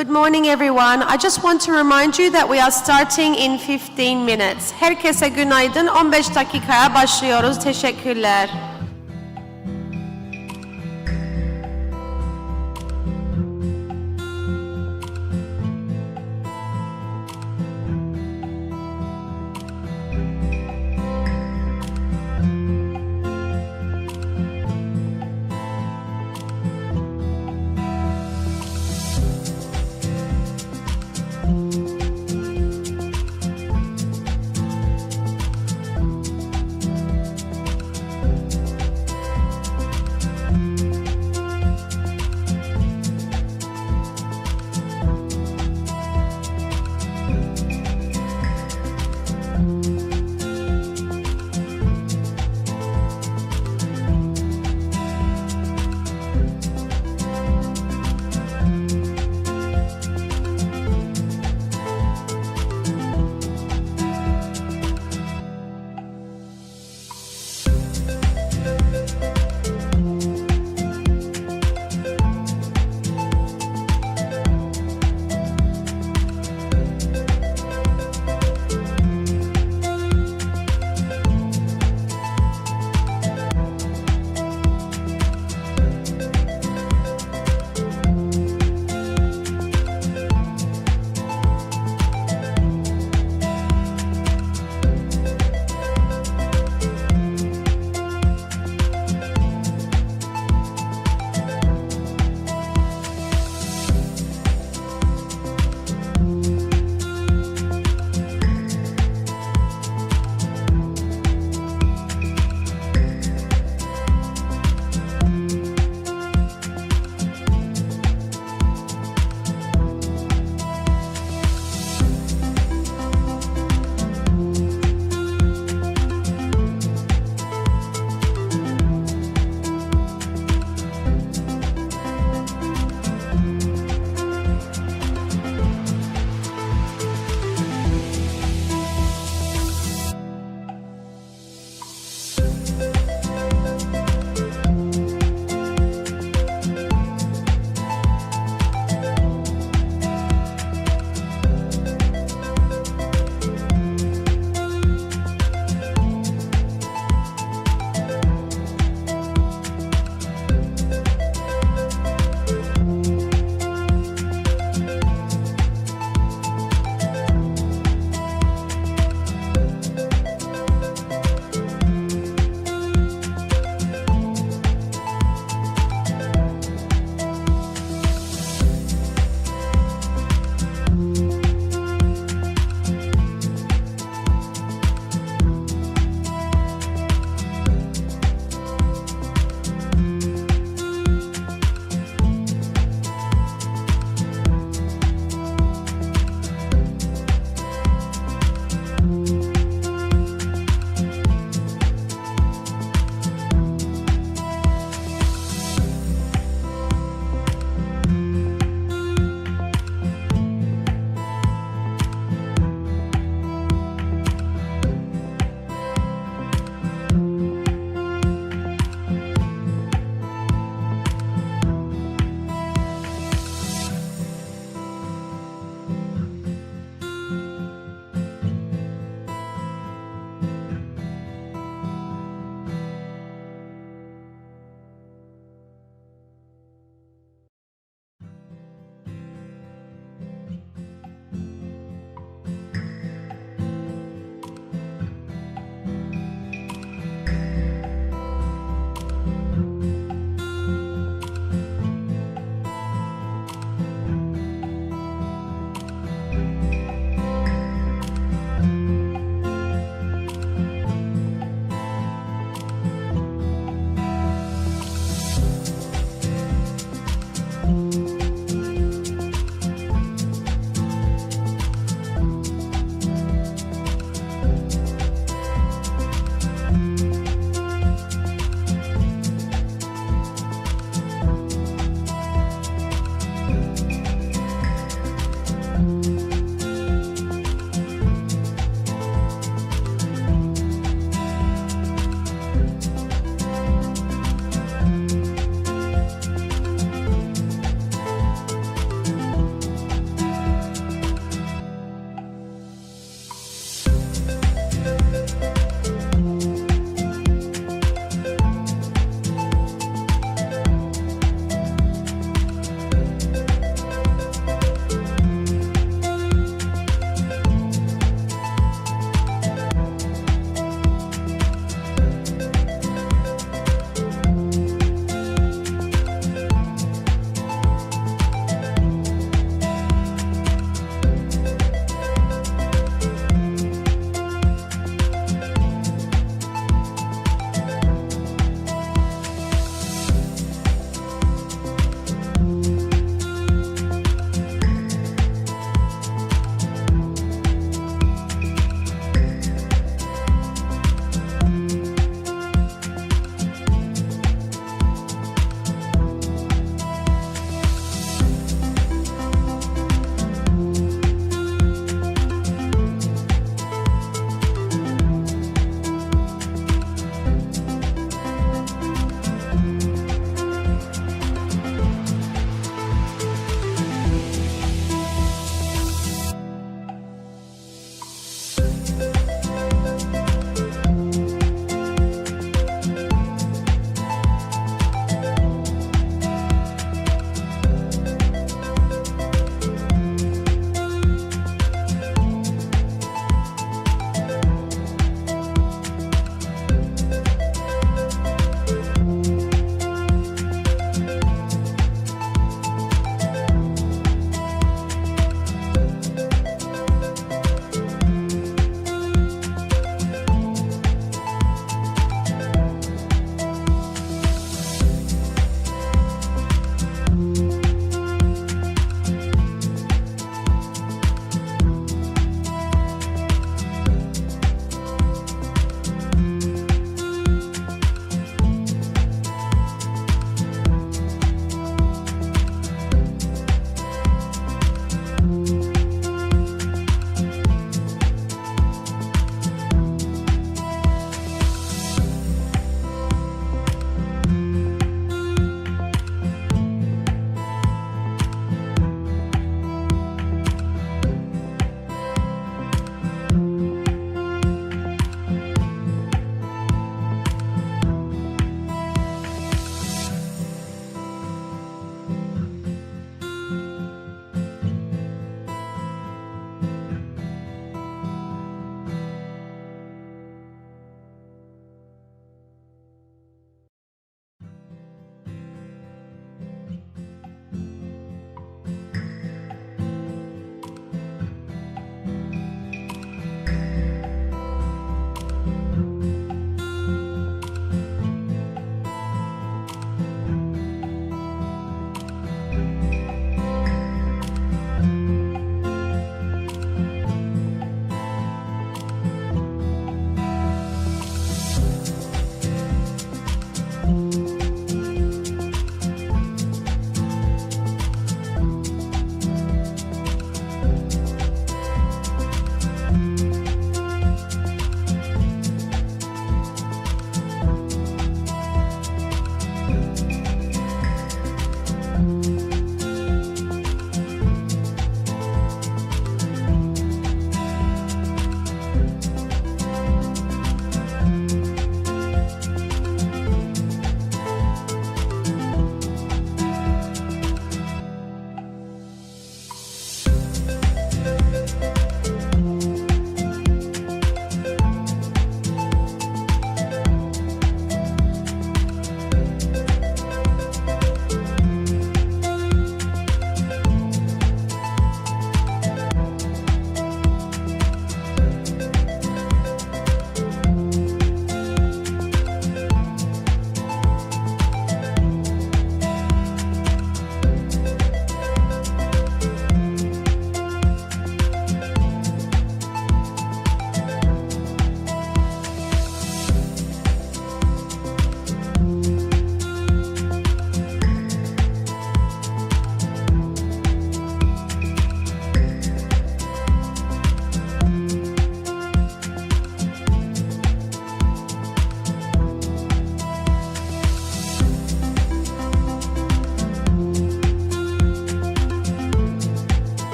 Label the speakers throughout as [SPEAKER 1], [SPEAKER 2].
[SPEAKER 1] Good morning everyone. I just want to remind you that we are starting in 15 minutes. Herkese günaydın. 15 dakikaya başlıyoruz. Teşekkürler.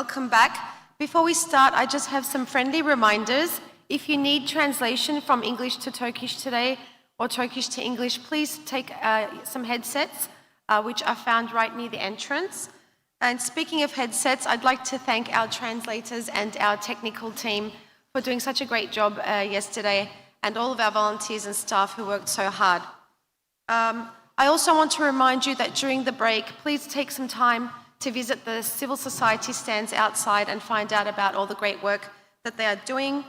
[SPEAKER 1] welcome back. Before we start, I just have some friendly reminders. If you need translation from English to Turkish today or Turkish to English, please take some headsets, which are found right near the entrance. And speaking of headsets, I'd like to thank our translators and our technical team for doing such a great job yesterday, and all of our volunteers and staff who worked so hard. I also want to remind you that during the break, please take some time to visit the civil society stands outside and find out about all the great work that they are doing.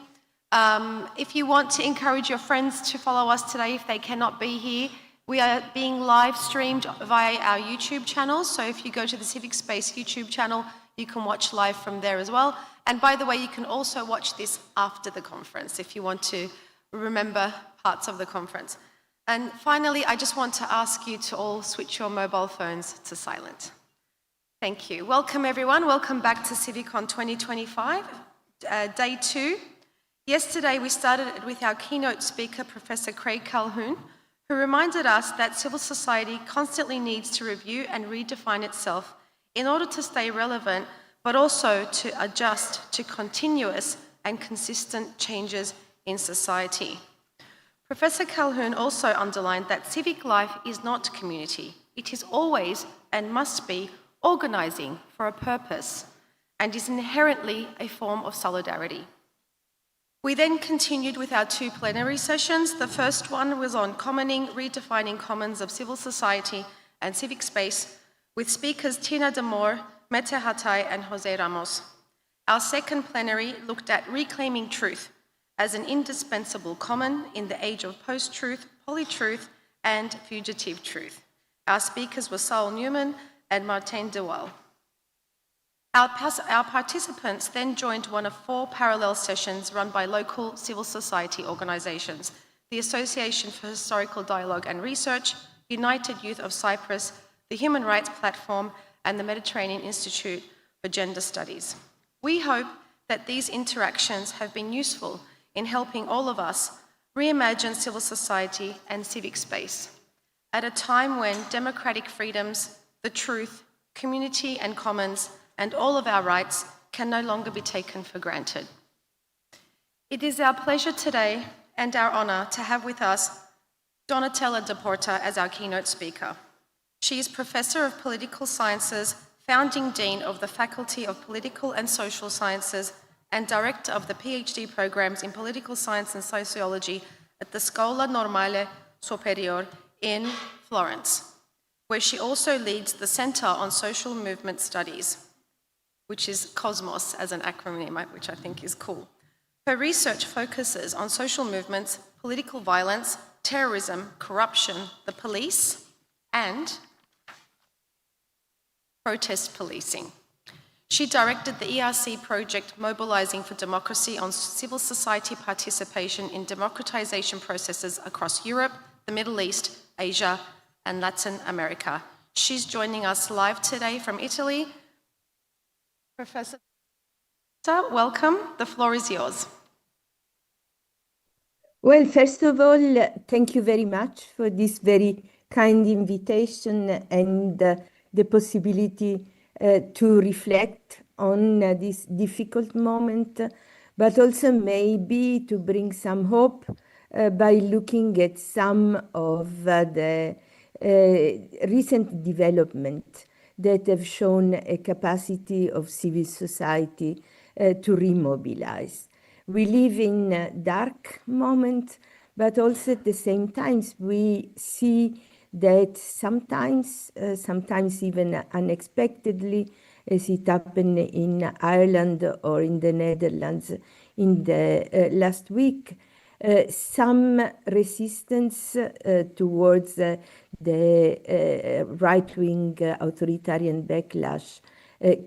[SPEAKER 1] If you want to encourage your friends to follow us today if they cannot be here, we are being live streamed via our YouTube channel. So if you go to the Civic Space YouTube channel, you can watch live from there as well. And by the way, you can also watch this after the conference if you want to remember parts of the conference. And finally, I just want to ask you to all switch your mobile phones to silent. Thank you. Welcome everyone. Welcome back to CiviCon 2025, day 2. Yesterday we started with our keynote speaker, Professor Craig Calhoun, who reminded us that civil society constantly needs to review and redefine itself in order to stay relevant, but also to adjust to continuous and consistent changes in society. Professor Calhoun also underlined that civic life is not community. It is always and must be organizing for a purpose and is inherently a form of solidarity. We then continued with our 2 plenary sessions. The first one was on commoning, redefining commons of civil society and civic space with speakers Tina Demore, Mete Hatay and Jose Ramos. Our second plenary looked at reclaiming truth as an indispensable common in the age of post-truth, polytruth and fugitive truth. Our speakers were Saul Newman and Martin de Waal. Our participants then joined one of 4 parallel sessions run by local civil society organizations, the Association for Historical Dialogue and Research, United Youth of Cyprus, the Human Rights Platform, and the Mediterranean Institute for Gender Studies. We hope that these interactions have been useful in helping all of us reimagine civil society and civic space at a time when democratic freedoms, the truth, community and commons, and all of our rights can no longer be taken for granted. It is our pleasure today and our honor to have with us Donatella De Porta as our keynote speaker. She is Professor of Political Sciences, founding Dean of the Faculty of Political and Social Sciences, and Director of the PhD programs in Political Science and Sociology at the Scuola Normale Superiore in Florence, where she also leads the Center on Social Movement Studies, which is COSMOS as an acronym, which I think is cool. Her research focuses on social movements, political violence, terrorism, corruption, the police, and protest policing. She directed the ERC project Mobilizing for Democracy on civil society participation in democratization processes across Europe, the Middle East, Asia, and Latin America. She's joining us live today from Italy. Professor, welcome. The floor is yours.
[SPEAKER 2] Well, first of all, thank you very much for this very kind invitation and the possibility to reflect on this difficult moment, but also maybe to bring some hope by looking at some of the recent development that have shown a capacity of civil society to remobilize. We live in a dark moment, but also at the same time we see that sometimes even unexpectedly, as it happened in Ireland or in the Netherlands in the last week, some resistance towards the right-wing authoritarian backlash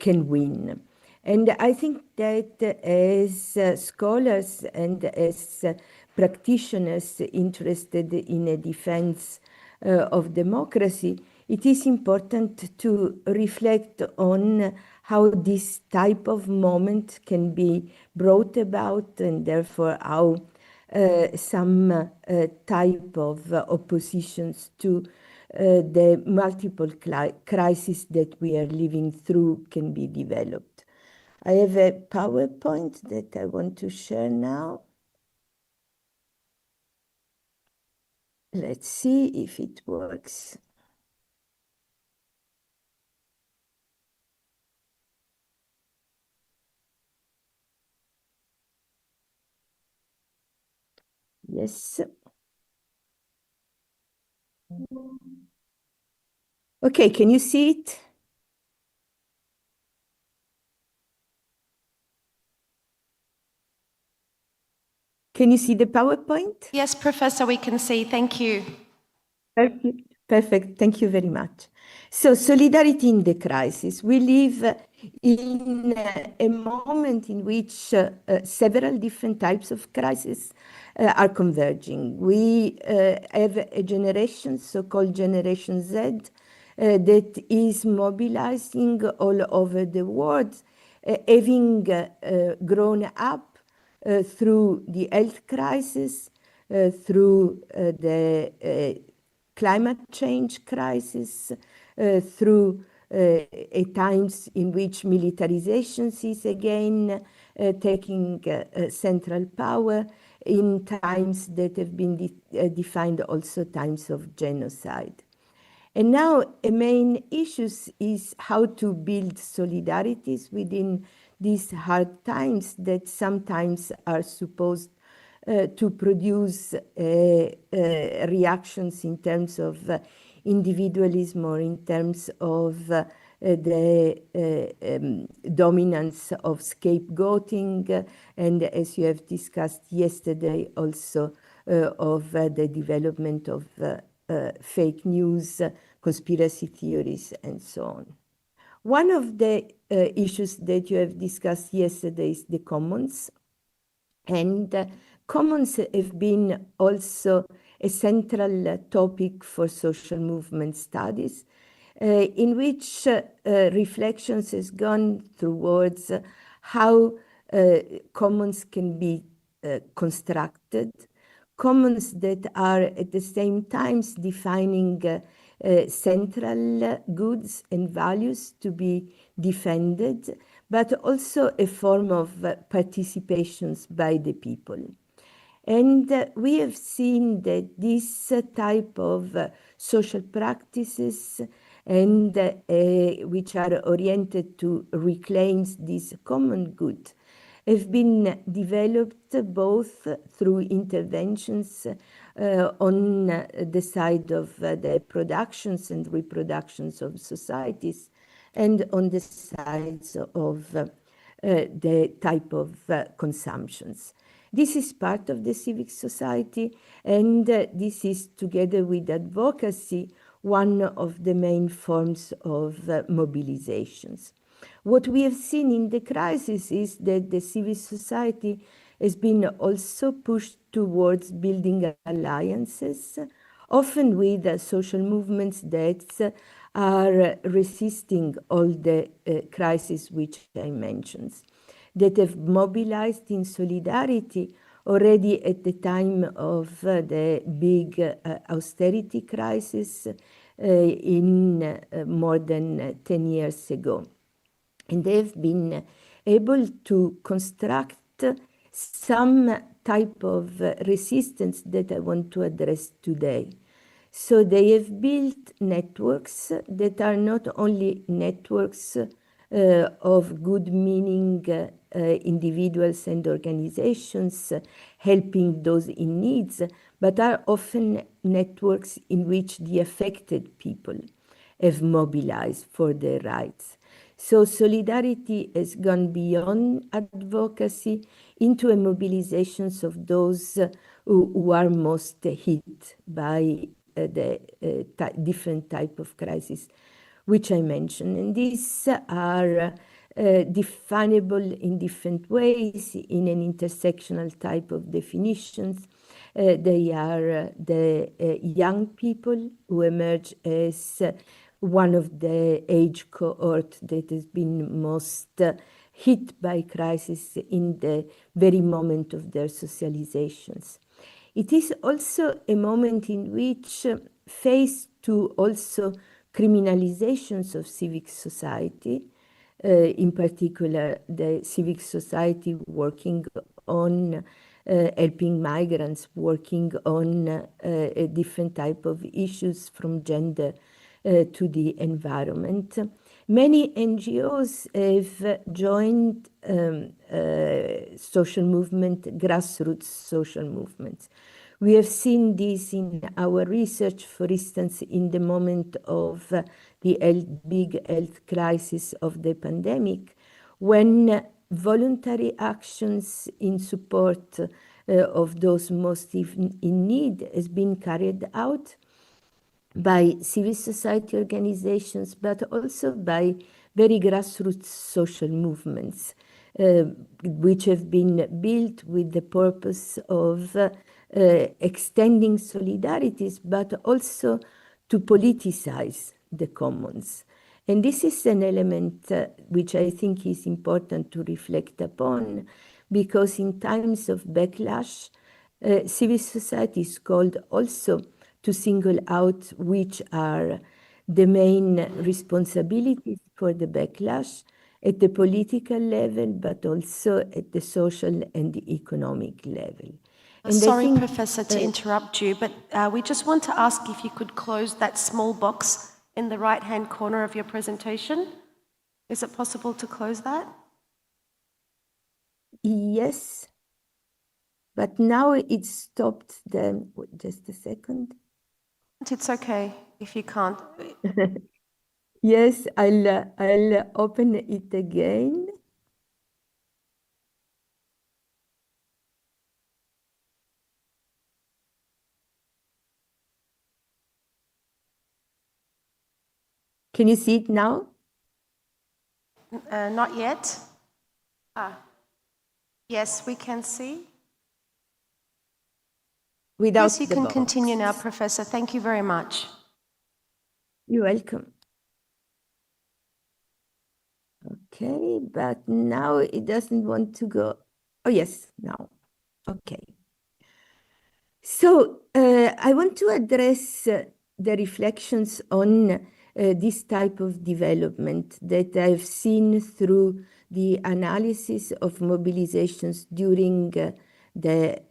[SPEAKER 2] can win. And I think that as scholars and as practitioners interested in a defense of democracy, it is important to reflect on how this type of moment can be brought about, and therefore how some type of oppositions to the multiple crises that we are living through can be developed. I have a PowerPoint that I want to share now. Let's see if it works. Yes. Okay, can you see it? Can you see the PowerPoint?
[SPEAKER 1] Yes, Professor, we can see. Thank you.
[SPEAKER 2] Perfect. Perfect. Thank you very much. So, solidarity in the crisis. We live in a moment in which several different types of crises are converging. We have a generation, so-called Generation Z, that is mobilizing all over the world, having grown up through the health crisis, through the climate change crisis, through times in which militarization is again taking central power, in times that have been defined also times of genocide. And now a main issue is how to build solidarities within these hard times that sometimes are supposed to produce reactions in terms of individualism or in terms of the dominance of scapegoating, and as you have discussed yesterday also of the development of fake news, conspiracy theories, and so on. One of the issues that you have discussed yesterday is the commons. And commons have been also a central topic for social movement studies, in which reflections has gone towards how commons can be constructed, commons that are at the same time defining central goods and values to be defended, but also a form of participations by the people. And we have seen that this type of social practices and which are oriented to reclaim this common good have been developed both through interventions on the side of the productions and reproductions of societies, and on the sides of the type of consumptions. This is part of the civic society, and this is, together with advocacy, one of the main forms of mobilizations. What we have seen in the crisis is that the civil society has been also pushed towards building alliances, often with social movements that are resisting all the crises which I mentioned, that have mobilized in solidarity already at the time of the big austerity crisis in more than 10 years ago. And they've been able to construct some type of resistance that I want to address today. So they have built networks that are not only networks of good meaning individuals and organizations helping those in needs, but are often networks in which the affected people have mobilized for their rights. So solidarity has gone beyond advocacy into a mobilizations of those who are most hit by the different type of crisis which I mentioned. And these are definable in different ways in an intersectional type of definitions. They are the young people who emerge as one of the age cohort that has been most hit by crisis in the very moment of their socializations. It is also a moment in which, faced to also criminalizations of civic society, in particular the civic society working on helping migrants, working on a different type of issues from gender to the environment. Many NGOs have joined social movement, grassroots social movements. We have seen this in our research, for instance, in the moment of the big health crisis of the pandemic, when voluntary actions in support of those most in need has been carried out by civil society organizations, but also by very grassroots social movements, which have been built with the purpose of extending solidarities, but also to politicize the commons. And this is an element which I think is important to reflect upon, because in times of backlash, civil society is called also to single out which are the main responsibilities for the backlash at the political level, but also at the social and the economic level. And
[SPEAKER 1] Sorry, Professor, to interrupt you, but we just want to ask if you could close that small box in the right-hand corner of your presentation. Is it possible to close that?
[SPEAKER 2] Yes, but now it stopped them. Just a second.
[SPEAKER 1] It's okay if you can't.
[SPEAKER 2] Yes, I'll open it again. Can you see it now?
[SPEAKER 1] Not yet. Yes, we can see.
[SPEAKER 2] Without
[SPEAKER 1] Yes, you
[SPEAKER 2] the
[SPEAKER 1] can
[SPEAKER 2] box.
[SPEAKER 1] continue now, Professor. Thank you very much.
[SPEAKER 2] You're welcome. Okay, but now it doesn't want to go. Oh, yes, now. Okay. So I want to address the reflections on this type of development that I've seen through the analysis of mobilizations during the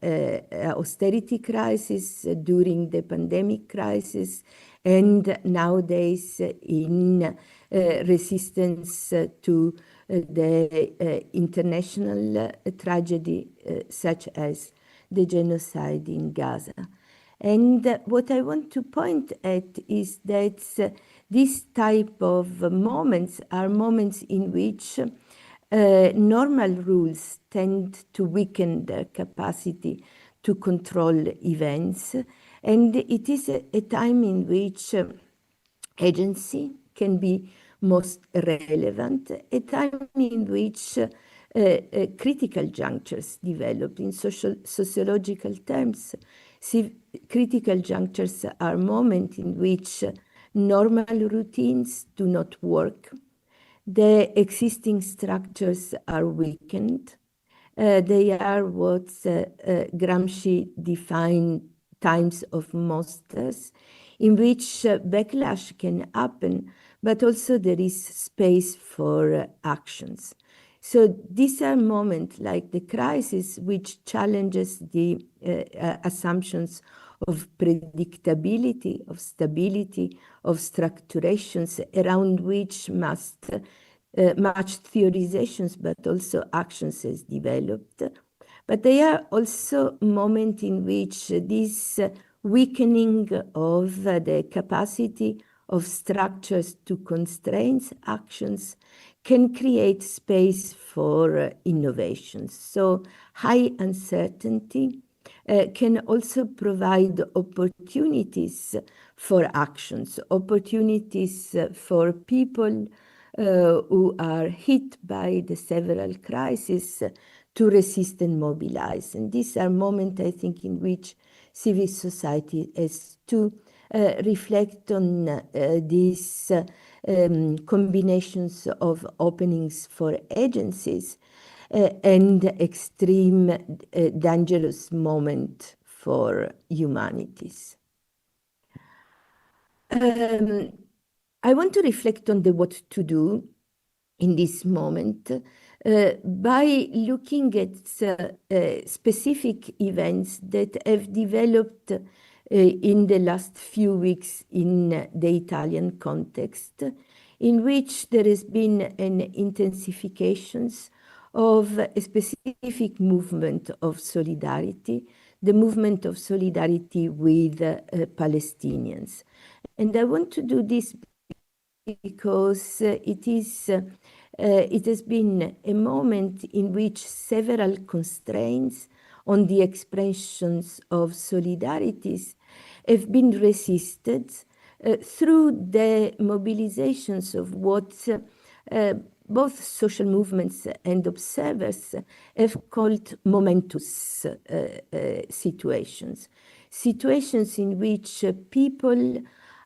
[SPEAKER 2] austerity crisis, during the pandemic crisis, and nowadays in resistance to the international tragedy such as the genocide in Gaza. And what I want to point at is that this type of moments are moments in which normal rules tend to weaken their capacity to control events. And it is a time in which agency can be most relevant, a time in which critical junctures develop in sociological terms. Critical junctures are moments in which normal routines do not work. The existing structures are weakened. They are what Gramsci defined times of monsters, in which backlash can happen, but also there is space for actions. So these are moments like the crisis which challenges the assumptions of predictability, of stability, of structurations around which much theorizations, but also actions has developed. But they are also moments in which this weakening of the capacity of structures to constrain actions can create space for innovations. So high uncertainty can also provide opportunities for actions, opportunities for people who are hit by the several crises to resist and mobilize. And these are moments, I think, in which civil society has to reflect on these combinations of openings for agencies and extreme dangerous moment for humanities. I want to reflect on the what to do in this moment by looking at specific events that have developed in the last few weeks in the Italian context, in which there has been an intensification of a specific movement of solidarity, the movement of solidarity with Palestinians. And I want to do this because it has been a moment in which several constraints on the expressions of solidarities have been resisted through the mobilizations of what both social movements and observers have called momentous situations. Situations in which people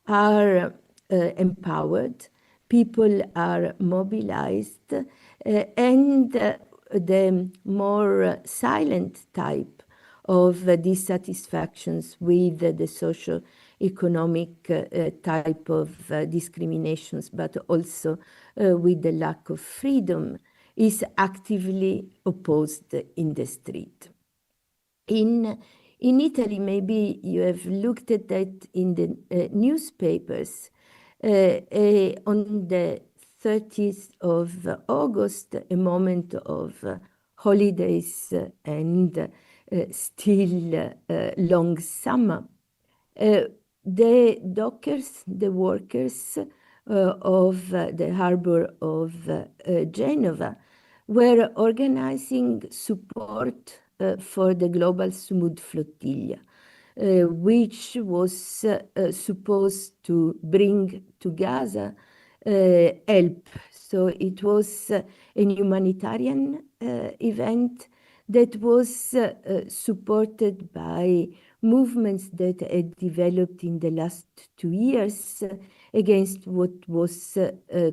[SPEAKER 2] are empowered, people are mobilized, and the more silent type of dissatisfactions with the socio-economic type of discriminations, but also with the lack of freedom, is actively opposed in the street. In Italy, maybe you have looked at that in the newspapers. On the 30th of August, a moment of holidays and still long summer, the dockers, the workers of the harbor of Genova, were organizing support for the global Sumud flotilla, which was supposed to bring to Gaza help. So it was a humanitarian event that was supported by movements that had developed in the last 2 years against what was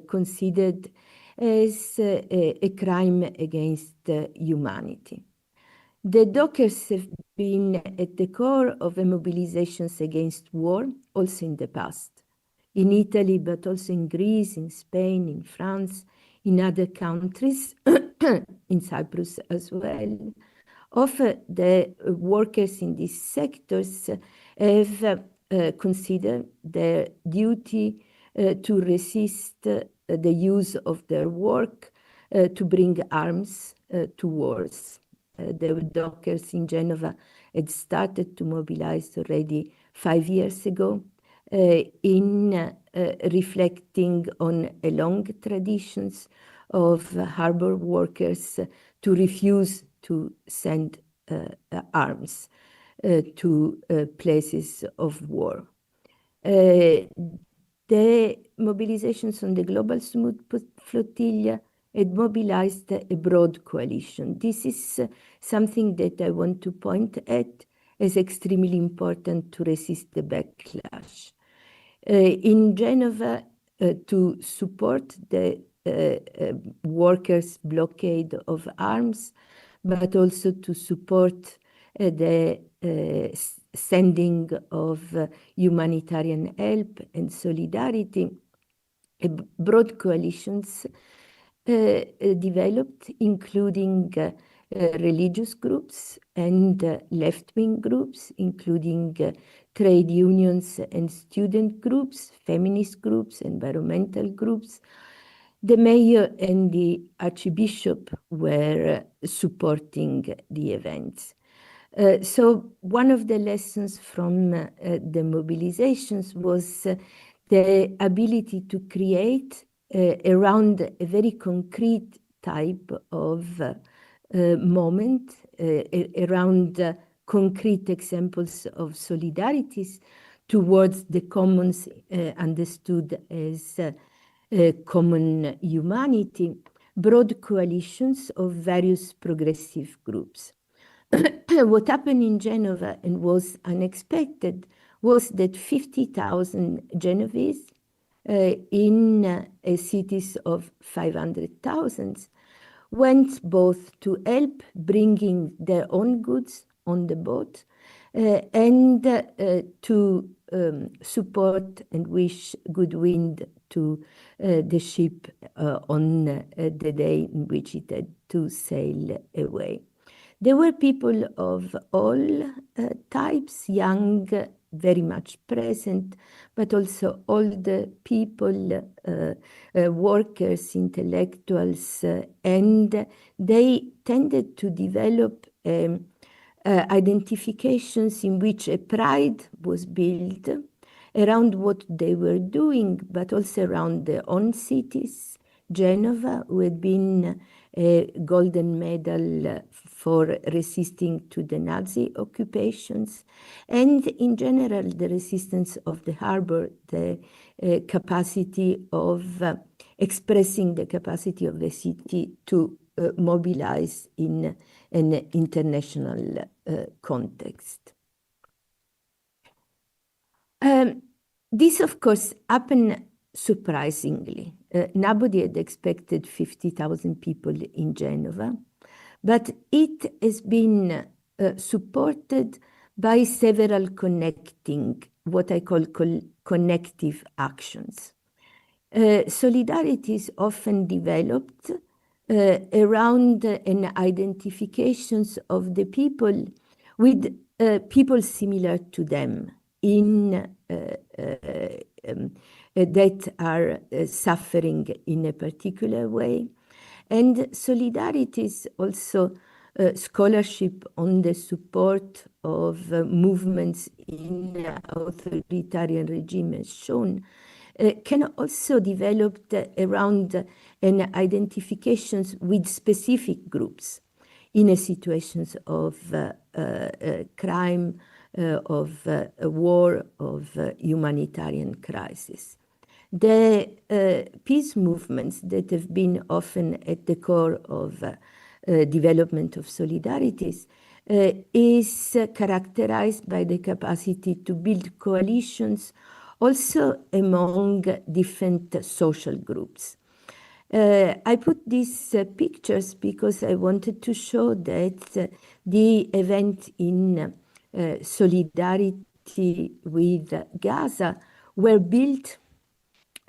[SPEAKER 2] considered as a crime against humanity. The dockers have been at the core of the mobilizations against war, also in the past, in Italy, but also in Greece, in Spain, in France, in other countries, in Cyprus as well. Often the workers in these sectors have considered their duty to resist the use of their work to bring arms to wars. The dockers in Genova had started to mobilize already 5 years ago in reflecting on a long traditions of harbor workers to refuse to send arms to places of war. The mobilizations on the global Sumud flotilla had mobilized a broad coalition. This is something that I want to point at as extremely important to resist the backlash. In Genova, to support the workers' blockade of arms, but also to support the sending of humanitarian help and solidarity, broad coalitions developed, including religious groups and left-wing groups, including trade unions and student groups, feminist groups, environmental groups. The mayor and the archbishop were supporting the events. So one of the lessons from the mobilizations was the ability to create around a very concrete type of moment, around concrete examples of solidarities towards the commons understood as common humanity, broad coalitions of various progressive groups. What happened in Genova and was unexpected was that 50,000 Genovese in cities of 500,000 went both to help bringing their own goods on the boat and to support and wish good wind to the ship on the day in which it had to sail away. There were people of all types, young, very much present, but also older people, workers, intellectuals, and they tended to develop identifications in which a pride was built around what they were doing, but also around their own cities. Genova, who had been a golden medal for resisting to the Nazi occupations, and in general the resistance of the harbor, the capacity of expressing the capacity of the city to mobilize in an international context. This, of course, happened surprisingly. Nobody had expected 50,000 people in Genova, but it has been supported by several connecting, what I call connective actions. Solidarity is often developed around an identifications of the people with people similar to them in that are suffering in a particular way. And solidarity is also scholarship on the support of movements in authoritarian regimes shown can also develop around an identifications with specific groups in a situations of crime, of war, of humanitarian crisis. The peace movements that have been often at the core of development of solidarities is characterized by the capacity to build coalitions also among different social groups. I put these pictures because I wanted to show that the event in solidarity with Gaza were built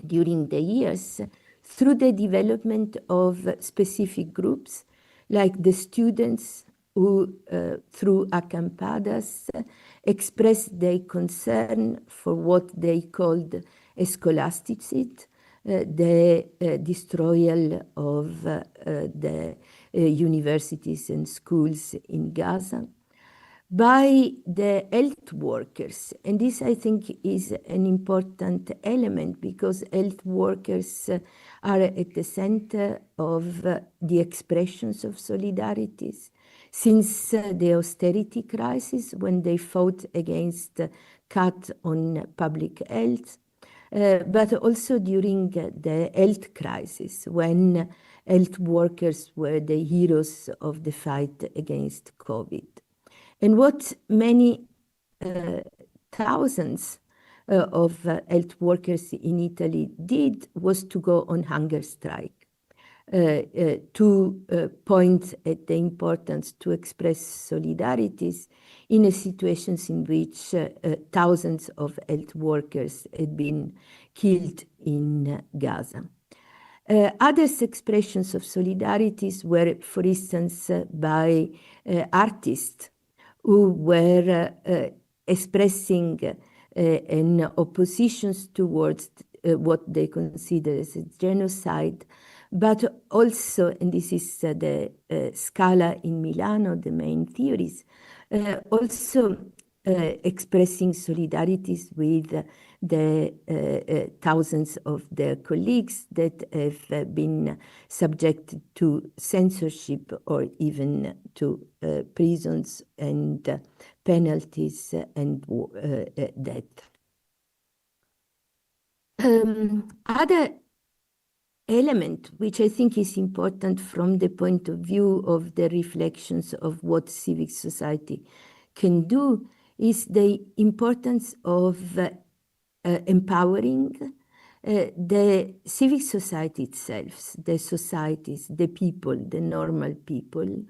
[SPEAKER 2] during the years through the development of specific groups, like the students who, through acampadas, expressed their concern for what they called a scholasticide, the destroyal of the universities and schools in Gaza, by the health workers. And this, I think, is an important element because health workers are at the center of the expressions of solidarities. Since the austerity crisis, when they fought against cut on public health, but also during the health crisis, when health workers were the heroes of the fight against COVID. And what many thousands of health workers in Italy did was to go on hunger strike, to point at the importance to express solidarities in a situations in which thousands of health workers had been killed in Gaza. Other expressions of solidarities were, for instance, by artists who were expressing an opposition towards what they consider as a genocide, but also, and this is the Scala in Milano, the main theories, also expressing solidarities with the thousands of their colleagues that have been subjected to censorship or even to prisons and penalties and death. Other element which I think is important from the point of view of the reflections of what civic society can do is the importance of empowering the civic society itself, the societies, the people, the normal people,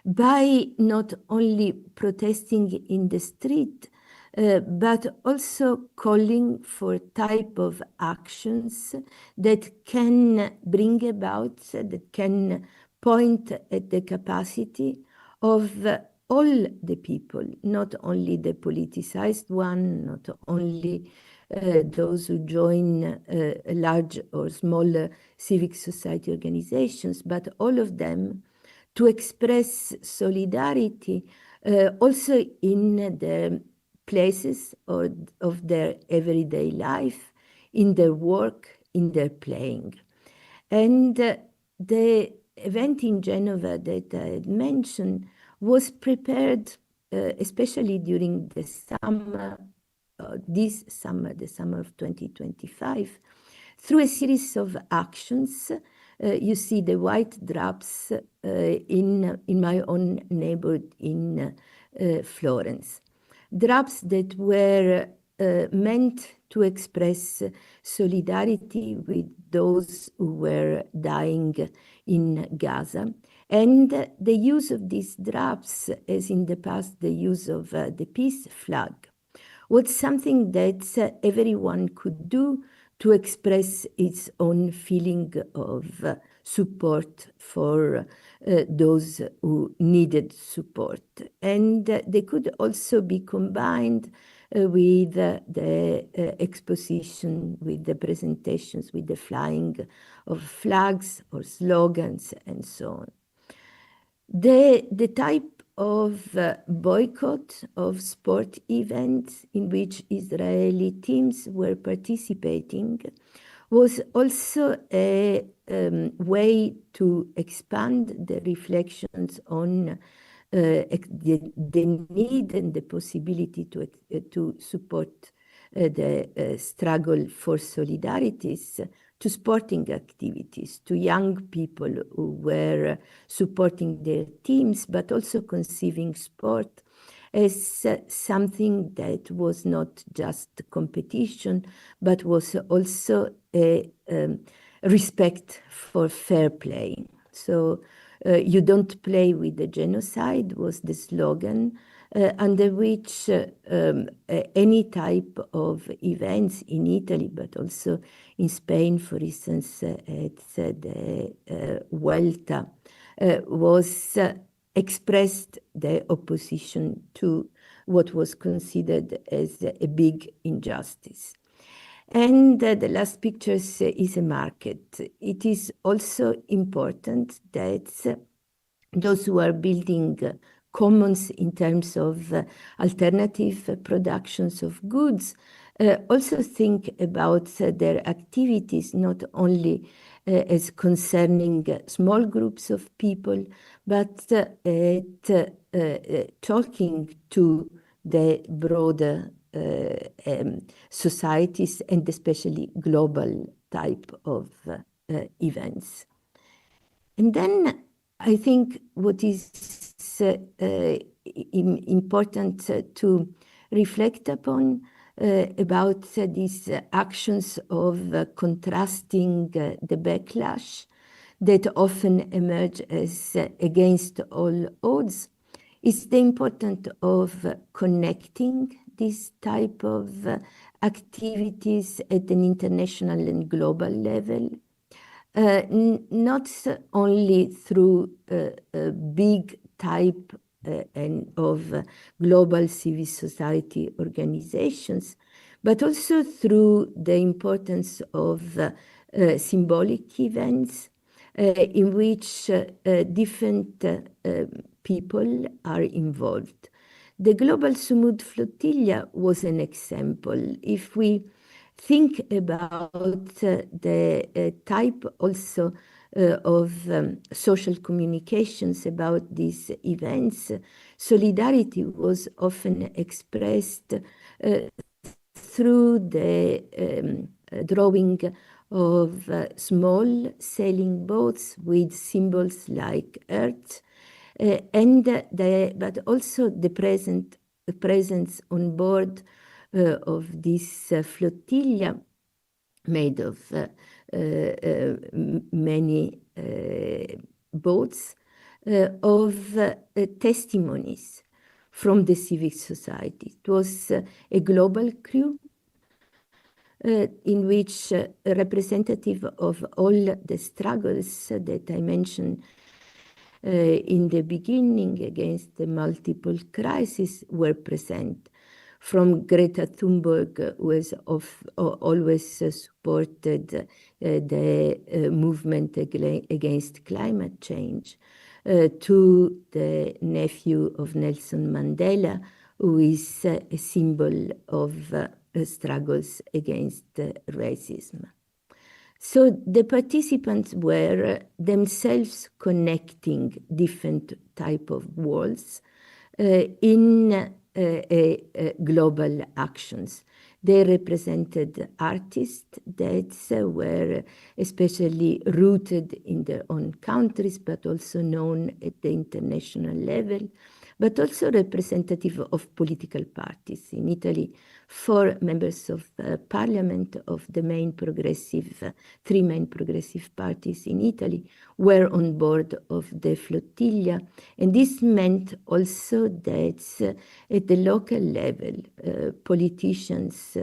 [SPEAKER 2] by not only protesting in the street, but also calling for type of actions that can bring about, that can point at the capacity of all the people, not only the politicized one, not only those who join large or small civic society organizations, but all of them, to express solidarity also in the places of their everyday life, in their work, in their playing. And the event in Genova that I had mentioned was prepared, especially during the summer, this summer, the summer of 2025, through a series of actions. You see the white drops in my own neighborhood in Florence. Drops that were meant to express solidarity with those who were dying in Gaza. And the use of these drops, as in the past the use of the peace flag, was something that everyone could do to express its own feeling of support for those who needed support. And they could also be combined with the exposition, with the presentations, with the flying of flags or slogans and so on. The type of boycott of sport events in which Israeli teams were participating was also a way to expand the reflections on the need and the possibility to support the struggle for solidarities to sporting activities, to young people who were supporting their teams, but also conceiving sport as something that was not just competition, but was also a respect for fair play. So you don't play with the genocide was the slogan under which any type of events in Italy, but also in Spain, for instance, at the Vuelta, was expressed the opposition to what was considered as a big injustice. And the last picture is a market. It is also important that those who are building commons in terms of alternative productions of goods also think about their activities not only as concerning small groups of people, but talking to the broader societies and especially global type of events. And then I think what is important to reflect upon about these actions of contrasting the backlash that often emerge as against all odds is the importance of connecting this type of activities at an international and global level. Not only through a big type of global civil society organizations, but also through the importance of symbolic events in which different people are involved. The Global Sumud Flotilla was an example. If we think about the type also of social communications about these events, solidarity was often expressed through the drawing of small sailing boats with symbols like earth, but also the presence on board of this flotilla made of many boats of testimonies from the civic society. It was a global crew in which a representative of all the struggles that I mentioned in the beginning against the multiple crises were present. From Greta Thunberg, who has always supported the movement against climate change, to the nephew of Nelson Mandela, who is a symbol of struggles against racism. So the participants were themselves connecting different type of worlds in global actions. They represented artists that were especially rooted in their own countries, but also known at the international level, but also representative of political parties. In Italy, 4 members of parliament of the main progressive, 3 main progressive parties in Italy were on board of the flotilla. And this meant also that at the local level, politicians,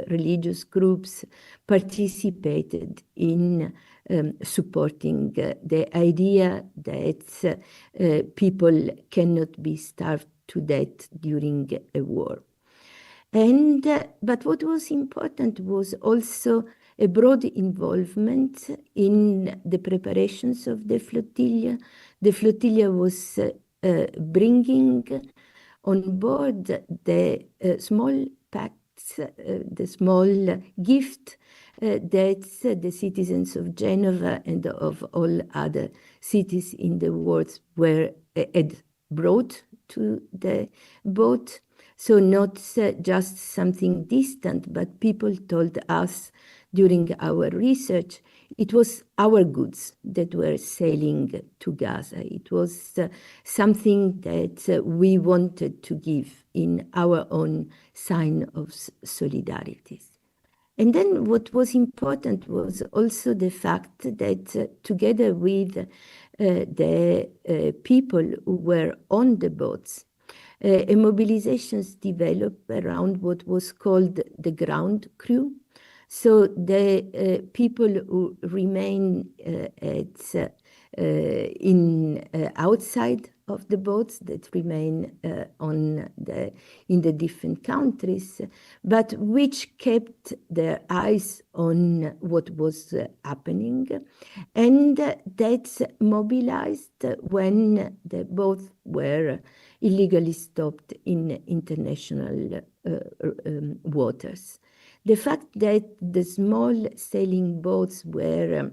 [SPEAKER 2] religious groups participated in supporting the idea that people cannot be starved to death during a war. And but what was important was also a broad involvement in the preparations of the flotilla. The flotilla was bringing on board the small packs, the small gift that the citizens of Genova and of all other cities in the world had brought to the boat. So not just something distant, but people told us during our research, it was our goods that were sailing to Gaza. It was something that we wanted to give in our own sign of solidarity. And then what was important was also the fact that together with the people who were on the boats, mobilizations developed around what was called the ground crew. So the people who remain outside of the boats, that remain in the different countries, but which kept their eyes on what was happening, and that mobilized when the boats were illegally stopped in international waters. The fact that the small sailing boats were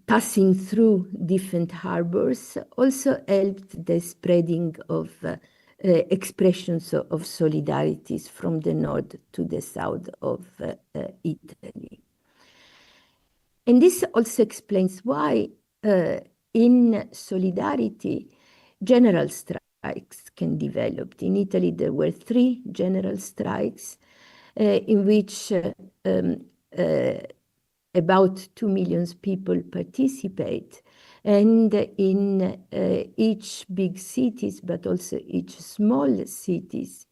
[SPEAKER 2] passing through different harbors also helped the spreading of expressions of solidarities from the north to the south of Italy. And this also explains why in solidarity, general strikes can develop. In Italy, there were 3 general strikes in which about 2 million people participate. And in each big cities, but also each small cities,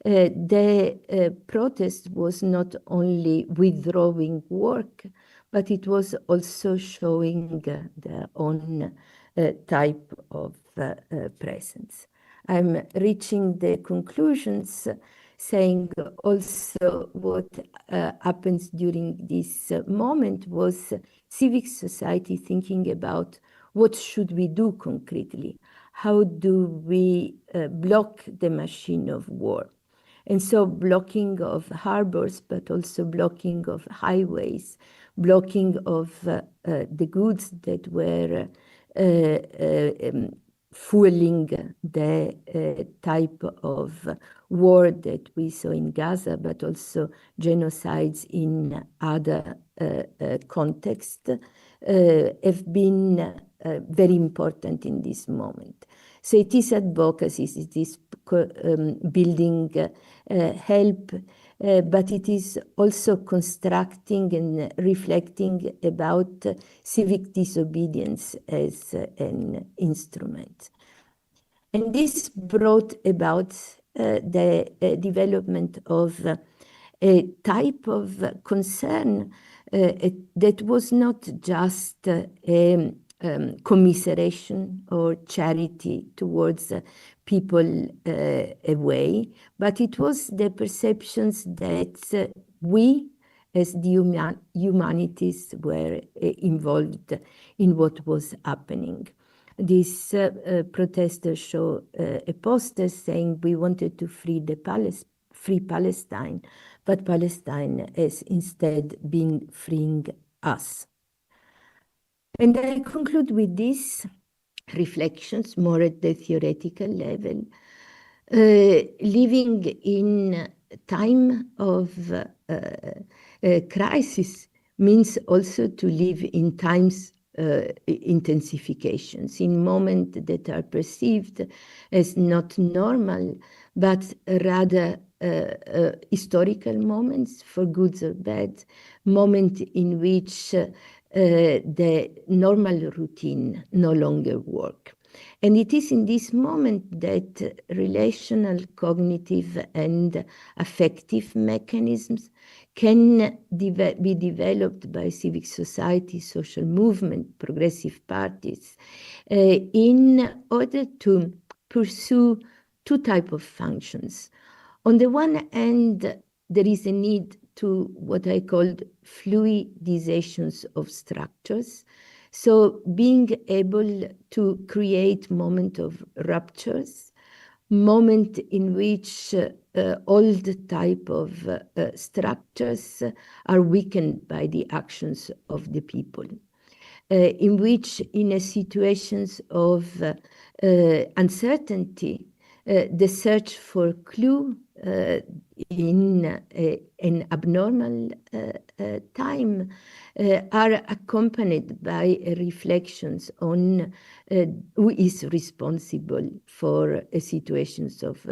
[SPEAKER 2] the protest was not only withdrawing work, but it was also showing their own type of presence. I'm reaching the conclusions, saying also what happens during this moment was civic society thinking about what should we do concretely? How do we block the machine of war? And so blocking of harbors, but also blocking of highways, blocking of the goods that were fueling the type of war that we saw in Gaza, but also genocides in other contexts, have been very important in this moment. So it is advocacy, it is building help, but it is also constructing and reflecting about civic disobedience as an instrument. And this brought about the development of a type of concern that was not just a commiseration or charity towards people away, but it was the perceptions that we as the humanities were involved in what was happening. These protesters show a poster saying we wanted to free Palestine, but Palestine has instead been freeing us. And I conclude with these reflections more at the theoretical level. Living in time of crisis means also to live in times intensifications, in moments that are perceived as not normal, but rather historical moments, for good or bad, moments in which the normal routine no longer work. And it is in this moment that relational, cognitive, and affective mechanisms can be developed by civic society, social movement, progressive parties, in order to pursue two types of functions. On the one hand, there is a need to what I called fluidizations of structures. So being able to create moment of ruptures, moment in which old type of structures are weakened by the actions of the people, in which in a situations of uncertainty, the search for clue in an abnormal time are accompanied by reflections on who is responsible for situations of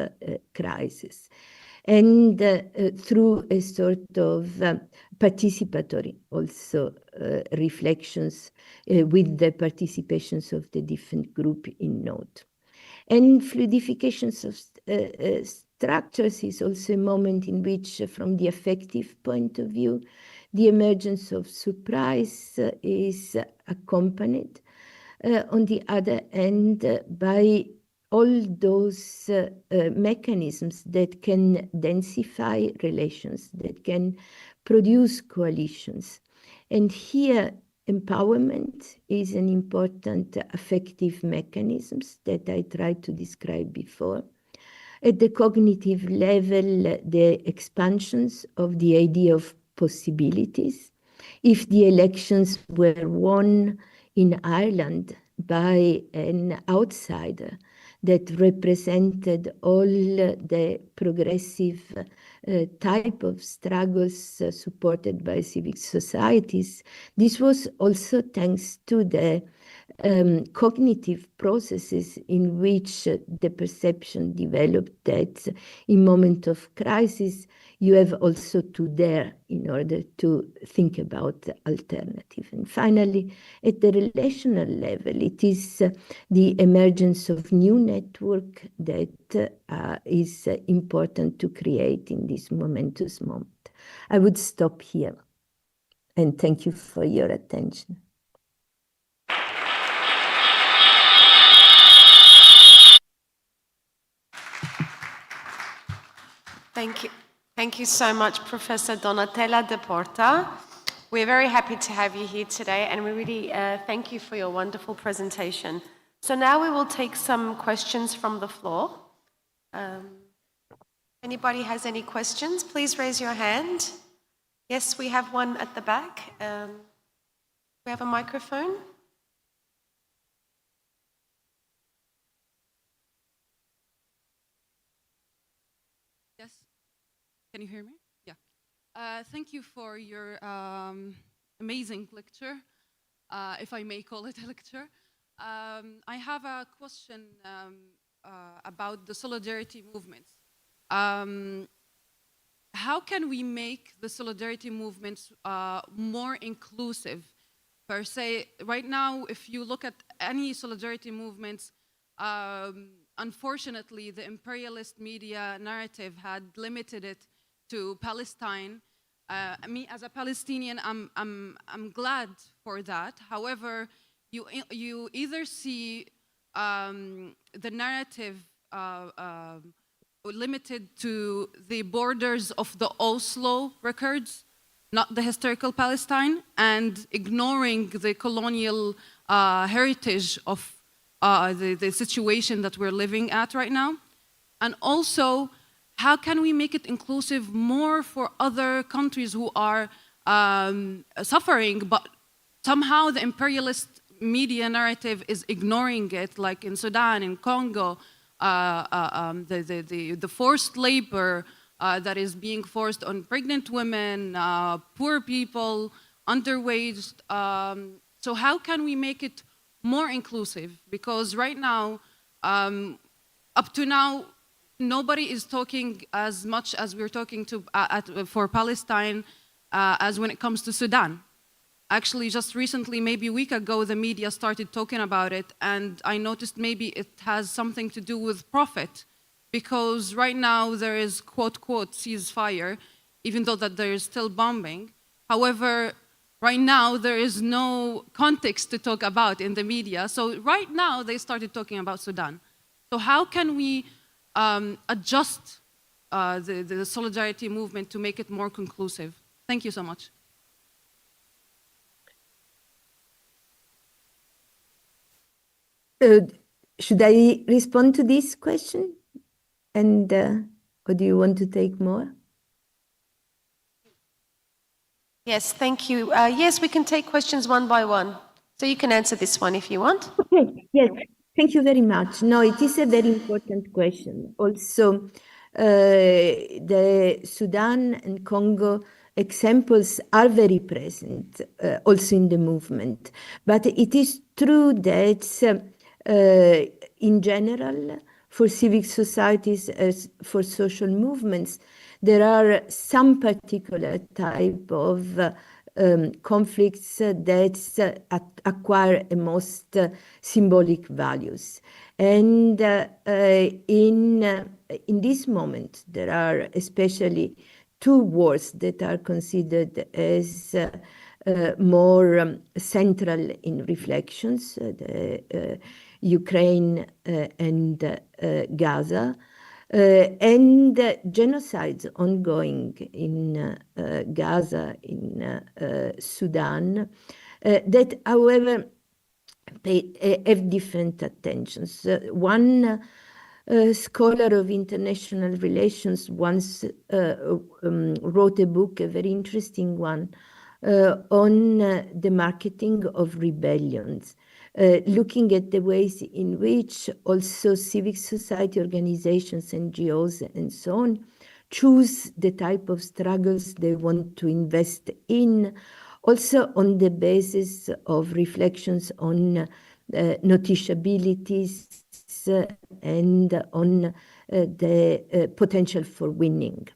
[SPEAKER 2] crisis. And through a sort of participatory also reflections with the participations of the different group in note. And fluidifications of structures is also a moment in which, from the affective point of view, the emergence of surprise is accompanied, on the other hand, by all those mechanisms that can densify relations, that can produce coalitions. And here, empowerment is an important affective mechanism that I tried to describe before. At the cognitive level, the expansions of the idea of possibilities. If the elections were won in Ireland by an outsider that represented all the progressive type of struggles supported by civic societies, this was also thanks to the cognitive processes in which the perception developed that in moment of crisis, you have also to dare in order to think about the alternative. And finally, at the relational level, it is the emergence of new network that is important to create in this momentous moment. I would stop here and thank you for your attention.
[SPEAKER 1] Thank you. Thank you so much, Professor Donatella De Porta. We're very happy to have you here today, and we really thank you for your wonderful presentation. So now we will take some questions from the floor. Anybody has any questions, please raise your hand. Yes, we have one at the back. We have a microphone.
[SPEAKER 3] Yes. Can you hear me? Yeah. Thank you for your amazing lecture, if I may call it a lecture. I have a question about the solidarity movements. how can we make the solidarity movements more inclusive? Per se, right now, if you look at any solidarity movements, unfortunately, the imperialist media narrative had limited it to Palestine. Me, as a Palestinian, I'm glad for that. However, you either see the narrative limited to the borders of the Oslo records, not the historical Palestine, and ignoring the colonial heritage of the situation that we're living at right now. And also, how can we make it inclusive more for other countries who are suffering, but somehow the imperialist media narrative is ignoring it, like in Sudan, in Congo, the forced labor that is being forced on pregnant women, poor people, underwaged. So how can we make it more inclusive? Because right now, up to now, nobody is talking as much as we're talking to for Palestine as when it comes to Sudan. Actually, just recently, maybe a week ago, the media started talking about it, and I noticed maybe it has something to do with profit, because right now there is quote, quote, ceasefire, even though that there is still bombing. However, right now there is no context to talk about in the media. So right now they started talking about Sudan. So how can we adjust the solidarity movement to make it more conclusive? Thank you so much.
[SPEAKER 2] Should I respond to this question? And or do you want to take more?
[SPEAKER 1] Yes, thank you. Yes, we can take questions one by one. So you can answer this one if you want.
[SPEAKER 2] Okay, yes, thank you very much. No, it is a very important question. Also, the Sudan and Congo examples are very present also in the movement. But it is true that in general, for civic societies as for social movements, there are some particular type of conflicts that acquire a most symbolic values. And in this moment, there are especially two wars that are considered as more central in reflections, the Ukraine and Gaza, and genocides ongoing in Gaza, in Sudan, that, however, have different attentions. One scholar of international relations once wrote a book, a very interesting one, on the marketing of rebellions, looking at the ways in which also civic society organizations, NGOs, and so on, choose the type of struggles they want to invest in, also on the basis of reflections on noticiabilities and on the potential for winning.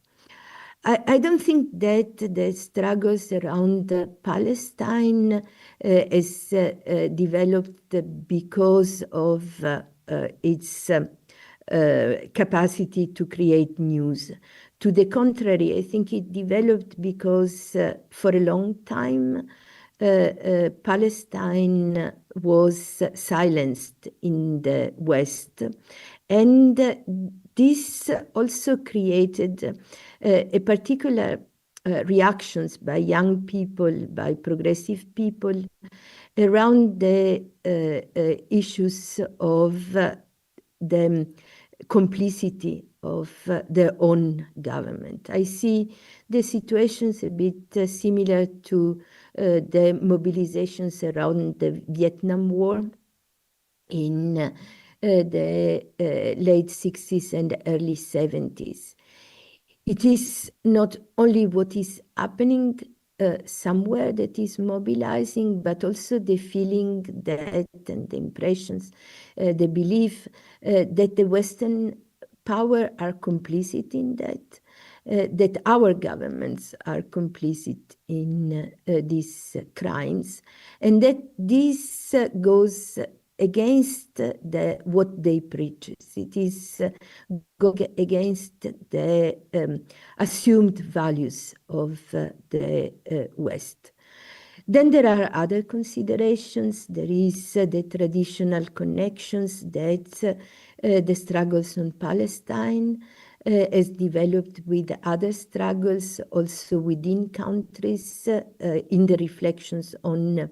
[SPEAKER 2] I don't think that the struggles around Palestine is developed because of its capacity to create news. To the contrary, I think it developed because for a long time Palestine was silenced in the West, and this also created a particular reactions by young people, by progressive people, around the issues of the complicity of their own government. I see the situations a bit similar to the mobilizations around the Vietnam War in the late 60s and early 70s. It is not only what is happening somewhere that is mobilizing, but also the feeling that, and the impressions, the belief that the Western power are complicit in that, that our governments are complicit in these crimes, and that this goes against what they preach. It is going against the assumed values of the West. Then there are other considerations. There is the traditional connections that the struggles on Palestine has developed with other struggles also within countries, in the reflections on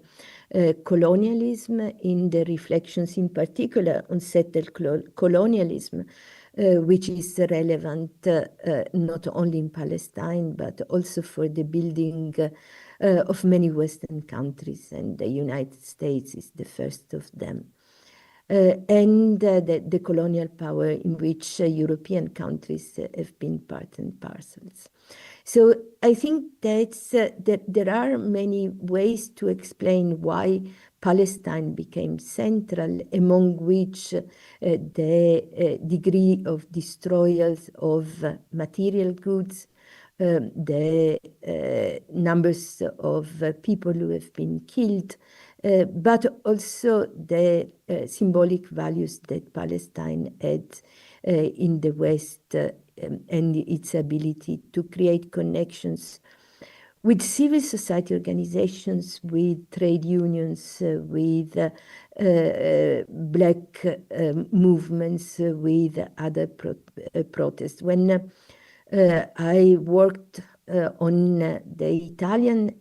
[SPEAKER 2] colonialism, in the reflections in particular on settled colonialism, which is relevant not only in Palestine, but also for the building of many Western countries, and the United States is the first of them. And the colonial power in which European countries have been part and parcels. So I think that there are many ways to explain why Palestine became central, among which the degree of destroyals of material goods, the numbers of people who have been killed, but also the symbolic values that Palestine had in the West, and its ability to create connections with civil society organizations, with trade unions, with black movements, with other protests. When I worked on the Italian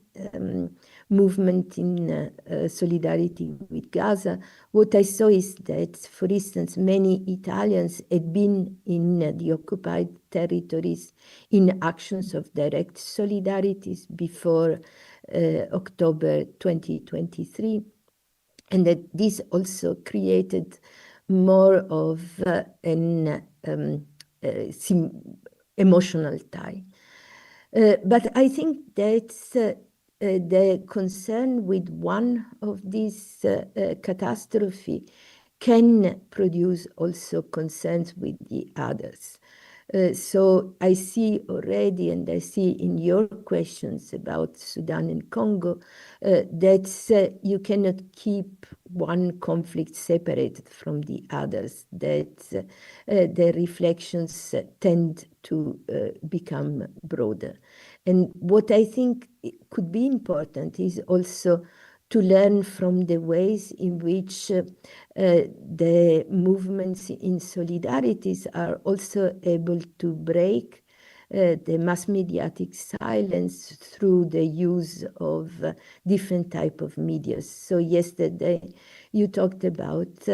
[SPEAKER 2] movement in solidarity with Gaza, what I saw is that, for instance, many Italians had been in the occupied territories in actions of direct solidarities before October 2023, and that this also created more of an emotional tie. But I think that the concern with one of these catastrophe can produce also concerns with the others. So I see already, and I see in your questions about Sudan and Congo, that you cannot keep one conflict separated from the others, that the reflections tend to become broader. And what I think could be important is also to learn from the ways in which the movements in solidarities are also able to break the mass mediatic silence through the use of different type of media. So yesterday you talked about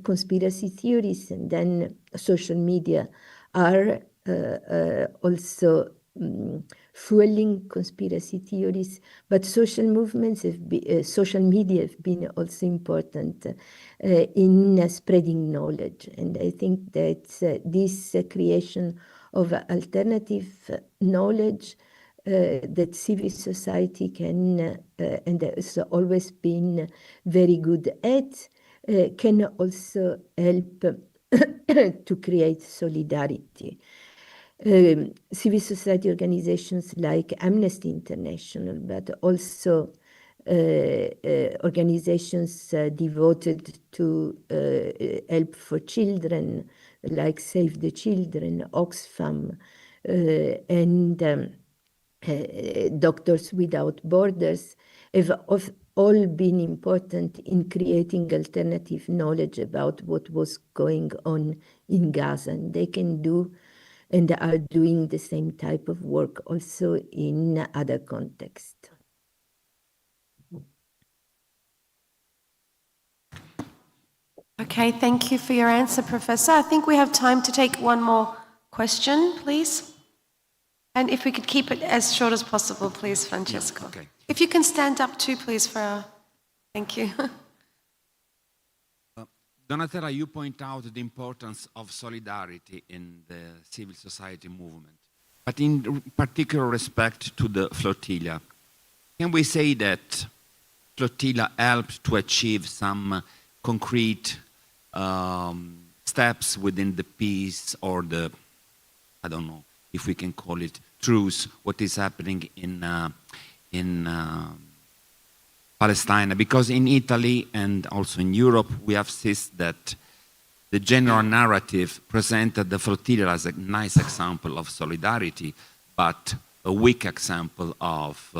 [SPEAKER 2] conspiracy theories, and then social media are also fueling conspiracy theories, but social movements social media have been also important in spreading knowledge. And I think that this creation of alternative knowledge that civil society can, and has always been very good at, can also help to create solidarity. Civil society organizations like Amnesty International, but also organizations devoted to help for children, like Save the Children, Oxfam, and Doctors Without Borders, have all been important in creating alternative knowledge about what was going on in Gaza. And they can do and are doing the same type of work also in other contexts.
[SPEAKER 1] Okay, thank you for your answer, Professor. I think we have time to take one more question, please. And if we could keep it as short as possible, please, Francesco.
[SPEAKER 4] Yeah, okay.
[SPEAKER 1] If you can stand up too, please, for our... Thank you.
[SPEAKER 4] Donatella, you point out the importance of solidarity in the civil society movement, but in particular respect to the flotilla. Can we say that flotilla helped to achieve some concrete steps within the peace or the, I don't know, if we can call it truth, what is happening in Palestine. Because in Italy and also in Europe, we have seen that the general narrative presented the flotilla as a nice example of solidarity, but a weak example of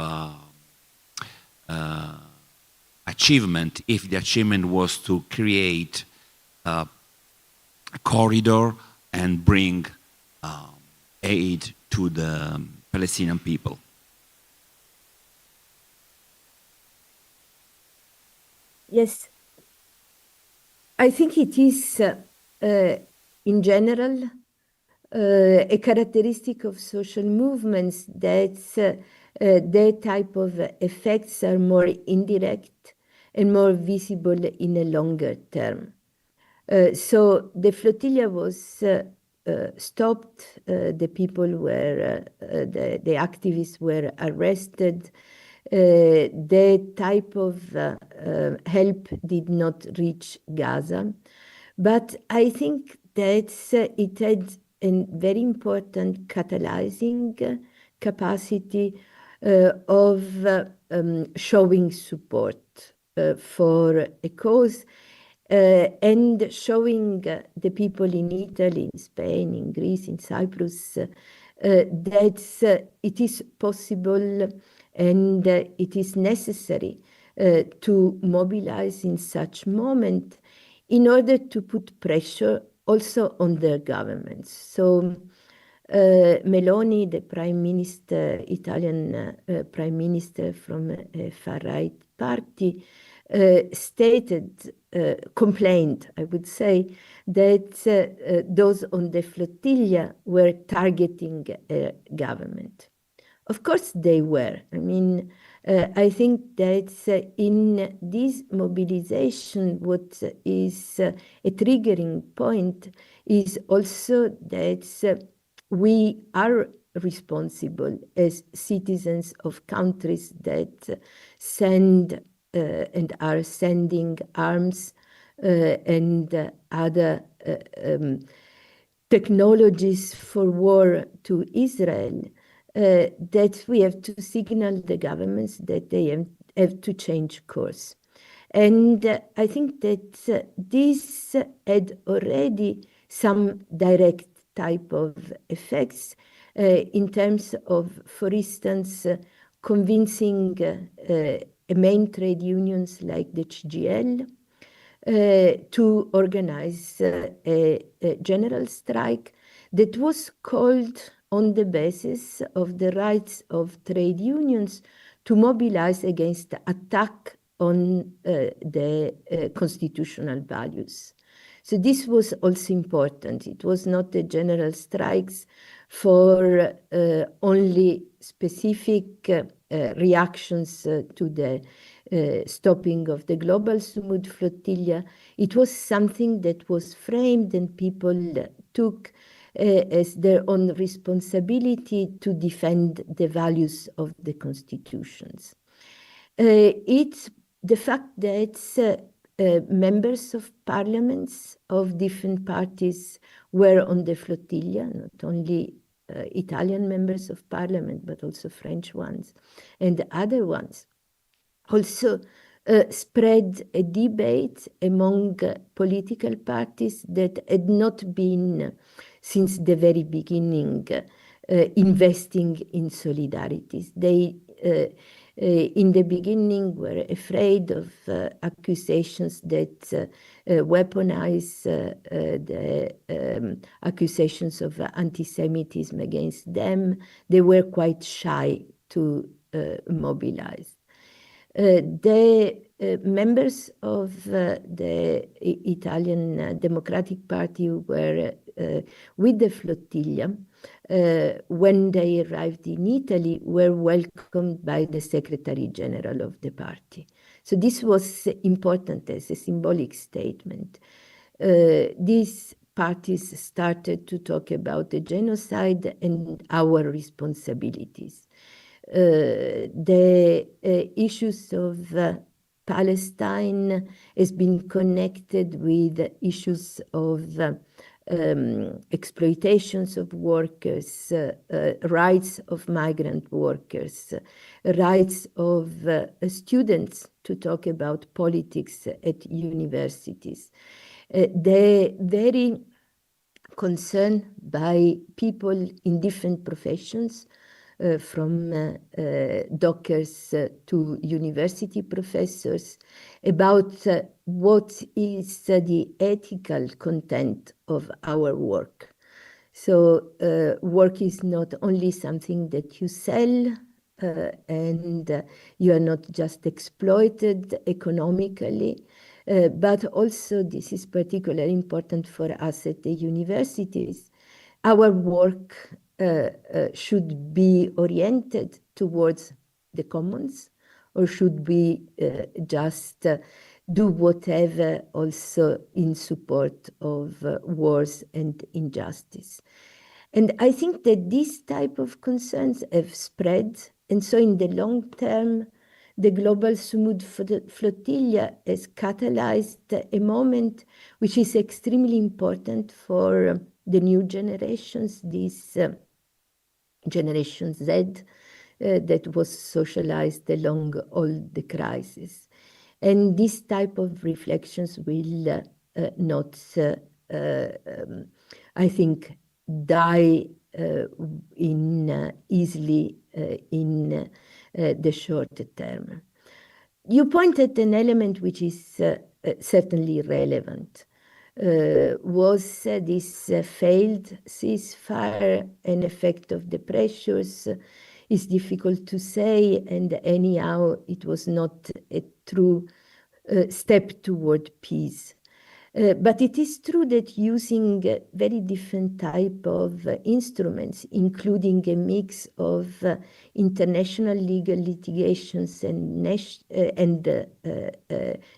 [SPEAKER 4] achievement, if the achievement was to create a corridor and bring aid to the Palestinian people.
[SPEAKER 2] Yes, I think it is, in general, a characteristic of social movements that their type of effects are more indirect and more visible in a longer term. So the flotilla was stopped, the people were, the activists were arrested. The type of help did not reach Gaza. But I think that it had a very important catalyzing capacity of showing support for a cause and showing the people in Italy, in Spain, in Greece, in Cyprus, that it is possible and it is necessary to mobilize in such moment in order to put pressure also on their governments. So Meloni, the Prime Minister, Italian Prime Minister from a far-right party, stated, complained, I would say, that those on the flotilla were targeting government. Of course they were. I mean, I think that in this mobilization, what is a triggering point is also that we are responsible as citizens of countries that send and are sending arms and other technologies for war to Israel, that we have to signal the governments that they have to change course. And I think that this had already some direct type of effects in terms of, for instance, convincing main trade unions like the CGL to organize a general strike that was called on the basis of the rights of trade unions to mobilize against the attack on the constitutional values. So this was also important. It was not the general strikes for only specific reactions to the stopping of the global Sumud flotilla. It was something that was framed and people took as their own responsibility to defend the values of the constitutions. It's the fact that members of parliaments of different parties were on the flotilla, not only Italian members of parliament, but also French ones and other ones, also spread a debate among political parties that had not been, since the very beginning, investing in solidarities. They in the beginning were afraid of accusations that weaponize the accusations of anti-Semitism against them. They were quite shy to mobilize. The members of the Italian Democratic Party were with the flotilla, when they arrived in Italy, were welcomed by the Secretary General of the party. So this was important as a symbolic statement. These parties started to talk about the genocide and our responsibilities. The issues of Palestine has been connected with issues of exploitations of workers, rights of migrant workers, rights of students to talk about politics at universities. The very concern by people in different professions, from dockers to university professors, about what is the ethical content of our work. So work is not only something that you sell, and you are not just exploited economically, but also this is particularly important for us at the universities. Our work should be oriented towards the commons, or should we just do whatever also in support of wars and injustice? And I think that this type of concerns have spread, and so in the long term, the global Sumud flotilla has catalyzed a moment which is extremely important for the new generations, this Generation Z, that was socialized along all the crises. And this type of reflections will not, I think, die easily in the short term. You pointed an element which is certainly relevant. Was this failed ceasefire an effect of the pressures? It's difficult to say, and anyhow, it was not a true step toward peace. But it is true that using very different type of instruments, including a mix of international legal litigations and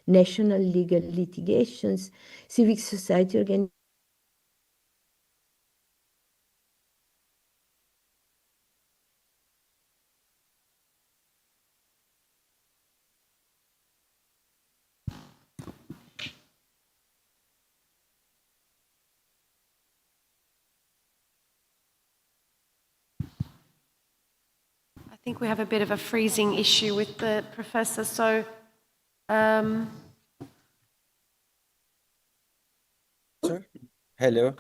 [SPEAKER 2] national legal litigations, civic society organizations,
[SPEAKER 1] I think we have a bit of a freezing issue with the professor, so
[SPEAKER 5] Hello.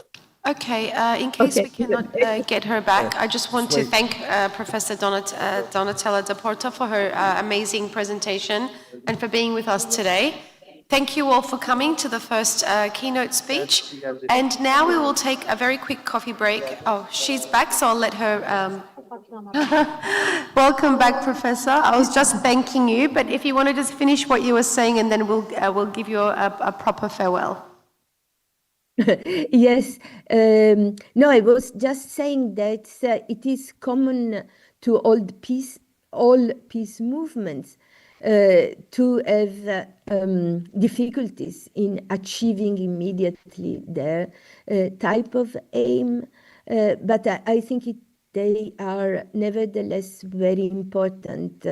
[SPEAKER 1] okay, in case we cannot get her back, I just want to thank Professor Donatella Da Porta for her amazing presentation and for being with us today. Thank you all for coming to the first keynote speech. And now we will take a very quick coffee break. Oh, she's back, so I'll let her... Welcome back, Professor. I was just thanking you, but if you want to just finish what you were saying, and then we'll give you a proper farewell.
[SPEAKER 2] Yes. No, I was just saying that it is common to all peace movements to have difficulties in achieving immediately their type of aim, but I think they are nevertheless very important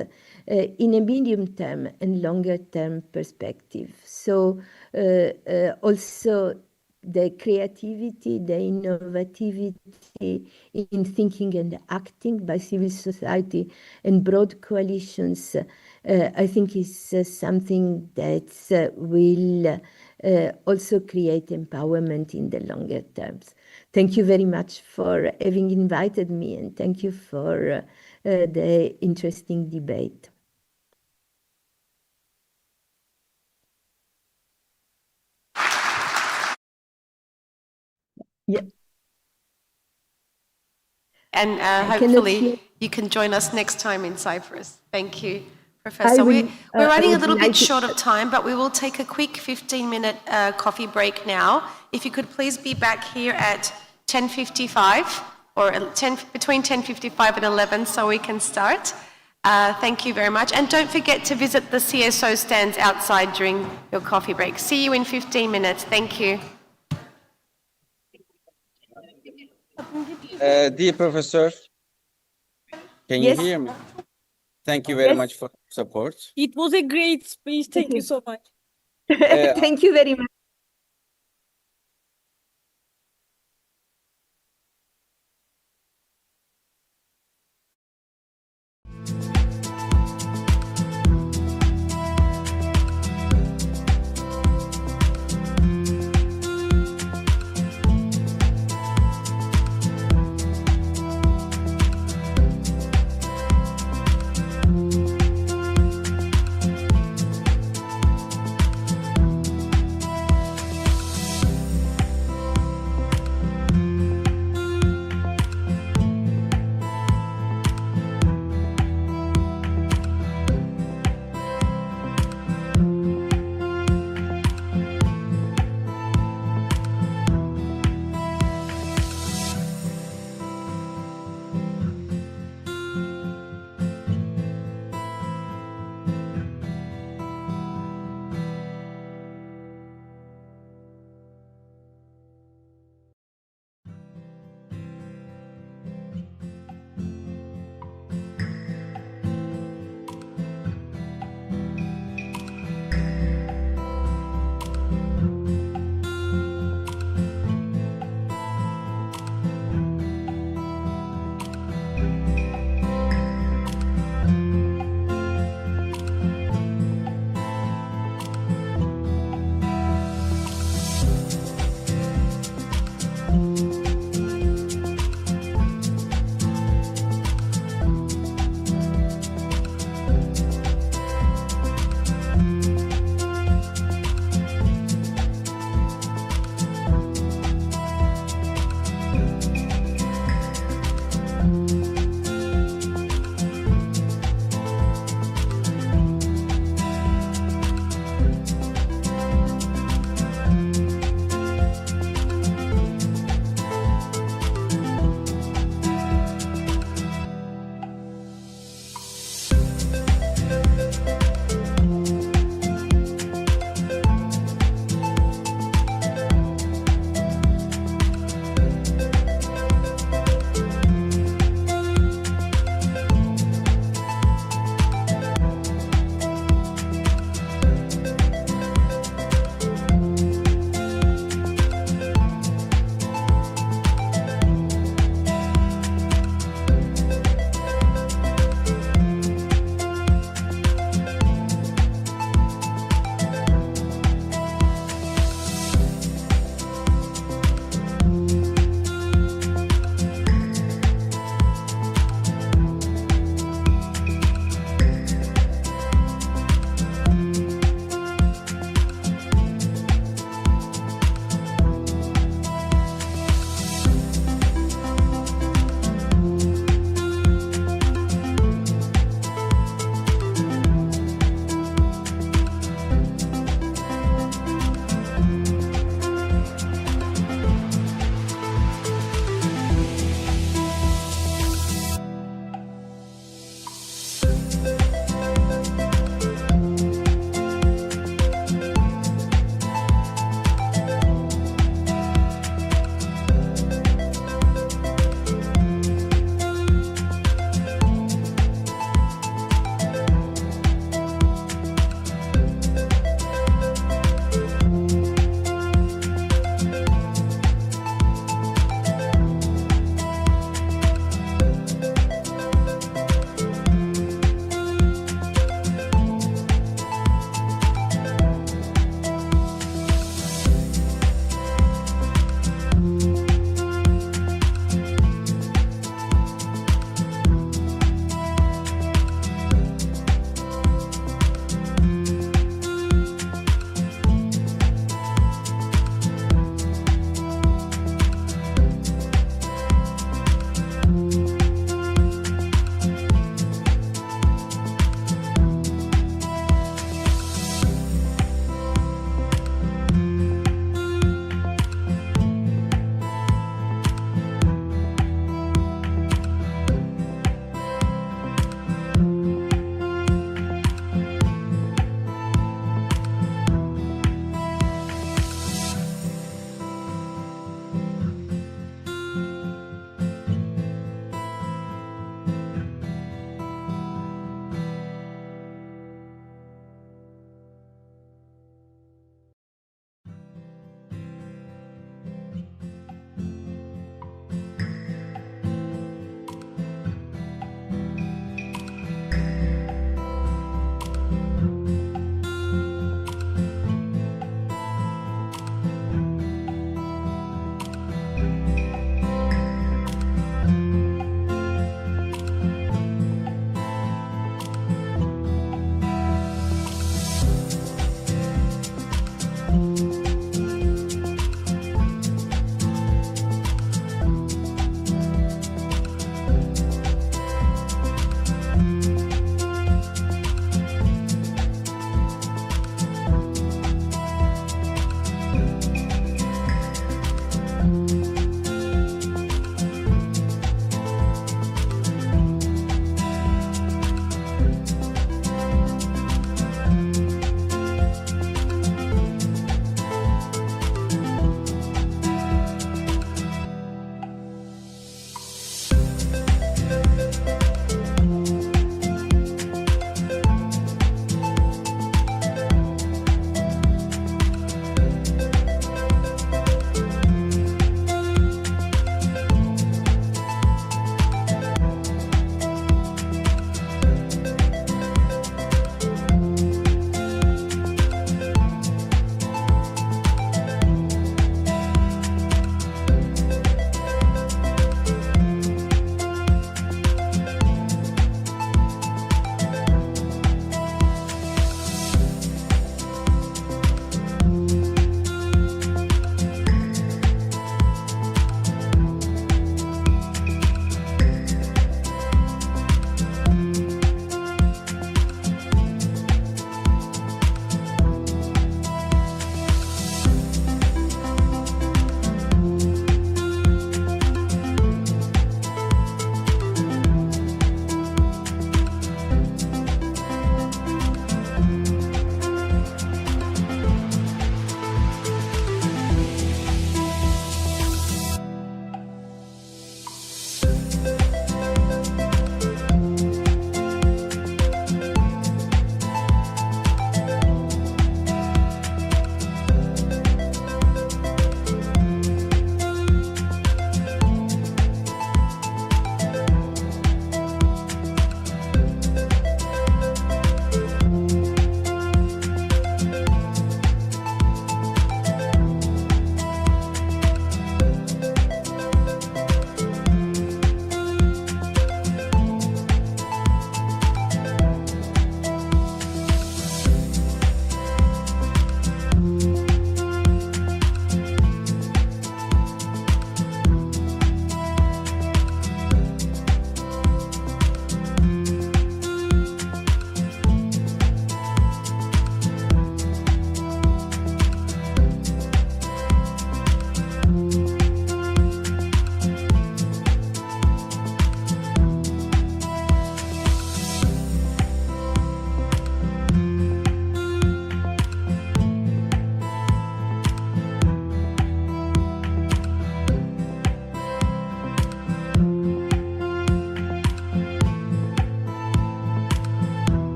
[SPEAKER 2] in a medium term and longer term perspective. So also the creativity, the innovativity in thinking and acting by civil society and broad coalitions, I think is something that will also create empowerment in the longer terms. Thank you very much for having invited me, and thank you for the interesting debate. Yeah.
[SPEAKER 1] And hopefully you can join us next time in Cyprus. Thank you, Professor. We're running a little bit short of time, but we will take a quick 15-minute coffee break now. If you could please be back here at 10:55 or between 10:55 and 11 so we can start. Thank you very much. And don't forget to visit the CSO stands outside during your coffee break. See you in 15 minutes. Thank you.
[SPEAKER 5] Dear Professor, can you hear me? Thank you very much for support.
[SPEAKER 6] It was a great speech. Thank you so much.
[SPEAKER 2] Thank you very much.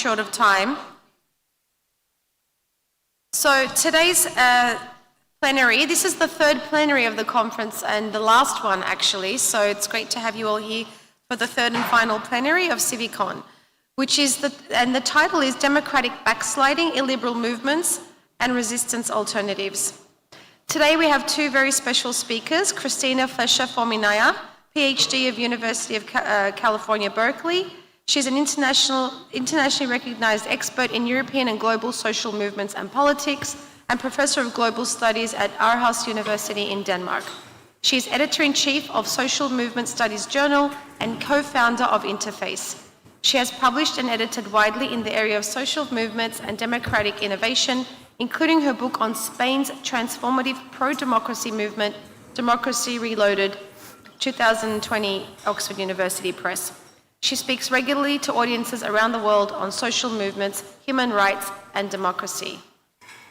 [SPEAKER 1] short of time. So today's plenary, this is the third plenary of the conference and the last one actually, so it's great to have you all here for the third and final plenary of CiviCon, and the title is Democratic Backsliding, Illiberal Movements and Resistance Alternatives. Today we have two very special speakers, Cristina Fominaya, PhD of University of California, Berkeley. She's an internationally recognized expert in European and global social movements and politics, and Professor of Global Studies at Aarhus University in Denmark. She's Editor-in-Chief of Social Movement Studies Journal and co-founder of Interface. She has published and edited widely in the area of social movements and democratic innovation, including her book on Spain's transformative pro-democracy movement, Democracy Reloaded, 2020, Oxford University Press. She speaks regularly to audiences around the world on social movements, human rights, and democracy.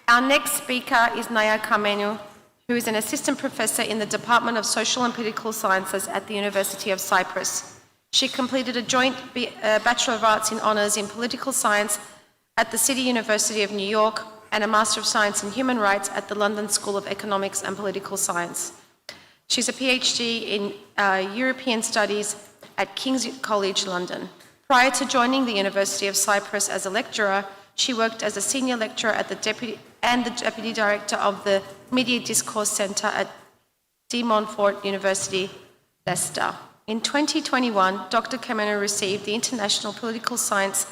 [SPEAKER 1] Our next speaker is Nayia Kamenou, who is an assistant professor in the Department of Social and Political Sciences at the University of Cyprus. She completed a joint Bachelor of Arts in Honours in Political Science at the City University of New York and a Master of Science in Human Rights at the London School of Economics and Political Science. She's a PhD in European Studies at King's College London. Prior to joining the University of Cyprus as a lecturer, she worked as a senior lecturer at the deputy director of the Media Discourse Centre at De Montfort University, Leicester. In 2021, Dr. Kamenou received the International Political Science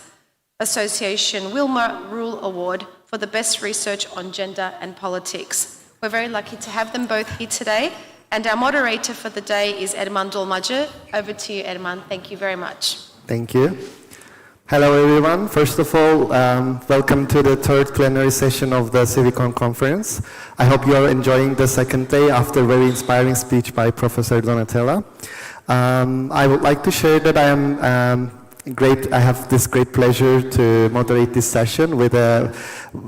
[SPEAKER 1] Association Wilmer Rule Award for the best research on gender and politics. We're very lucky to have them both here today. And our moderator for the day is Erman Dolmacı. Over to you, Erman. Thank you very much.
[SPEAKER 7] Thank you. Hello, everyone. First of all, welcome to the third plenary session of the CiviCon conference. I hope you are enjoying the second day after a very inspiring speech by Professor Donatella. I would like to share that I have this great pleasure to moderate this session with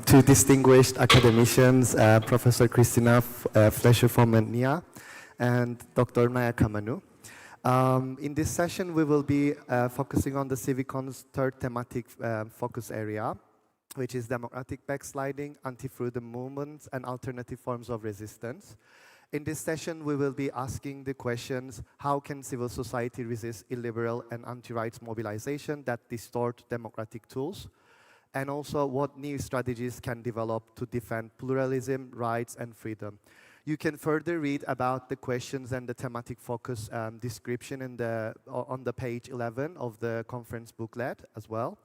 [SPEAKER 7] two distinguished academicians, Professor Cristina Fominaya and Dr. Nayia Kamenou. In this session, we will be focusing on the CiviCon's third thematic focus area, which is democratic backsliding, anti-freedom movements, and alternative forms of resistance. In this session, we will be asking the questions, how can civil society resist illiberal and anti-rights mobilization that distort democratic tools? And also, what new strategies can develop to defend pluralism, rights, and freedom? You can further read about the questions and the thematic focus description on the page 11 of the conference booklet as well.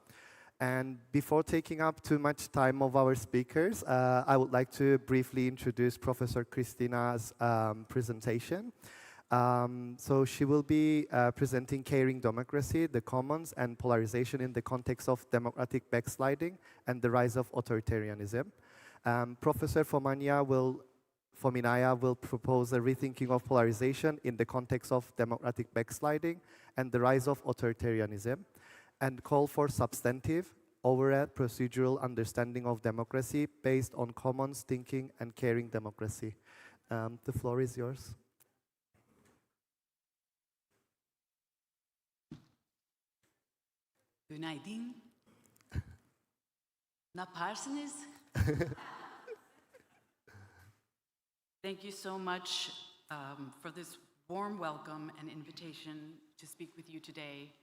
[SPEAKER 7] And before taking up too much time of our speakers, I would like to briefly introduce Professor Cristina's presentation. So she will be presenting Caring Democracy, the Commons, and Polarization in the Context of Democratic Backsliding and the Rise of Authoritarianism. Professor Fominaya will propose a rethinking of polarization in the context of democratic backsliding and the rise of authoritarianism, and call for substantive, overall procedural understanding of democracy based on commons thinking and caring democracy. The floor is yours.
[SPEAKER 8] Günaydın. Ne yaparsınız? Thank you so much for this warm welcome and invitation to speak with you today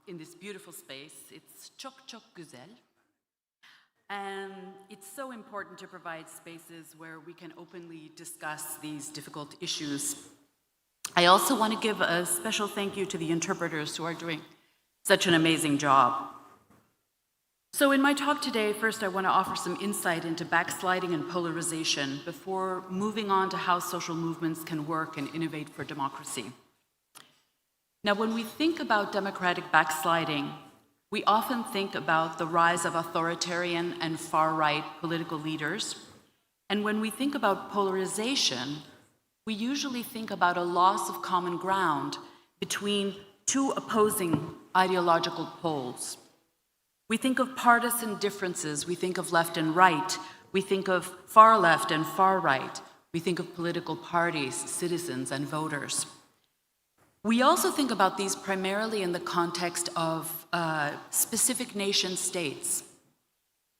[SPEAKER 8] in this beautiful space. It's çok güzel. And it's so important to provide spaces where we can openly discuss these difficult issues. I also want to give a special thank you to the interpreters who are doing such an amazing job. So in my talk today, first I want to offer some insight into backsliding and polarization before moving on to how social movements can work and innovate for democracy. Now, when we think about democratic backsliding, we often think about the rise of authoritarian and far-right political leaders. And when we think about polarization, we usually think about a loss of common ground between two opposing ideological poles. We think of partisan differences, we think of left and right, we think of far left and far right, we think of political parties, citizens, and voters. We also think about these primarily in the context of specific nation states.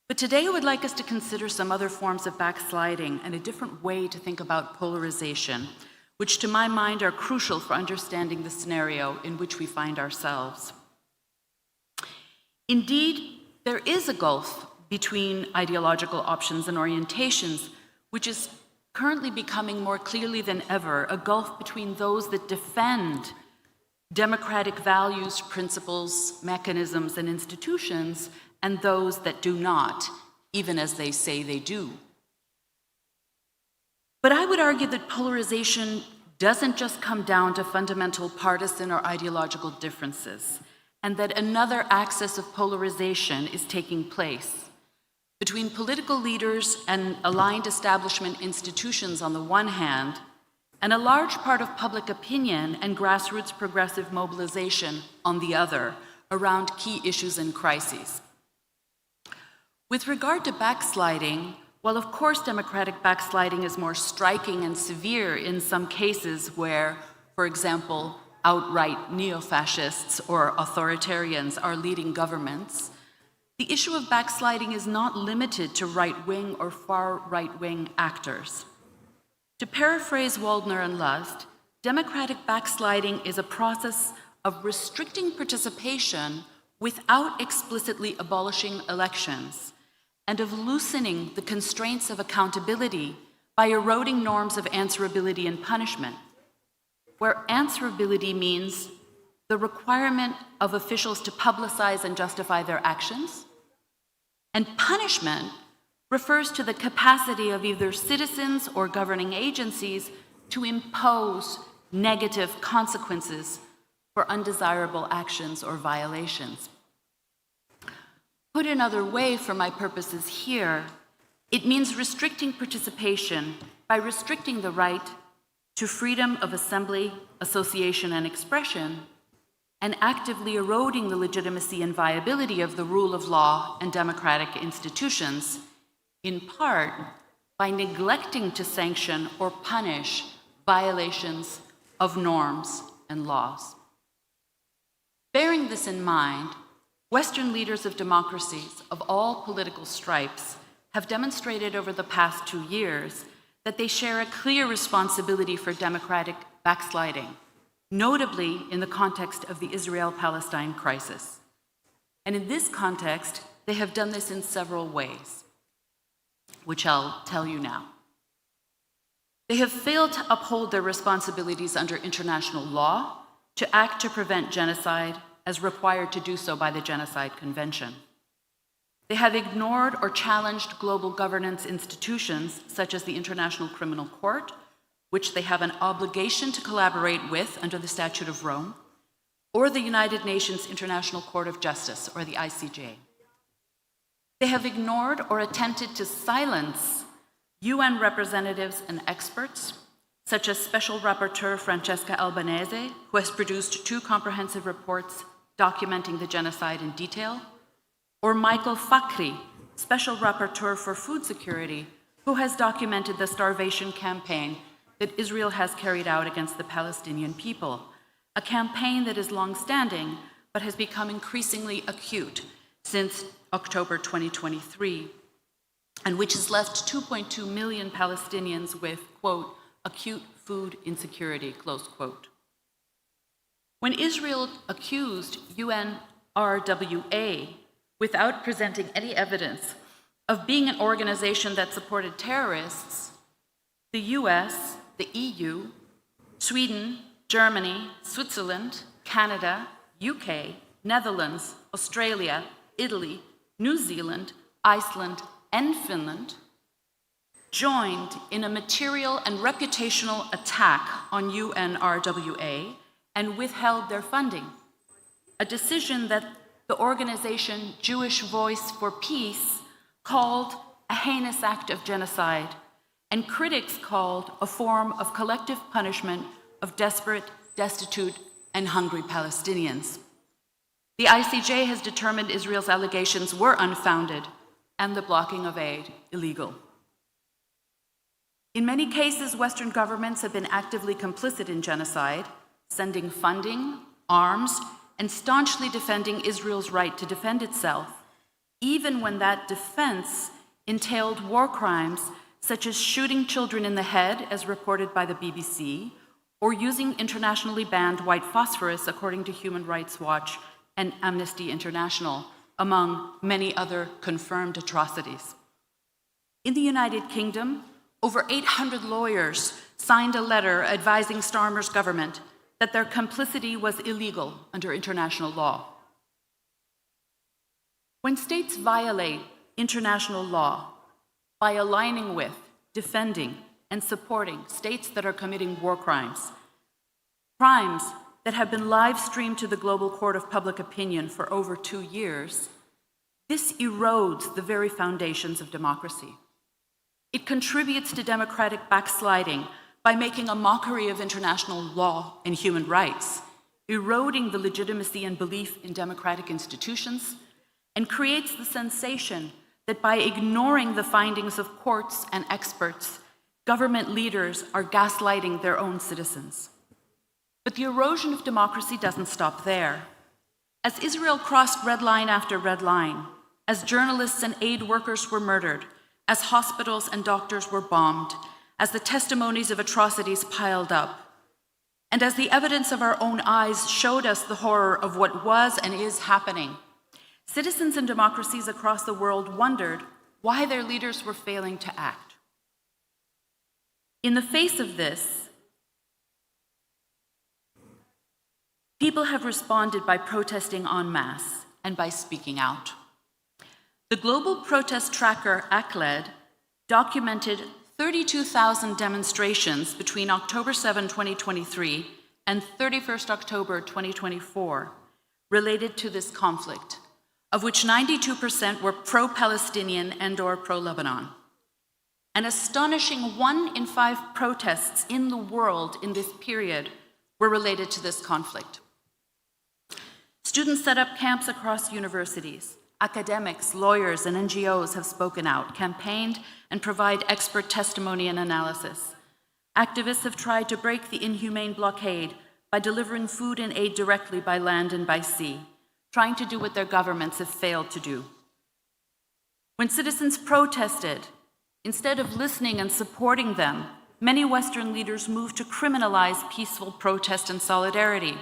[SPEAKER 8] But today I would like us to consider some other forms of backsliding and a different way to think about polarization, which to my mind are crucial for understanding the scenario in which we find ourselves. Indeed, there is a gulf between ideological options and orientations, which is currently becoming more clearly than ever, a gulf between those that defend democratic values, principles, mechanisms, and institutions, and those that do not, even as they say they do. But I would argue that polarization doesn't just come down to fundamental partisan or ideological differences, and that another axis of polarization is taking place between political leaders and aligned establishment institutions on the one hand, and a large part of public opinion and grassroots progressive mobilization on the other, around key issues and crises. With regard to backsliding, while of course democratic backsliding is more striking and severe in some cases where, for example, outright neo-fascists or authoritarians are leading governments, the issue of backsliding is not limited to right-wing or far-right-wing actors. To paraphrase Waldner and Lust, democratic backsliding is a process of restricting participation without explicitly abolishing elections, and of loosening the constraints of accountability by eroding norms of answerability and punishment, where answerability means the requirement of officials to publicize and justify their actions, and punishment refers to the capacity of either citizens or governing agencies to impose negative consequences for undesirable actions or violations. Put another way, for my purposes here, it means restricting participation by restricting the right to freedom of assembly, association, and expression, and actively eroding the legitimacy and viability of the rule of law and democratic institutions, in part by neglecting to sanction or punish violations of norms and laws. Bearing this in mind, Western leaders of democracies of all political stripes have demonstrated over the past 2 years that they share a clear responsibility for democratic backsliding, notably in the context of the Israel-Palestine crisis. And in this context, they have done this in several ways, which I'll tell you now. They have failed to uphold their responsibilities under international law to act to prevent genocide as required to do so by the Genocide Convention. They have ignored or challenged global governance institutions such as the International Criminal Court, which they have an obligation to collaborate with under the Statute of Rome, or the United Nations International Court of Justice, or the ICJ. They have ignored or attempted to silence UN representatives and experts, such as Special Rapporteur Francesca Albanese, who has produced 2 comprehensive reports documenting the genocide in detail, or Michael Fakhri, Special Rapporteur for Food Security, who has documented the starvation campaign that Israel has carried out against the Palestinian people, a campaign that is long-standing but has become increasingly acute since October 2023, and which has left 2.2 million Palestinians with, quote, acute food insecurity, close quote. When Israel accused UNRWA, without presenting any evidence, of being an organization that supported terrorists, the US, the EU, Sweden, Germany, Switzerland, Canada, UK, Netherlands, Australia, Italy, New Zealand, Iceland, and Finland joined in a material and reputational attack on UNRWA and withheld their funding, a decision that the organization Jewish Voice for Peace called a heinous act of genocide, and critics called a form of collective punishment of desperate, destitute, and hungry Palestinians. The ICJ has determined Israel's allegations were unfounded and the blocking of aid illegal. In many cases, Western governments have been actively complicit in genocide, sending funding, arms, and staunchly defending Israel's right to defend itself, even when that defense entailed war crimes such as shooting children in the head, as reported by the BBC, or using internationally banned white phosphorus, according to Human Rights Watch and Amnesty International, among many other confirmed atrocities. In the United Kingdom, over 800 lawyers signed a letter advising Starmer's government that their complicity was illegal under international law. When states violate international law by aligning with, defending, and supporting states that are committing war crimes, crimes that have been live-streamed to the global court of public opinion for over 2 years, this erodes the very foundations of democracy. It contributes to democratic backsliding by making a mockery of international law and human rights, eroding the legitimacy and belief in democratic institutions, and creates the sensation that by ignoring the findings of courts and experts, government leaders are gaslighting their own citizens. But the erosion of democracy doesn't stop there. As Israel crossed red line after red line, as journalists and aid workers were murdered, as hospitals and doctors were bombed, as the testimonies of atrocities piled up, and as the evidence of our own eyes showed us the horror of what was and is happening, citizens and democracies across the world wondered why their leaders were failing to act. In the face of this, people have responded by protesting en masse and by speaking out. The global protest tracker ACLED documented 32,000 demonstrations between October 7, 2023 and 31st October 2024 related to this conflict, of which 92% were pro-Palestinian and/or pro-Lebanon. An astonishing 1 in 5 protests in the world in this period were related to this conflict. Students set up camps across universities. Academics, lawyers, and NGOs have spoken out, campaigned, and provide expert testimony and analysis. Activists have tried to break the inhumane blockade by delivering food and aid directly by land and by sea, trying to do what their governments have failed to do. When citizens protested, instead of listening and supporting them, many Western leaders moved to criminalize peaceful protest and solidarity,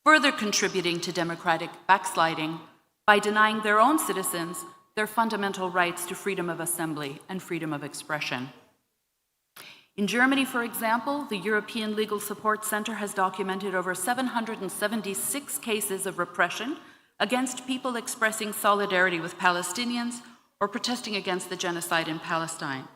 [SPEAKER 8] further contributing to democratic backsliding by denying their own citizens their fundamental rights to freedom of assembly and freedom of expression. In Germany, for example, the European Legal Support Center has documented over 776 cases of repression against people expressing solidarity with Palestinians or protesting against the genocide in Palestine,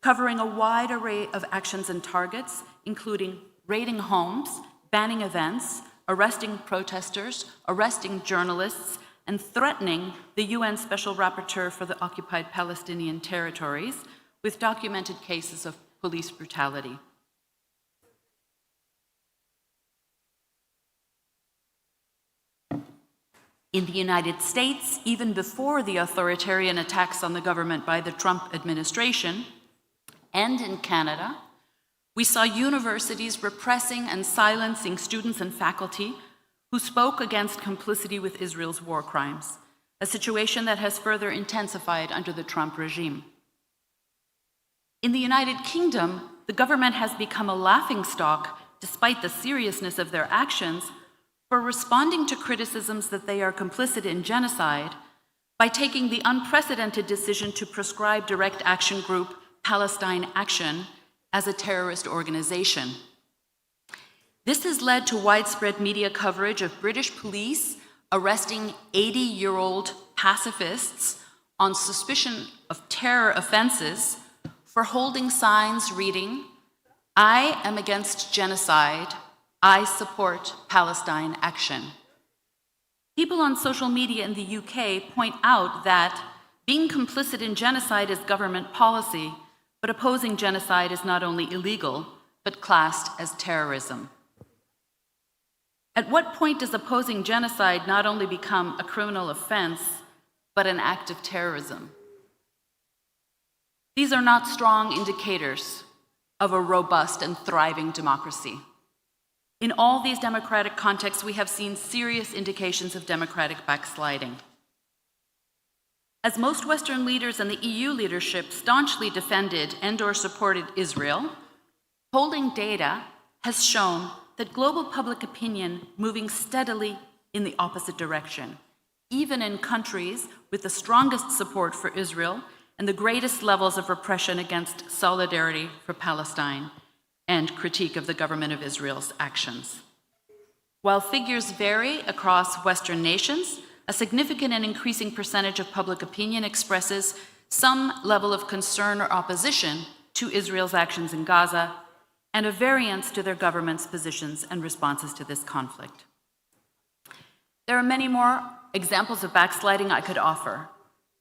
[SPEAKER 8] covering a wide array of actions and targets, including raiding homes, banning events, arresting protesters, arresting journalists, and threatening the UN Special Rapporteur for the Occupied Palestinian Territories with documented cases of police brutality. In the United States, even before the authoritarian attacks on the government by the Trump administration, and in Canada, we saw universities repressing and silencing students and faculty who spoke against complicity with Israel's war crimes, a situation that has further intensified under the Trump regime. In the United Kingdom, the government has become a laughingstock, despite the seriousness of their actions, for responding to criticisms that they are complicit in genocide by taking the unprecedented decision to proscribe direct action group Palestine Action as a terrorist organization. This has led to widespread media coverage of British police arresting 80-year-old pacifists on suspicion of terror offenses for holding signs reading, "I am against genocide, I support Palestine Action." People on social media in the UK point out that being complicit in genocide is government policy, but opposing genocide is not only illegal, but classed as terrorism. At what point does opposing genocide not only become a criminal offense, but an act of terrorism? These are not strong indicators of a robust and thriving democracy. In all these democratic contexts, we have seen serious indications of democratic backsliding. As most Western leaders and the EU leadership staunchly defended and/or supported Israel, polling data has shown that global public opinion moving steadily in the opposite direction, even in countries with the strongest support for Israel and the greatest levels of repression against solidarity for Palestine and critique of the government of Israel's actions. While figures vary across Western nations, a significant and increasing percentage of public opinion expresses some level of concern or opposition to Israel's actions in Gaza and a variance to their government's positions and responses to this conflict. There are many more examples of backsliding I could offer,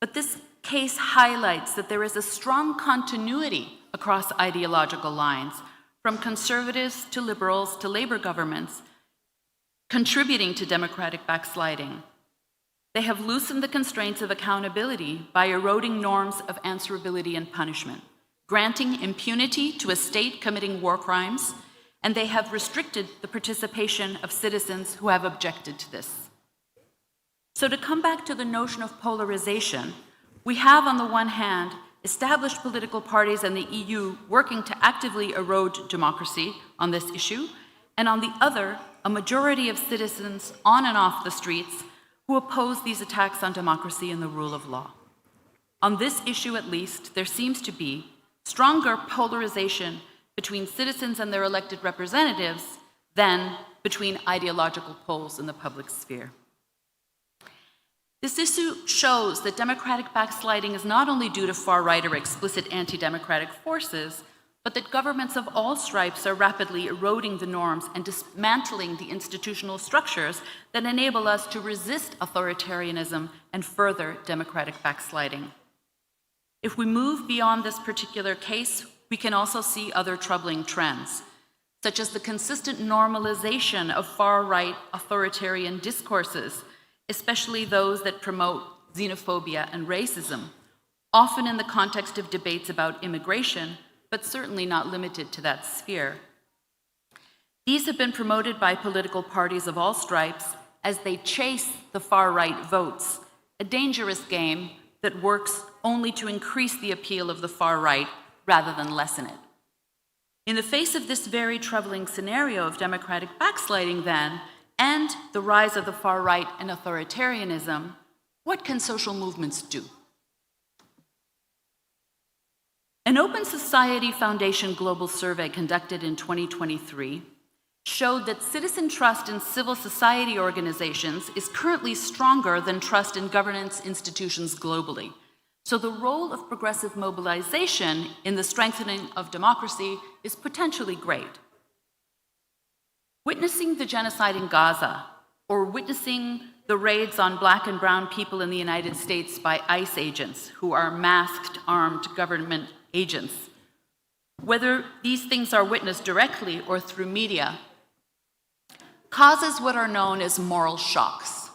[SPEAKER 8] but this case highlights that there is a strong continuity across ideological lines, from conservatives to liberals to labor governments, contributing to democratic backsliding. They have loosened the constraints of accountability by eroding norms of answerability and punishment, granting impunity to a state committing war crimes, and they have restricted the participation of citizens who have objected to this. So to come back to the notion of polarization, we have on the one hand established political parties and the EU working to actively erode democracy on this issue, and on the other, a majority of citizens on and off the streets who oppose these attacks on democracy and the rule of law. On this issue, at least, there seems to be stronger polarization between citizens and their elected representatives than between ideological poles in the public sphere. This issue shows that democratic backsliding is not only due to far-right or explicit anti-democratic forces, but that governments of all stripes are rapidly eroding the norms and dismantling the institutional structures that enable us to resist authoritarianism and further democratic backsliding. If we move beyond this particular case, we can also see other troubling trends, such as the consistent normalization of far-right authoritarian discourses, especially those that promote xenophobia and racism, often in the context of debates about immigration, but certainly not limited to that sphere. These have been promoted by political parties of all stripes as they chase the far-right votes, a dangerous game that works only to increase the appeal of the far-right rather than lessen it. In the face of this very troubling scenario of democratic backsliding, then, and the rise of the far-right and authoritarianism, what can social movements do? An Open Society Foundation global survey conducted in 2023 showed that citizen trust in civil society organizations is currently stronger than trust in governance institutions globally. So the role of progressive mobilization in the strengthening of democracy is potentially great. Witnessing the genocide in Gaza, or witnessing the raids on Black and brown people in the United States by ICE agents, who are masked, armed government agents, whether these things are witnessed directly or through media, causes what are known as moral shocks.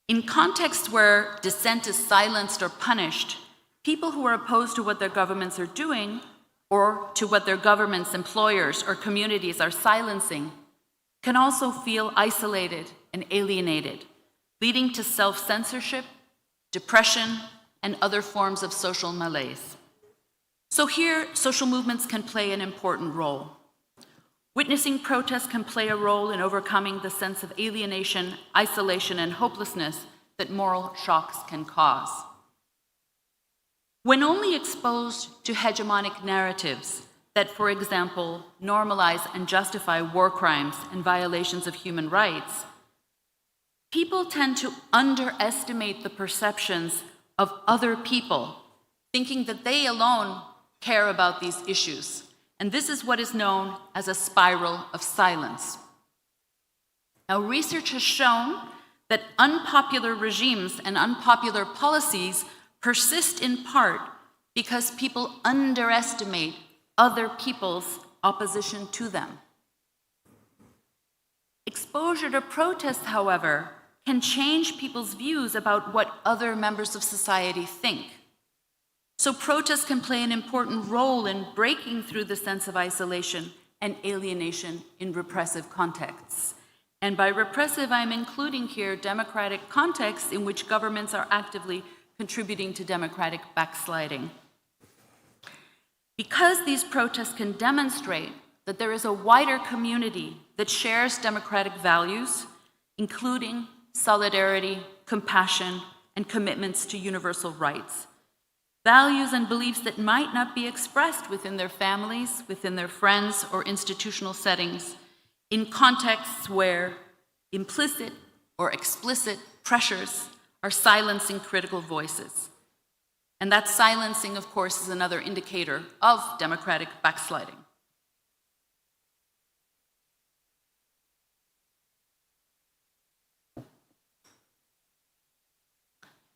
[SPEAKER 8] In contexts where dissent is silenced or punished, people who are opposed to what their governments are doing or to what their governments, employers, or communities are silencing can also feel isolated and alienated, leading to self-censorship, depression, and other forms of social malaise. So here, social movements can play an important role. Witnessing protests can play a role in overcoming the sense of alienation, isolation, and hopelessness that moral shocks can cause. When only exposed to hegemonic narratives that, for example, normalize and justify war crimes and violations of human rights, people tend to underestimate the perceptions of other people, thinking that they alone care about these issues. And this is what is known as a spiral of silence. Now, research has shown that unpopular regimes and unpopular policies persist in part because people underestimate other people's opposition to them. Exposure to protests, however, can change people's views about what other members of society think. So protests can play an important role in breaking through the sense of isolation and alienation in repressive contexts. And by repressive, I'm including here democratic contexts in which governments are actively contributing to democratic backsliding. Because these protests can demonstrate that there is a wider community that shares democratic values, including solidarity, compassion, and commitments to universal rights, values and beliefs that might not be expressed within their families, within their friends, or institutional settings, in contexts where implicit or explicit pressures are silencing critical voices. And that silencing, of course, is another indicator of democratic backsliding.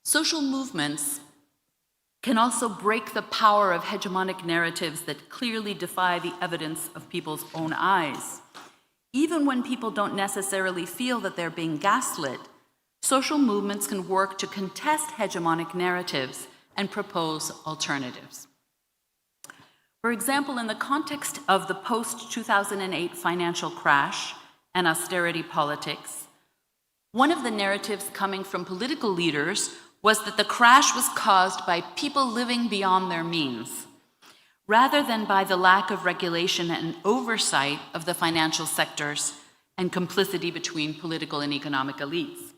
[SPEAKER 8] Social movements can also break the power of hegemonic narratives that clearly defy the evidence of people's own eyes. Even when people don't necessarily feel that they're being gaslit, social movements can work to contest hegemonic narratives and propose alternatives. For example, in the context of the post-2008 financial crash and austerity politics, one of the narratives coming from political leaders was that the crash was caused by people living beyond their means, rather than by the lack of regulation and oversight of the financial sectors and complicity between political and economic elites.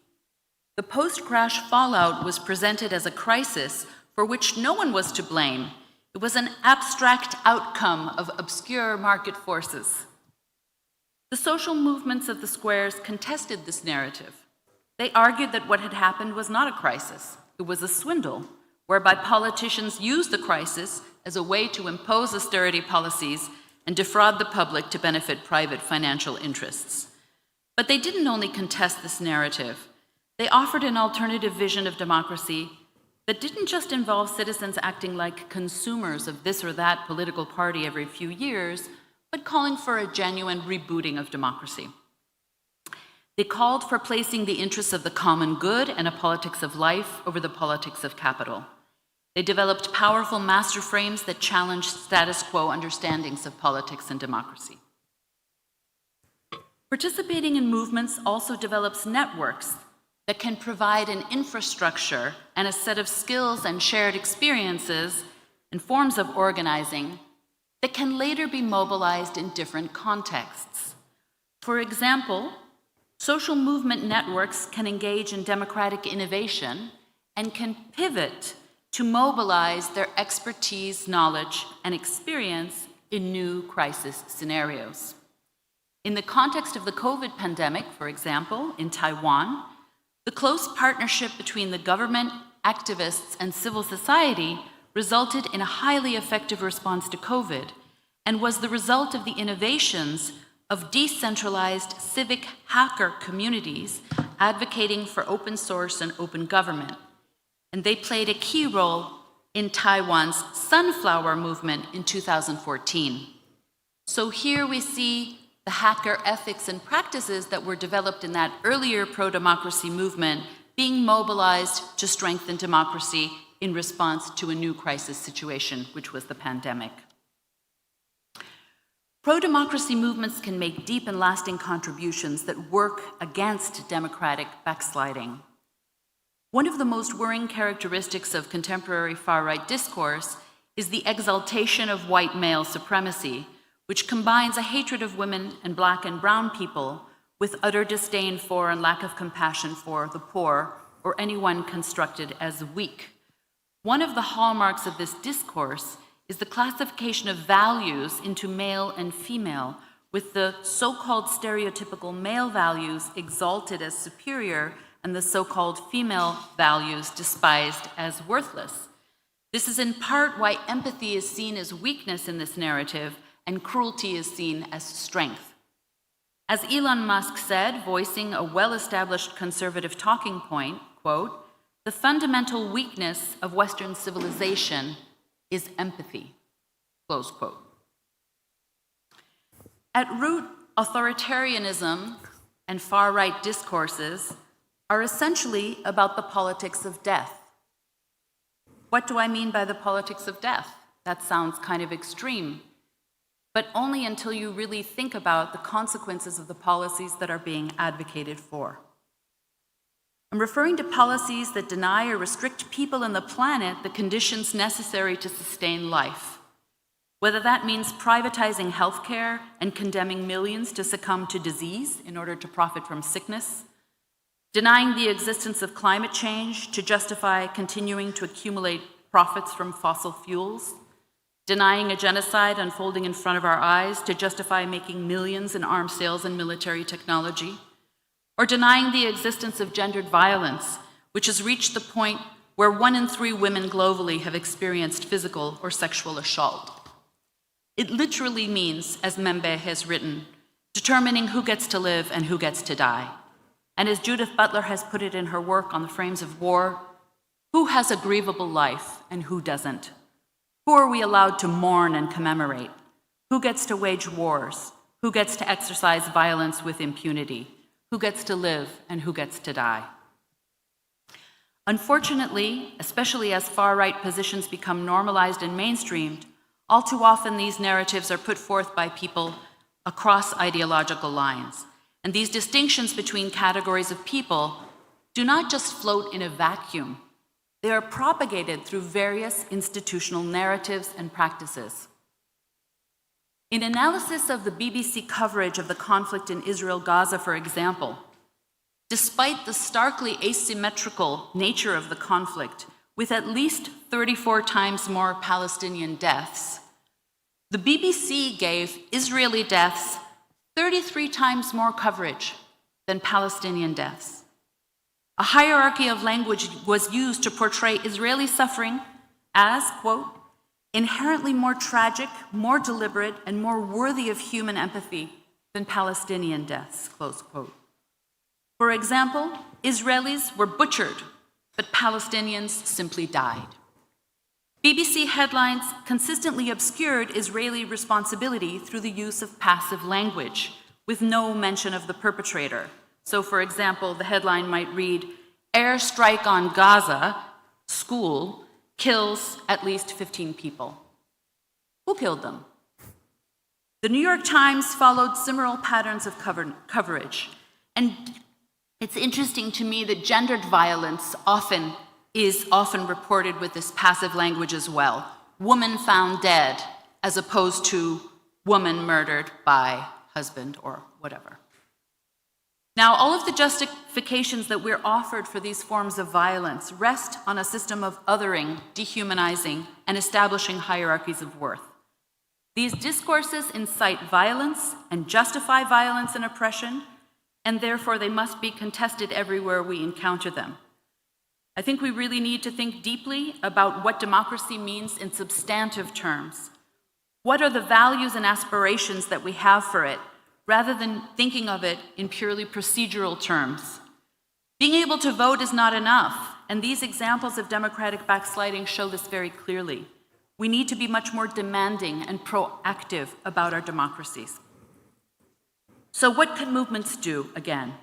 [SPEAKER 8] The post-crash fallout was presented as a crisis for which no one was to blame. It was an abstract outcome of obscure market forces. The social movements of the squares contested this narrative. They argued that what had happened was not a crisis. It was a swindle, whereby politicians used the crisis as a way to impose austerity policies and defraud the public to benefit private financial interests. But they didn't only contest this narrative. They offered an alternative vision of democracy that didn't just involve citizens acting like consumers of this or that political party every few years, but calling for a genuine rebooting of democracy. They called for placing the interests of the common good and a politics of life over the politics of capital. They developed powerful master frames that challenged status quo understandings of politics and democracy. Participating in movements also develops networks that can provide an infrastructure and a set of skills and shared experiences and forms of organizing that can later be mobilized in different contexts. For example, social movement networks can engage in democratic innovation and can pivot to mobilize their expertise, knowledge, and experience in new crisis scenarios. In the context of the COVID pandemic, for example, in Taiwan, the close partnership between the government, activists, and civil society resulted in a highly effective response to COVID and was the result of the innovations of decentralized civic hacker communities advocating for open source and open government. And they played a key role in Taiwan's Sunflower movement in 2014. So here we see the hacker ethics and practices that were developed in that earlier pro-democracy movement being mobilized to strengthen democracy in response to a new crisis situation, which was the pandemic. Pro-democracy movements can make deep and lasting contributions that work against democratic backsliding. One of the most worrying characteristics of contemporary far-right discourse is the exaltation of white male supremacy, which combines a hatred of women and black and brown people with utter disdain for and lack of compassion for the poor or anyone constructed as weak. One of the hallmarks of this discourse is the classification of values into male and female, with the so-called stereotypical male values exalted as superior and the so-called female values despised as worthless. This is in part why empathy is seen as weakness in this narrative and cruelty is seen as strength. As Elon Musk said, voicing a well-established conservative talking point, quote, "The fundamental weakness of Western civilization is empathy," close quote. At root, authoritarianism and far-right discourses are essentially about the politics of death. What do I mean by the politics of death? That sounds kind of extreme. but only until you really think about the consequences of the policies that are being advocated for. I'm referring to policies that deny or restrict people and the planet the conditions necessary to sustain life, whether that means privatizing healthcare and condemning millions to succumb to disease in order to profit from sickness, denying the existence of climate change to justify continuing to accumulate profits from fossil fuels, denying a genocide unfolding in front of our eyes to justify making millions in arms sales and military technology, or denying the existence of gendered violence, which has reached the point where 1 in 3 women globally have experienced physical or sexual assault. It literally means, as Membe has written, determining who gets to live and who gets to die. And as Judith Butler has put it in her work on the frames of war, who has a grievable life and who doesn't? Who are we allowed to mourn and commemorate? Who gets to wage wars? Who gets to exercise violence with impunity? Who gets to live and who gets to die? Unfortunately, especially as far-right positions become normalized and mainstreamed, all too often these narratives are put forth by people across ideological lines. And these distinctions between categories of people do not just float in a vacuum. They are propagated through various institutional narratives and practices. In analysis of the BBC coverage of the conflict in Israel-Gaza, for example, despite the starkly asymmetrical nature of the conflict, with at least 34 times more Palestinian deaths, the BBC gave Israeli deaths 33 times more coverage than Palestinian deaths. A hierarchy of language was used to portray Israeli suffering as, quote, inherently more tragic, more deliberate, and more worthy of human empathy than Palestinian deaths, close quote. For example, Israelis were butchered, but Palestinians simply died. BBC headlines consistently obscured Israeli responsibility through the use of passive language, with no mention of the perpetrator. So, for example, the headline might read, "Airstrike on Gaza, school, kills at least 15 people." Who killed them? The New York Times followed similar patterns of coverage. And it's interesting to me that gendered violence is often reported with this passive language as well. Woman found dead, as opposed to woman murdered by husband or whatever. Now, all of the justifications that we're offered for these forms of violence rest on a system of othering, dehumanizing, and establishing hierarchies of worth. These discourses incite violence and justify violence and oppression, and therefore they must be contested everywhere we encounter them. I think we really need to think deeply about what democracy means in substantive terms. What are the values and aspirations that we have for it, rather than thinking of it in purely procedural terms? Being able to vote is not enough, and these examples of democratic backsliding show this very clearly. We need to be much more demanding and proactive about our democracies. So what can movements do, again?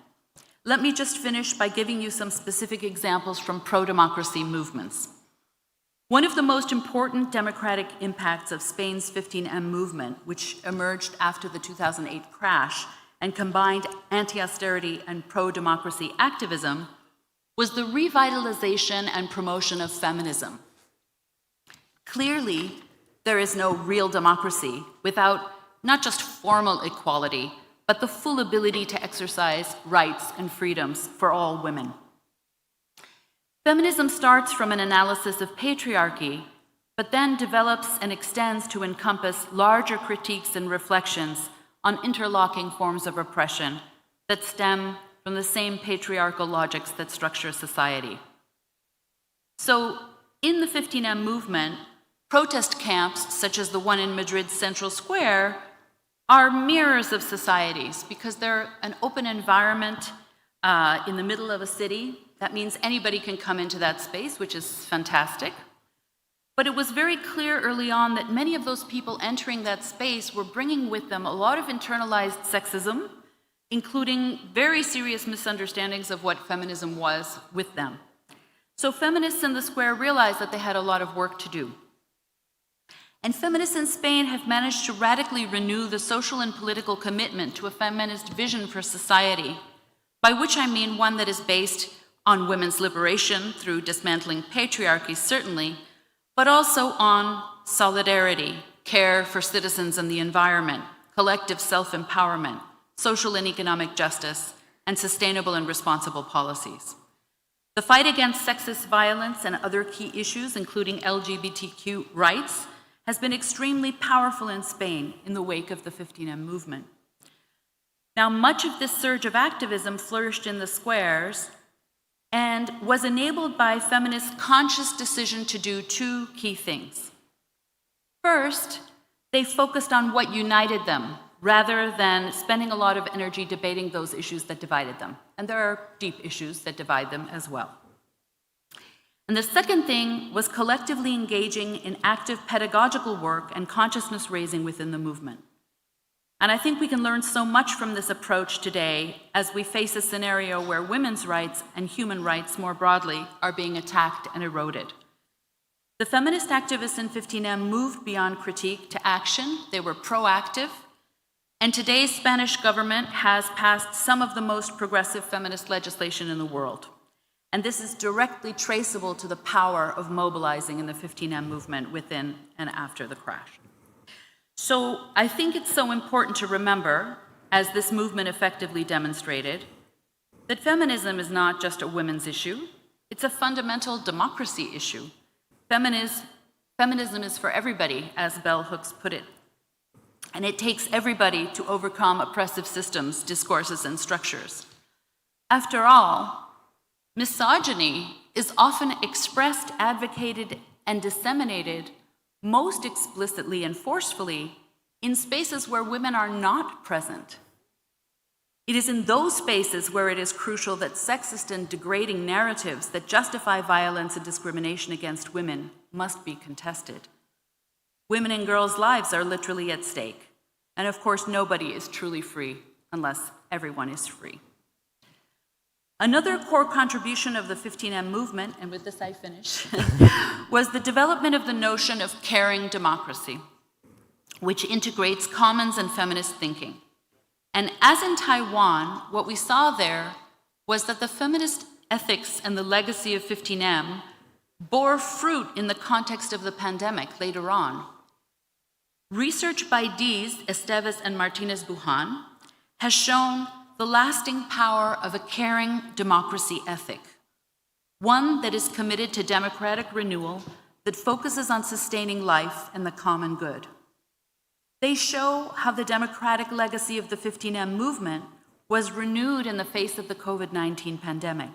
[SPEAKER 8] Let me just finish by giving you some specific examples from pro-democracy movements. One of the most important democratic impacts of Spain's 15M movement, which emerged after the 2008 crash and combined anti-austerity and pro-democracy activism, was the revitalization and promotion of feminism. Clearly, there is no real democracy without not just formal equality, but the full ability to exercise rights and freedoms for all women. Feminism starts from an analysis of patriarchy, but then develops and extends to encompass larger critiques and reflections on interlocking forms of oppression that stem from the same patriarchal logics that structure society. So, in the 15M movement, protest camps, such as the one in Madrid's Central Square, are mirrors of societies because they're an open environment in the middle of a city. That means anybody can come into that space, which is fantastic. But it was very clear early on that many of those people entering that space were bringing with them a lot of internalized sexism, including very serious misunderstandings of what feminism was with them. So feminists in the square realized that they had a lot of work to do. And feminists in Spain have managed to radically renew the social and political commitment to a feminist vision for society, by which I mean one that is based on women's liberation through dismantling patriarchy, certainly, but also on solidarity, care for citizens and the environment, collective self-empowerment, social and economic justice, and sustainable and responsible policies. The fight against sexist violence and other key issues, including LGBTQ rights, has been extremely powerful in Spain in the wake of the 15M movement. Now, much of this surge of activism flourished in the squares and was enabled by feminists' conscious decision to do two key things. First, they focused on what united them, rather than spending a lot of energy debating those issues that divided them. And there are deep issues that divide them as well. And the second thing was collectively engaging in active pedagogical work and consciousness raising within the movement. And I think we can learn so much from this approach today as we face a scenario where women's rights and human rights more broadly are being attacked and eroded. The feminist activists in 15M moved beyond critique to action. They were proactive. And today's Spanish government has passed some of the most progressive feminist legislation in the world. And this is directly traceable to the power of mobilizing in the 15M movement within and after the crash. So I think it's so important to remember, as this movement effectively demonstrated, that feminism is not just a women's issue, it's a fundamental democracy issue. Feminism is for everybody, as Bell Hooks put it. And it takes everybody to overcome oppressive systems, discourses, and structures. After all, misogyny is often expressed, advocated, and disseminated most explicitly and forcefully in spaces where women are not present. It is in those spaces where it is crucial that sexist and degrading narratives that justify violence and discrimination against women must be contested. Women and girls' lives are literally at stake. And of course, nobody is truly free unless everyone is free. Another core contribution of the 15M movement, and with this I finish, was the development of the notion of caring democracy, which integrates commons and feminist thinking. And as in Taiwan, what we saw there was that the feminist ethics and the legacy of 15M bore fruit in the context of the pandemic later on. Research by Diz, Esteves, and Martinez-Bujan has shown the lasting power of a caring democracy ethic, one that is committed to democratic renewal that focuses on sustaining life and the common good. They show how the democratic legacy of the 15M movement was renewed in the face of the COVID-19 pandemic,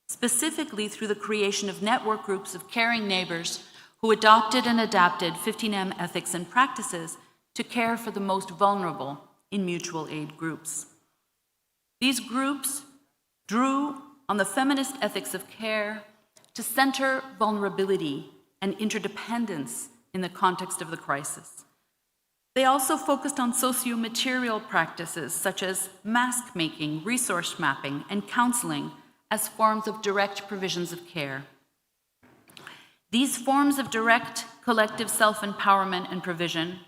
[SPEAKER 8] specifically through the creation of network groups of caring neighbors who adopted and adapted 15M ethics and practices to care for the most vulnerable in mutual aid groups. These groups drew on the feminist ethics of care to center vulnerability and interdependence in the context of the crisis. They also focused on socio-material practices such as mask making, resource mapping, and counseling as forms of direct provisions of care. These forms of direct collective self-empowerment and provision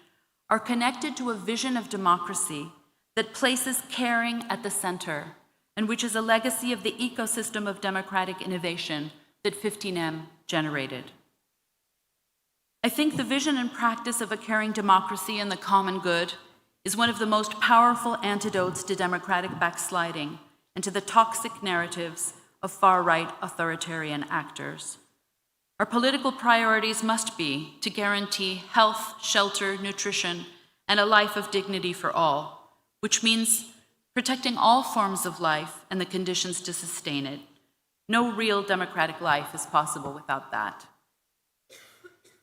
[SPEAKER 8] are connected to a vision of democracy that places caring at the center, and which is a legacy of the ecosystem of democratic innovation that 15M generated. I think the vision and practice of a caring democracy and the common good is one of the most powerful antidotes to democratic backsliding and to the toxic narratives of far-right authoritarian actors. Our political priorities must be to guarantee health, shelter, nutrition, and a life of dignity for all, which means protecting all forms of life and the conditions to sustain it. No real democratic life is possible without that.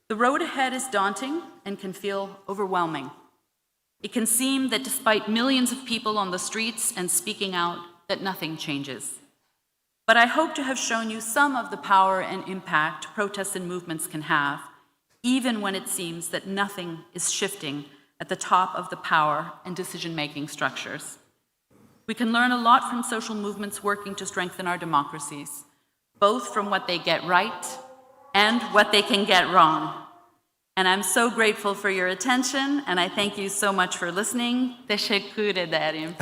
[SPEAKER 8] The road ahead is daunting and can feel overwhelming. It can seem that despite millions of people on the streets and speaking out, that nothing changes. But I hope to have shown you some of the power and impact protests and movements can have, even when it seems that nothing is shifting at the top of the power and decision-making structures. We can learn a lot from social movements working to strengthen our democracies, both from what they get right and what they can get wrong. And I'm so grateful for your attention, and I thank you so much for listening. Teşekkür ederim.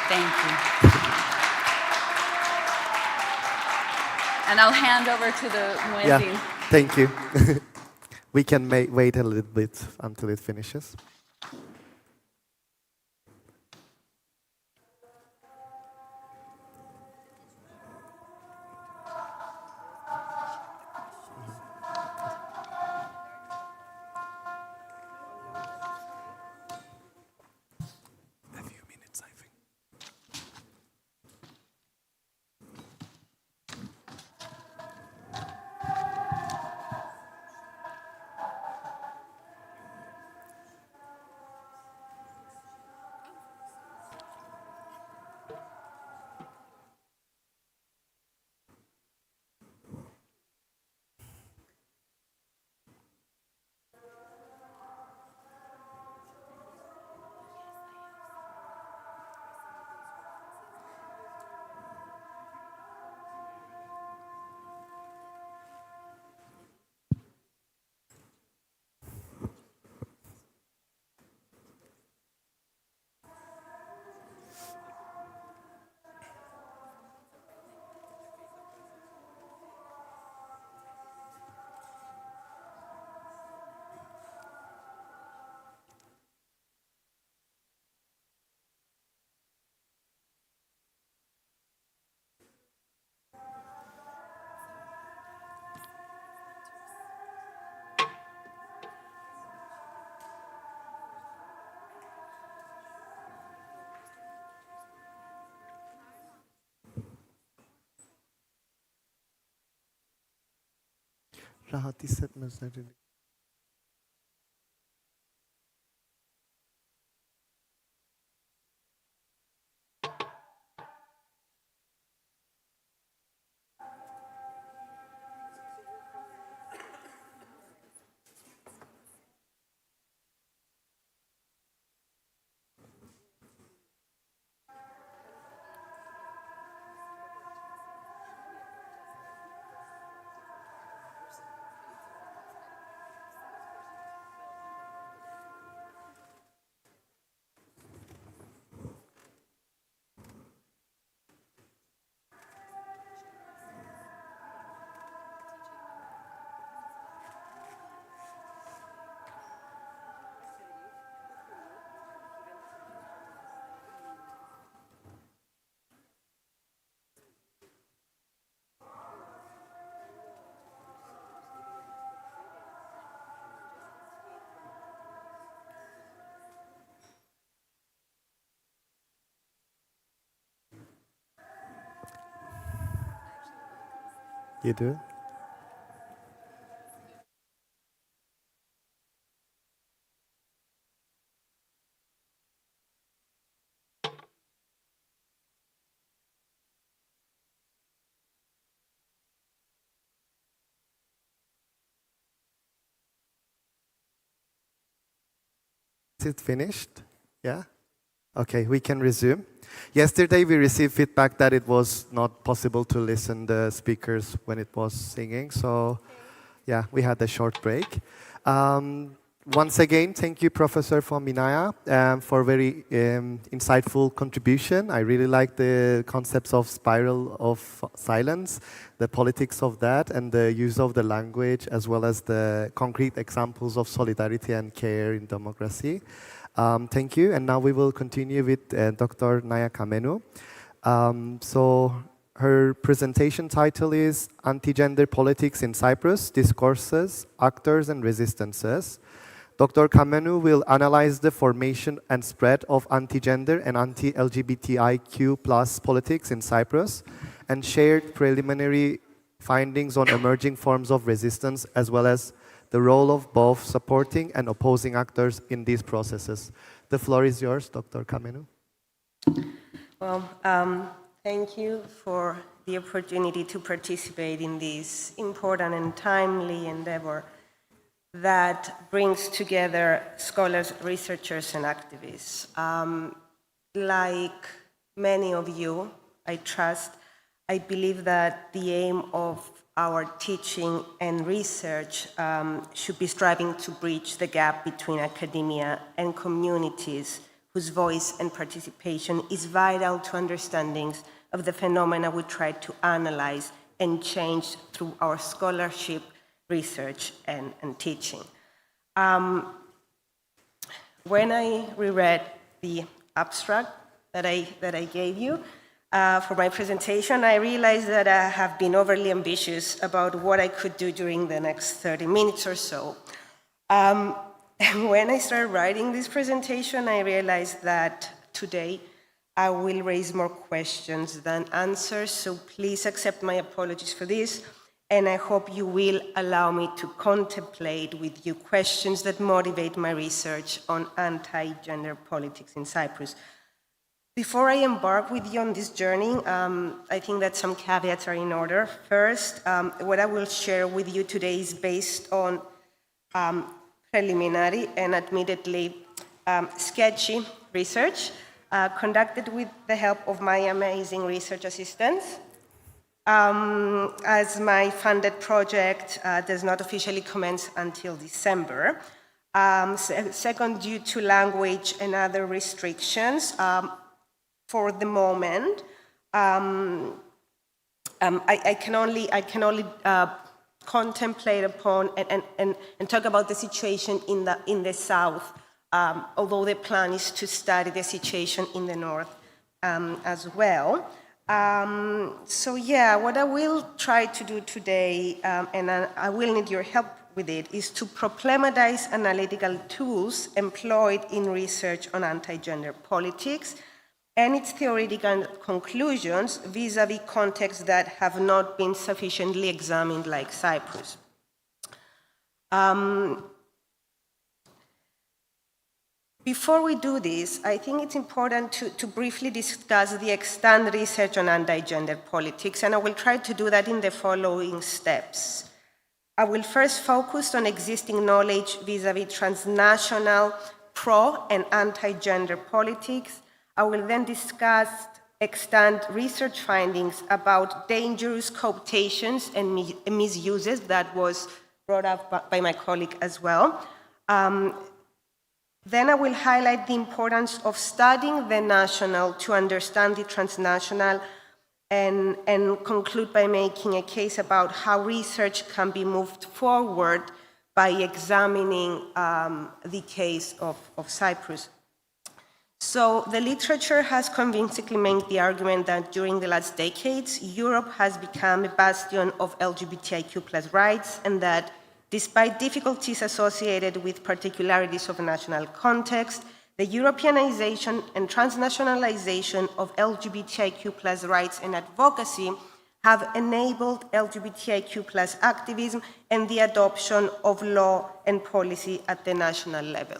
[SPEAKER 8] Thank you. And I'll hand over to the muezzin.
[SPEAKER 7] Yeah, thank you. We can wait a little bit until it finishes. Rahat hissetmezler. You do? Is it finished? Yeah? Okay, we can resume. Yesterday we received feedback that it was not possible to listen the speakers when it was singing, so yeah, we had a short break. Once again, thank you, Professor Fominaya, for very insightful contribution. I really like the concepts of spiral of silence, the politics of that, and the use of the language, as well as the concrete examples of solidarity and care in democracy. Thank you, and now we will continue with Dr. Nayia Kamenou. So her presentation title is Anti-Gender Politics in Cyprus, Discourses, Actors and Resistances. Dr. Kamenou will analyze the formation and spread of anti-gender and anti-LGBTIQ+ politics in Cyprus and shared preliminary findings on emerging forms of resistance, as well as the role of both supporting and opposing actors in these processes. The floor is yours, Dr. Kamenou.
[SPEAKER 9] Well, thank you for the opportunity to participate in this important and timely endeavor that brings together scholars, researchers, and activists. Like many of you, I trust, I believe that the aim of our teaching and research should be striving to bridge the gap between academia and communities whose voice and participation is vital to understandings of the phenomena we try to analyze and change through our scholarship, research, and teaching. When I reread the abstract that I gave you for my presentation, I realized that I have been overly ambitious about what I could do during the next 30 minutes or so. When I started writing this presentation, I realized that today I will raise more questions than answers, so please accept my apologies for this, and I hope you will allow me to contemplate with you questions that motivate my research on anti-gender politics in Cyprus. Before I embark with you on this journey, I think that some caveats are in order. First, what I will share with you today is based on preliminary and admittedly sketchy research conducted with the help of my amazing research assistants. As my funded project does not officially commence until December. Second, due to language and other restrictions, for the moment, I can only contemplate upon and talk about the situation in the south, although the plan is to study the situation in the north as well. So yeah, what I will try to do today, and I will need your help with it, is to problematize analytical tools employed in research on anti-gender politics and its theoretical conclusions vis-à-vis contexts that have not been sufficiently examined, like Cyprus. Before we do this, I think it's important to briefly discuss the extant research on anti-gender politics, and I will try to do that in the following steps. I will first focus on existing knowledge vis-à-vis transnational pro- and anti-gender politics. I will then discuss extant research findings about dangerous cooptations and misuses that was brought up by my colleague as well. Then I will highlight the importance of studying the national to understand the transnational and conclude by making a case about how research can be moved forward by examining the case of Cyprus. So the literature has convincingly made the argument that during the last decades, Europe has become a bastion of LGBTIQ+ rights, and that despite difficulties associated with particularities of national context, the Europeanization and transnationalization of LGBTIQ+ rights and advocacy have enabled LGBTIQ+ activism and the adoption of law and policy at the national level.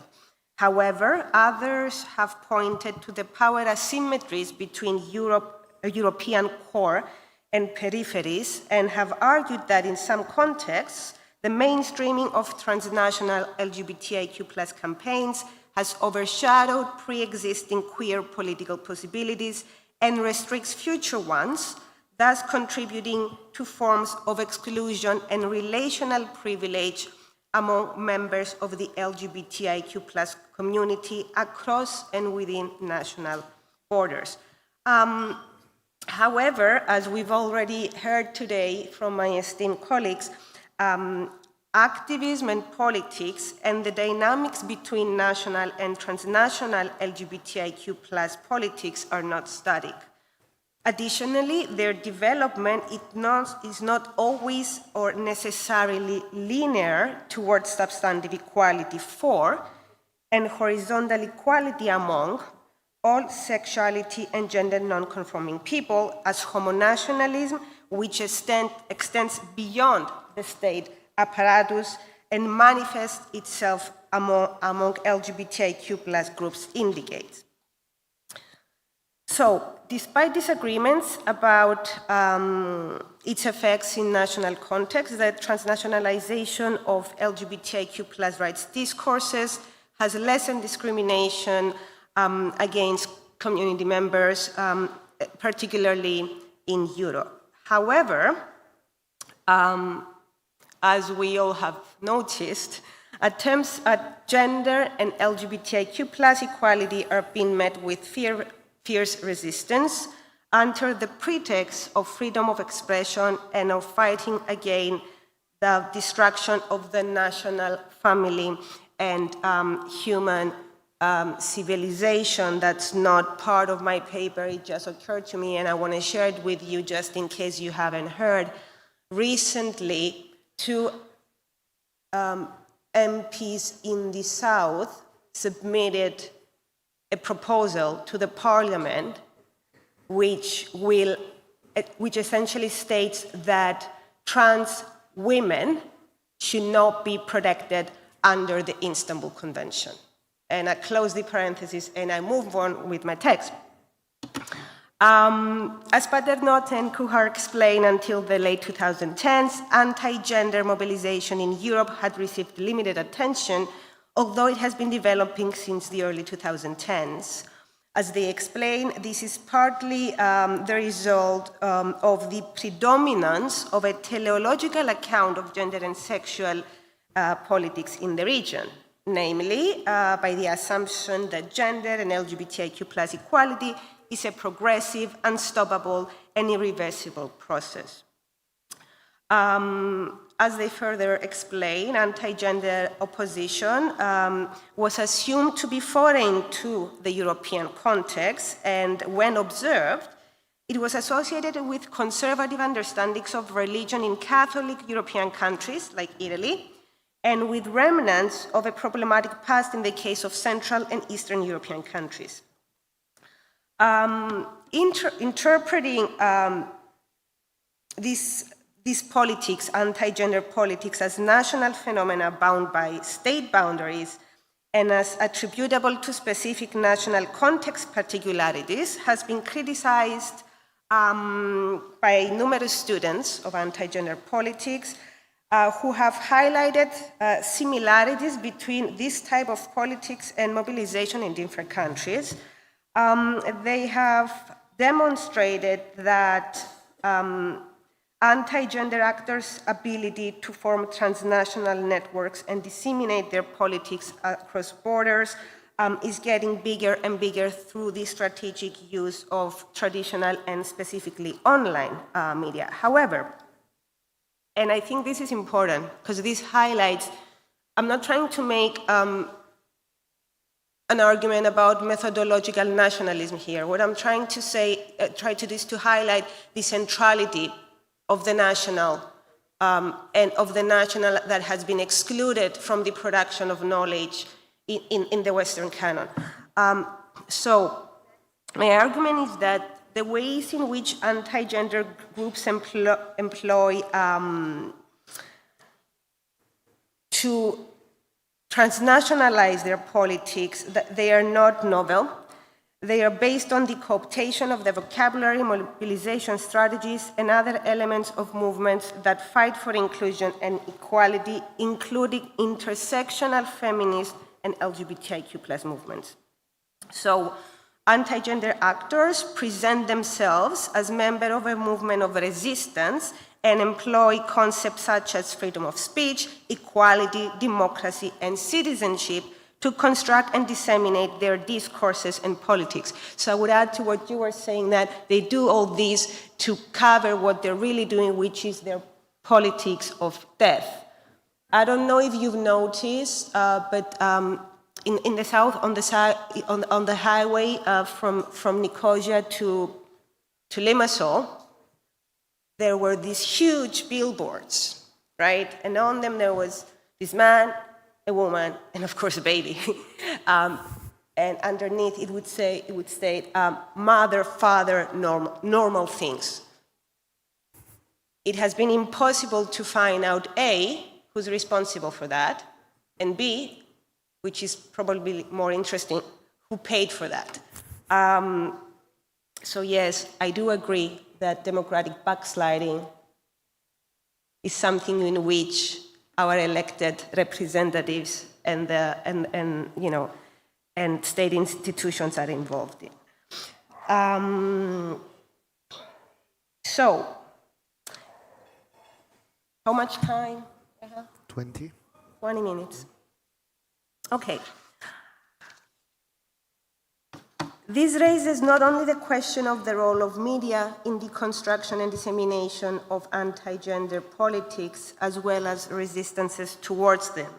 [SPEAKER 9] However, others have pointed to the power asymmetries between European core and peripheries and have argued that in some contexts, the mainstreaming of transnational LGBTIQ+ campaigns has overshadowed pre-existing queer political possibilities and restricts future ones, thus contributing to forms of exclusion and relational privilege among members of the LGBTIQ+ community across and within national borders. However, as we've already heard today from my esteemed colleagues, activism and politics and the dynamics between national and transnational LGBTIQ+ politics are not static. Additionally, their development is not always or necessarily linear towards substantive equality for and horizontal equality among all sexuality and gender non-conforming people, as homonationalism, which extends beyond the state apparatus and manifests itself among LGBTIQ+ groups indicates. So, despite disagreements about its effects in national context, the transnationalization of LGBTIQ+ rights discourses has lessened discrimination against community members, particularly in Europe. However, as we all have noticed, attempts at gender and LGBTIQ plus equality are being met with fierce resistance under the pretext of freedom of expression and of fighting against the destruction of the national family and human civilization. That's not part of my paper, it just occurred to me and I want to share it with you just in case you haven't heard. Recently, two MPs in the South submitted a proposal to the Parliament which essentially states that trans women should not be protected under the Istanbul Convention. And I close the parenthesis and I move on with my text. As Paternotte and Kuhar explained, until the late 2010s, anti-gender mobilization in Europe had received limited attention, although it has been developing since the early 2010s. As they explain, this is partly the result of the predominance of a teleological account of gender and sexual politics in the region, namely by the assumption that gender and LGBTIQ plus equality is a progressive, unstoppable, and irreversible process. As they further explain, anti-gender opposition was assumed to be foreign to the European context, and when observed, it was associated with conservative understandings of religion in Catholic European countries like Italy, and with remnants of a problematic past in the case of Central and Eastern European countries. Interpreting these politics, anti-gender politics, as national phenomena bound by state boundaries and as attributable to specific national context particularities has been criticized by numerous students of anti-gender politics who have highlighted similarities between this type of politics and mobilization in different countries. They have demonstrated that anti-gender actors' ability to form transnational networks and disseminate their politics across borders is getting bigger and bigger through the strategic use of traditional and specifically online media. However, and I think this is important because this highlights, I'm not trying to make an argument about methodological nationalism here. What I'm trying to say, try to do is to highlight the centrality of the national and of the national that has been excluded from the production of knowledge in the Western canon. So my argument is that the ways in which anti-gender groups employ to transnationalize their politics, that they are not novel. They are based on the cooptation of the vocabulary, mobilization strategies, and other elements of movements that fight for inclusion and equality, including intersectional feminist and LGBTIQ+ movements. So, anti-gender actors present themselves as members of a movement of resistance and employ concepts such as freedom of speech, equality, democracy, and citizenship to construct and disseminate their discourses and politics. So I would add to what you were saying that they do all this to cover what they're really doing, which is their politics of death. I don't know if you've noticed, but in the south, on the highway from Nicosia to Limassol, there were these huge billboards, right? And on them there was this man, a woman, and of course a baby. And underneath it would state, mother, father, normal things. It has been impossible to find out A, who's responsible for that, and B, which is probably more interesting, who paid for that. So yes, I do agree that democratic backsliding is something in which our elected representatives and state institutions are involved in. So How much time?
[SPEAKER 7] 20.
[SPEAKER 9] 20 minutes. Okay. This raises not only the question of the role of media in the construction and dissemination of anti-gender politics, as well as resistances towards them.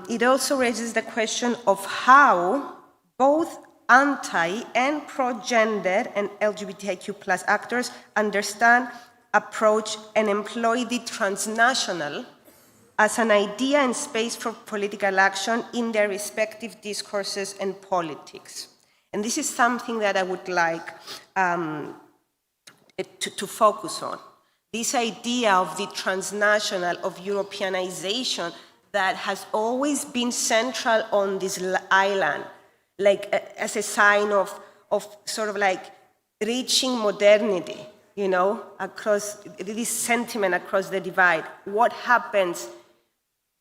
[SPEAKER 9] It also raises the question of how both anti and pro-gender and LGBTIQ+ actors understand, approach, and employ the transnational as an idea and space for political action in their respective discourses and politics. And this is something that I would like to focus on. This idea of the transnational, of Europeanization, that has always been central on this island, like as a sign of sort of like reaching modernity, you know, across this sentiment across the divide. What happens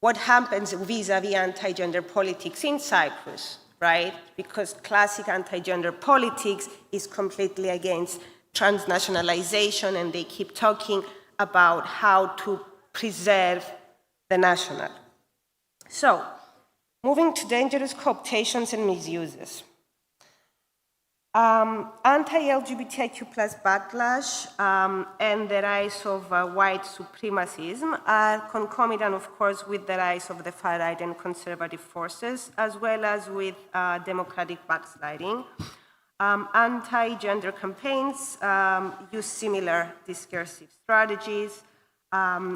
[SPEAKER 9] vis-a-vis anti-gender politics in Cyprus, right? Because classic anti-gender politics is completely against transnationalization, and they keep talking about how to preserve the national. So, moving to dangerous cooptations and misuses. Anti-LGBTIQ+ backlash and the rise of white supremacism are concomitant, of course, with the rise of the far-right and conservative forces, as well as with democratic backsliding. Anti-gender campaigns use similar discursive strategies,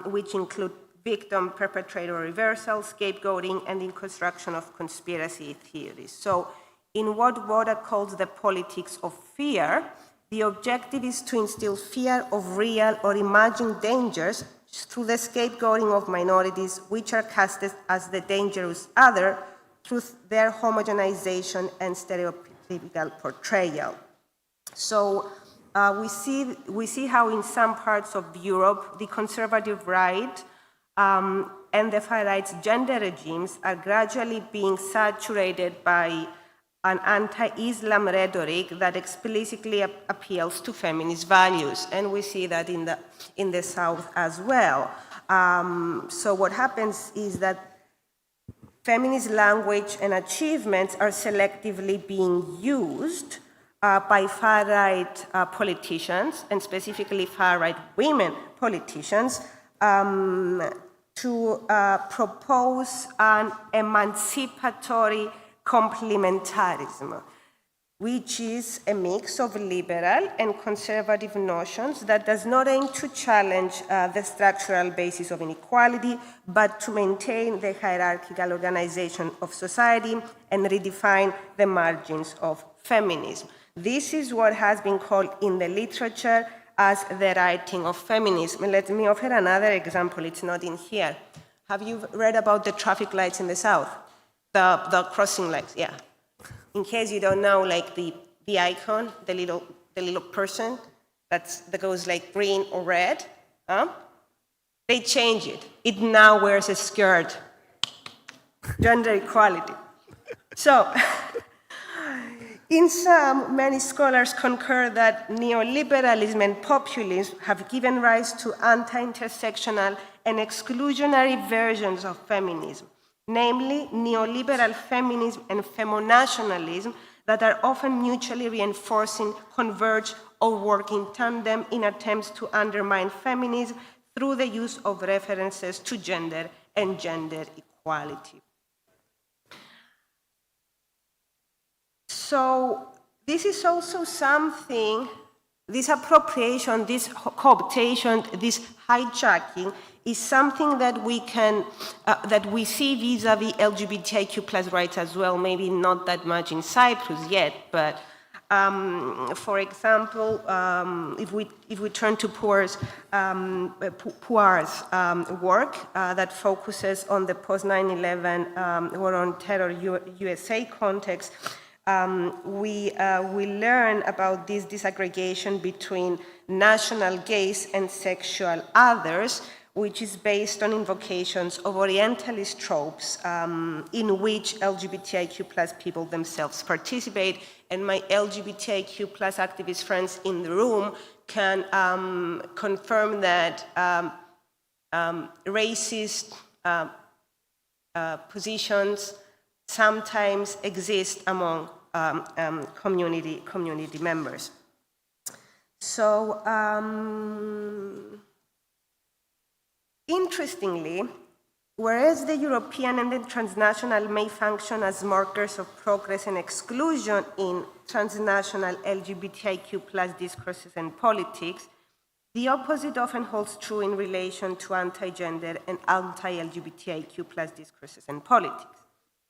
[SPEAKER 9] which include victim-perpetrator reversal, scapegoating, and the construction of conspiracy theories. So, in what Voda calls the politics of fear, the objective is to instill fear of real or imagined dangers through the scapegoating of minorities, which are casted as the dangerous other through their homogenization and stereotypical portrayal. So we see how in some parts of Europe, the conservative right and the far right's gender regimes are gradually being saturated by an anti-Islam rhetoric that explicitly appeals to feminist values, and we see that in the South as well. So what happens is that feminist language and achievements are selectively being used by far-right politicians, and specifically far-right women politicians, to propose an emancipatory complementarism, which is a mix of liberal and conservative notions that does not aim to challenge the structural basis of inequality, but to maintain the hierarchical organization of society and redefine the margins of feminism. This is what has been called in the literature as the writing of feminism. Let me offer another example. It's not in here. Have you read about the traffic lights in the South? The crossing lights, yeah. In case you don't know, like the icon, the little person that goes like green or red, they change it. It now wears a skirt. Gender equality. So, in sum, many scholars concur that neoliberalism and populism have given rise to anti-intersectional and exclusionary versions of feminism, namely neoliberal feminism and femonationalism that are often mutually reinforcing, converge, or work in tandem in attempts to undermine feminism through the use of references to gender and gender equality. So this is also something, this appropriation, this cooptation, this hijacking is something that we can, that we see vis-a-vis LGBTIQ+ rights as well, maybe not that much in Cyprus yet, but for example, if we turn to Puar's work that focuses on the post-9/11 war on terror USA context, we learn about this disaggregation between national gays and sexual others, which is based on invocations of Orientalist tropes in which LGBTIQ+ people themselves participate. And my LGBTIQ+ activist friends in the room can confirm that racist positions sometimes exist among community members. So, interestingly, whereas the European and the transnational may function as markers of progress and exclusion in transnational LGBTIQ+ discourses and politics, the opposite often holds true in relation to anti-gender and anti-LGBTIQ+ discourses and politics.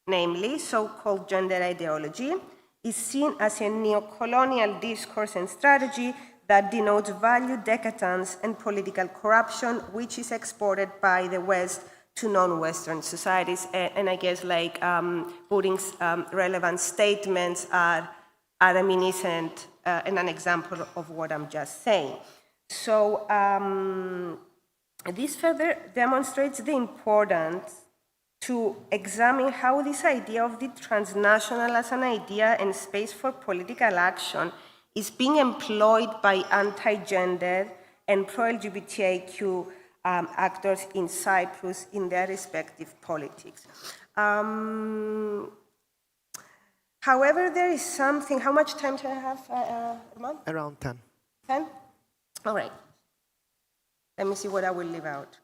[SPEAKER 9] Namely, so-called gender ideology is seen as a neo-colonial discourse and strategy that denotes value decadence and political corruption, which is exported by the West to non-Western societies. And I guess like putting relevant statements are reminiscent and an example of what I'm just saying. So this further demonstrates the importance to examine how this idea of the transnational as an idea and space for political action is being employed by anti-gender and pro-LGBTIQ actors in Cyprus in their respective politics. However, there is something, how much time do I have, Armand?
[SPEAKER 7] Around 10.
[SPEAKER 9] 10? All right. Let me see what I will leave out.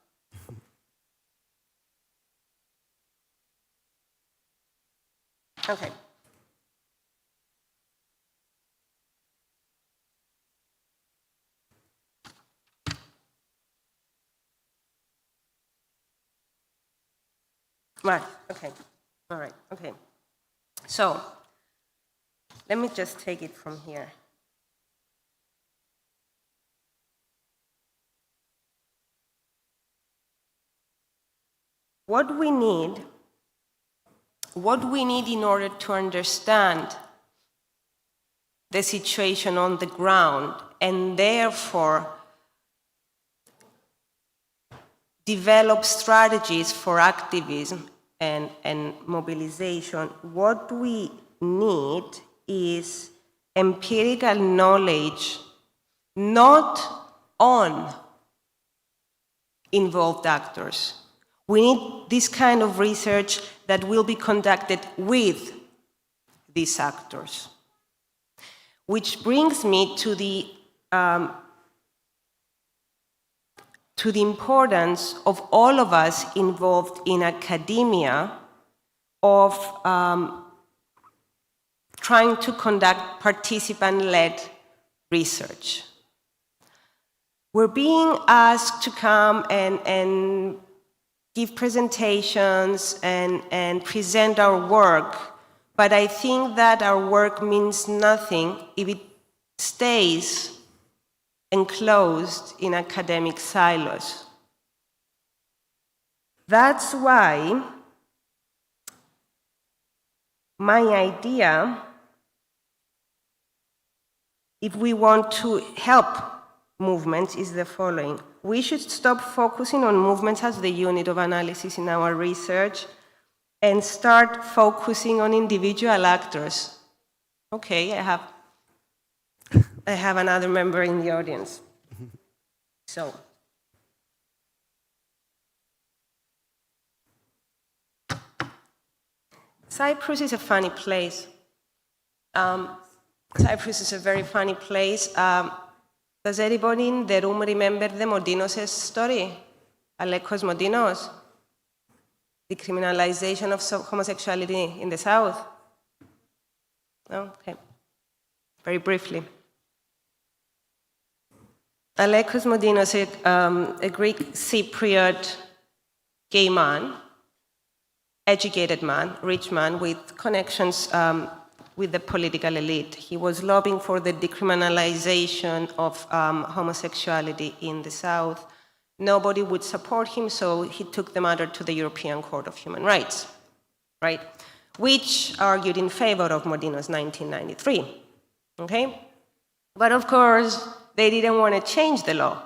[SPEAKER 9] Okay. Right, okay. All right, okay. So, let me just take it from here. What we need in order to understand the situation on the ground and therefore develop strategies for activism and mobilization, what we need is empirical knowledge, not on involved actors. We need this kind of research that will be conducted with these actors. Which brings me to the importance of all of us involved in academia of trying to conduct participant-led research. We're being asked to come and give presentations and present our work, but I think that our work means nothing if it stays enclosed in academic silos. That's why my idea, if we want to help movements, is the following. We should stop focusing on movements as the unit of analysis in our research and start focusing on individual actors. Okay, I have another member in the audience. So, Cyprus is a funny place. Cyprus is a very funny place. Does anybody in the room remember the Modinos' story? Alekos Modinos? The criminalization of homosexuality in the South? No? Okay. Very briefly. Alekos Modinos, a Greek Cypriot gay man, educated man, rich man with connections with the political elite. He was lobbying for the decriminalization of homosexuality in the South. Nobody would support him, so he took the matter to the European Court of Human Rights, right? Which argued in favor of Modinos 1993, okay? But of course, they didn't want to change the law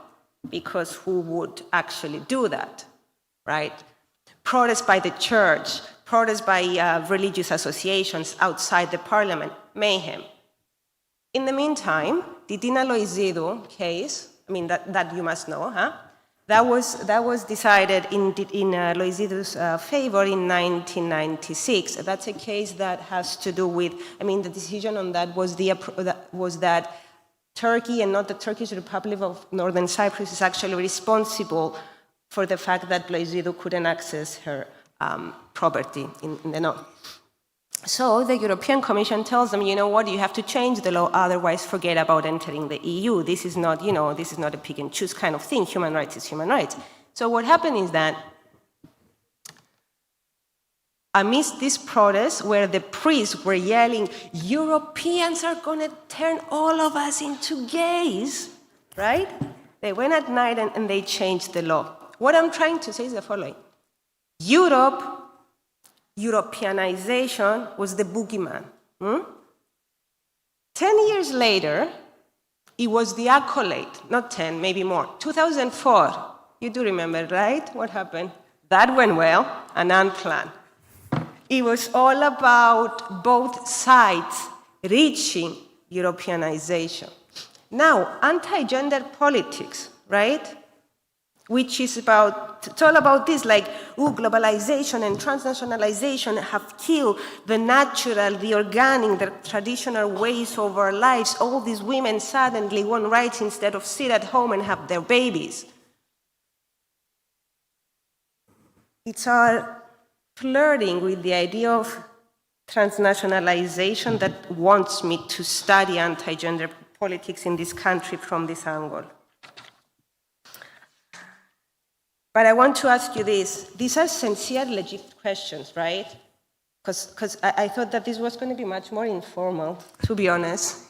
[SPEAKER 9] because who would actually do that, right? Protests by the church, protests by religious associations outside the parliament, mayhem. In the meantime, the Dina Loizidou case, I mean, that you must know, huh? That was decided in Loizido's favor in 1996. That's a case that has to do with, the decision on that was that Turkey and not the Turkish Republic of Northern Cyprus is actually responsible for the fact that Loizido couldn't access her property in the north. So the European Commission tells them, you know what, you have to change the law, otherwise forget about entering the EU. This is not, this is not a pick and choose kind of thing. Human rights is human rights. So what happened is that amidst this protest where the priests were yelling, Europeans are going to turn all of us into gays, right? They went at night and they changed the law. What I'm trying to say is the following. Europeanization was the boogeyman. 10 years later, it was the accolade, not 10, maybe more. 2004, you do remember, right? What happened? That went well, an unplanned. It was all about both sides reaching Europeanization. Now, anti-gender politics, right? Which is it's all about this, like, globalization and transnationalization have killed the natural, the organic, the traditional ways of our lives. All these women suddenly want rights instead of sit at home and have their babies. It's all flirting with the idea of transnationalization that wants me to study anti-gender politics in this country from this angle. But I want to ask you this. These are sincere, legit questions, right? Because I thought that this was going to be much more informal, to be honest.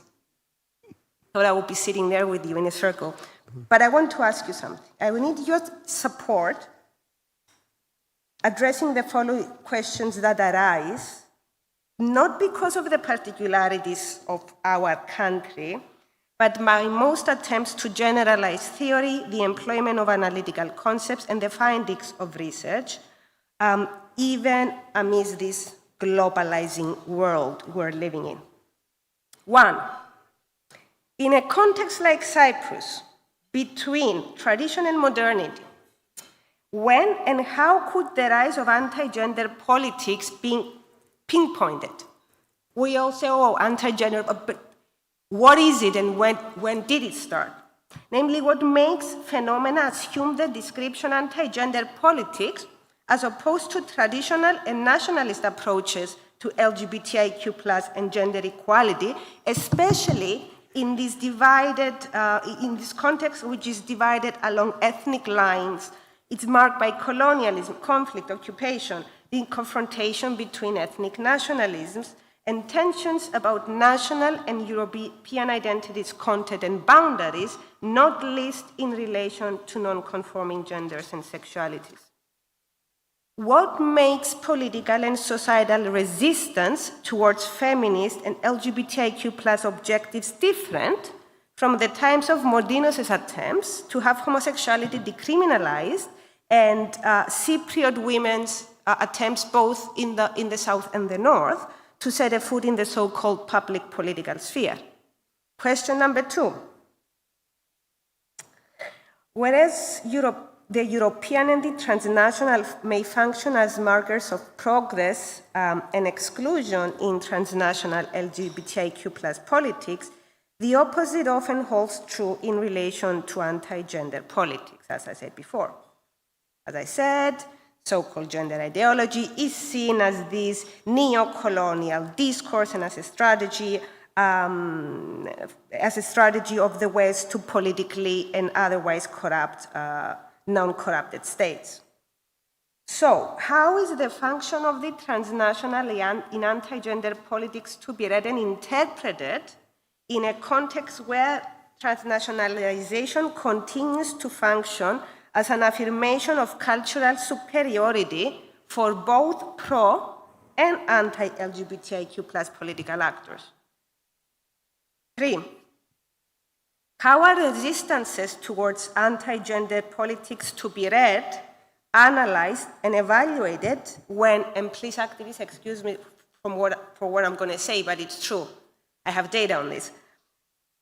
[SPEAKER 9] Thought I would be sitting there with you in a circle. But I want to ask you something. I will need your support addressing the following questions that arise, not because of the particularities of our country, but my most attempts to generalize theory, the employment of analytical concepts, and the findings of research, even amidst this globalizing world we're living in. 1, in a context like Cyprus, between tradition and modernity, when and how could the rise of anti-gender politics be pinpointed? We all say, anti-gender, but what is it and when did it start? Namely, what makes phenomena assume the description anti-gender politics as opposed to traditional and nationalist approaches to LGBTIQ+ and gender equality, especially in this in this context which is divided along ethnic lines. It's marked by colonialism, conflict, occupation, the confrontation between ethnic nationalisms, and tensions about national and European identities, content, and boundaries, not least in relation to non-conforming genders and sexualities. What makes political and societal resistance towards feminist and LGBTIQ+ objectives different from the times of Modinos' attempts to have homosexuality decriminalized and Cypriot women's attempts both in the south and the north to set a foot in the so-called public political sphere? Question number 2. Whereas the European and the transnational may function as markers of progress and exclusion in transnational LGBTIQ+ politics, the opposite often holds true in relation to anti-gender politics, as I said before. As I said, so-called gender ideology is seen as this neo-colonial discourse and as a strategy of the West to politically and otherwise corrupt non-corrupted states. So, how is the function of the transnational in anti-gender politics to be read and interpreted in a context where transnationalization continues to function as an affirmation of cultural superiority for both pro and anti-LGBTIQ+ political actors? 3, how are resistances towards anti-gender politics to be read, analyzed, and evaluated when, and please activists excuse me for what I'm going to say, but it's true, I have data on this,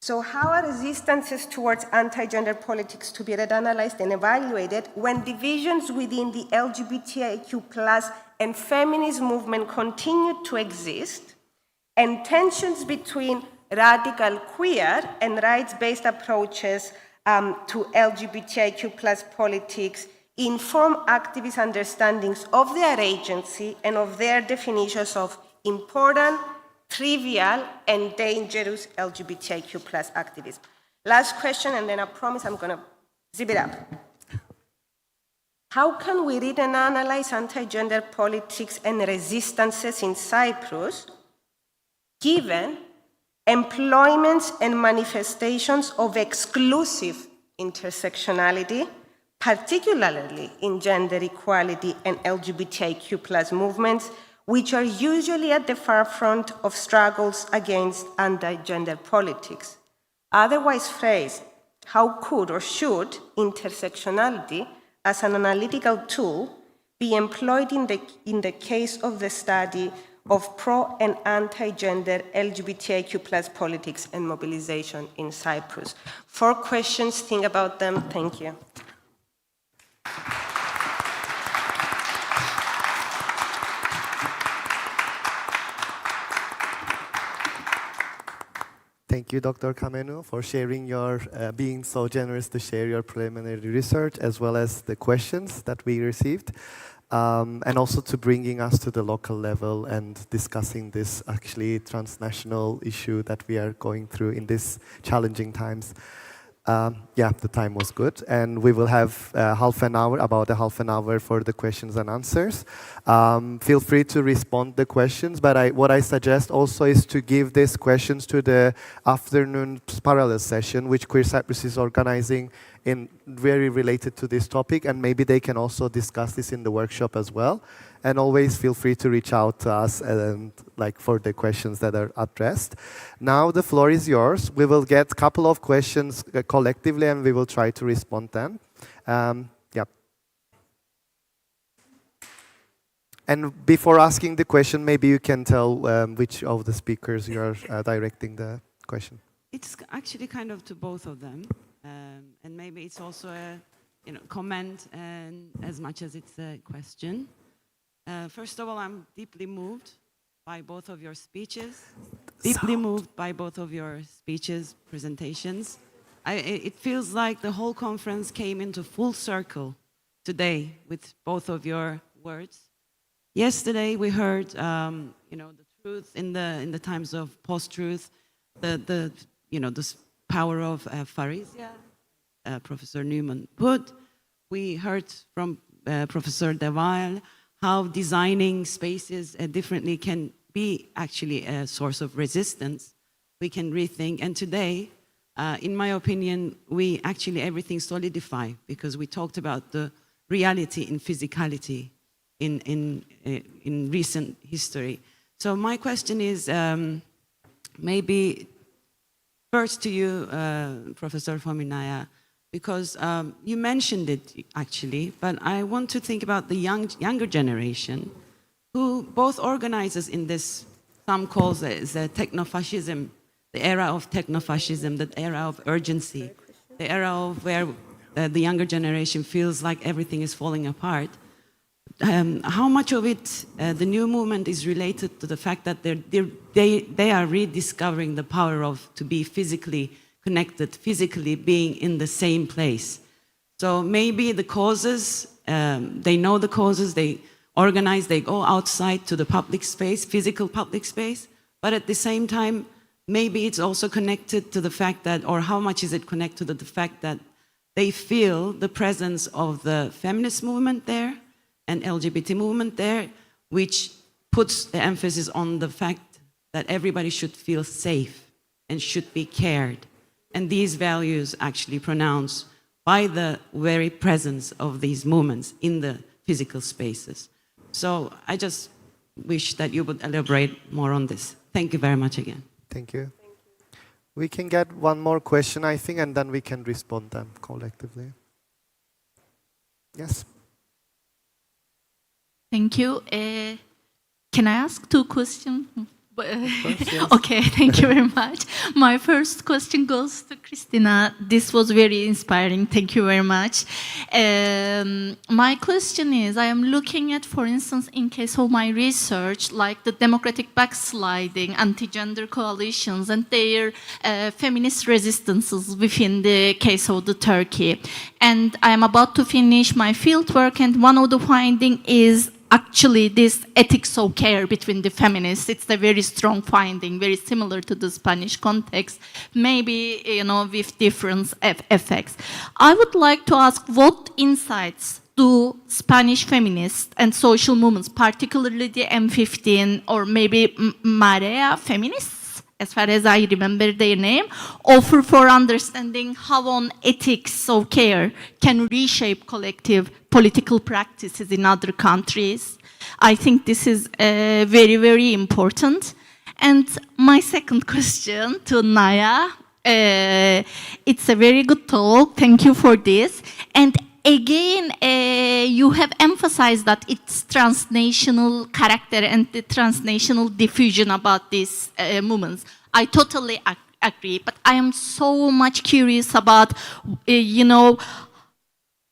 [SPEAKER 9] So how are resistances towards anti-gender politics to be read, analyzed, and evaluated when divisions within the LGBTIQ+ and feminist movement continue to exist, and tensions between radical queer and rights-based approaches to LGBTIQ+ politics inform activist understandings of their agency and of their definitions of important, trivial, and dangerous LGBTIQ+ activism? Last question, and then I promise I'm going to zip it up. How can we read and analyze anti-gender politics and resistances in Cyprus, given employments and manifestations of exclusive intersectionality, particularly in gender equality and LGBTIQ+ movements, which are usually at the far front of struggles against anti-gender politics? Otherwise phrased, how could or should intersectionality as an analytical tool be employed in the case of the study of pro and anti-gender LGBTIQ+ politics and mobilization in Cyprus? 4 questions, think about them. Thank you.
[SPEAKER 7] Thank you, Dr. Kamenou, for sharing your, being so generous to share your preliminary research as well as the questions that we received, and also to bringing us to the local level and discussing this actually transnational issue that we are going through in these challenging times. Yeah, the time was good, and we will have about a half an hour for the questions and answers. Feel free to respond the questions, but what I suggest also is to give these questions to the afternoon parallel session, which Queer Cyprus is organizing in very related to this topic, and maybe they can also discuss this in the workshop as well. And always feel free to reach out to us and for the questions that are addressed. Now the floor is yours. We will get a couple of questions collectively, and we will try to respond then. Yeah. And before asking the question, maybe you can tell which of the speakers you are directing the question.
[SPEAKER 10] It's actually kind of to both of them, and maybe it's also a comment as much as it's a question. First of all, I'm deeply moved by both of your speeches. Deeply moved by both of your speeches, presentations. It feels like the whole conference came into full circle today with both of your words. Yesterday we heard, the truth in the times of post-truth, the power of Pharisee, Professor Newman put. We heard from Professor De Waal how designing spaces differently can be actually a source of resistance. We can rethink, and today, in my opinion, we actually everything solidify because we talked about the reality in physicality in recent history. So my question is maybe first to you, Professor Fominaya, because you mentioned it actually, but I want to think about the younger generation who both organizes in this, some calls it the technofascism, the era of technofascism, the era of urgency, the era of where the younger generation feels like everything is falling apart. How much of it, the new movement is related to the fact that they are rediscovering the power of to be physically connected, physically being in the same place. So maybe the causes, they know the causes, they organize, they go outside to the public space, physical public space, but at the same time, maybe it's also connected to the fact that, or how much is it connected to the fact that they feel the presence of the feminist movement there and LGBT movement there, which puts the emphasis on the fact that everybody should feel safe and should be cared. And these values actually pronounced by the very presence of these movements in the physical spaces. So I just wish that you would elaborate more on this. Thank you very much again.
[SPEAKER 7] Thank you. We can get one more question, I think, and then we can respond them collectively. Yes.
[SPEAKER 11] Thank you. Can I ask 2 questions? Okay, thank you very much. My first question goes to Cristina. This was very inspiring. Thank you very much. My question is, I am looking at, for instance, in case of my research, like the democratic backsliding, anti-gender coalitions, and their feminist resistances within the case of the Turkey. And I am about to finish my fieldwork, and one of the findings is actually this ethics of care between the feminists. It's a very strong finding, very similar to the Spanish context, maybe, you know, with different effects. I would like to ask, what insights do Spanish feminists and social movements, particularly the M15 or maybe Marea feminists, as far as I remember their name, offer for understanding how on ethics of care can reshape collective political practices in other countries? I think this is very, very important. And my second question to Nayia, it's a very good talk, thank you for this. And again, you have emphasized that it's transnational character and the transnational diffusion about these movements. I totally agree, but I am so much curious about, you know,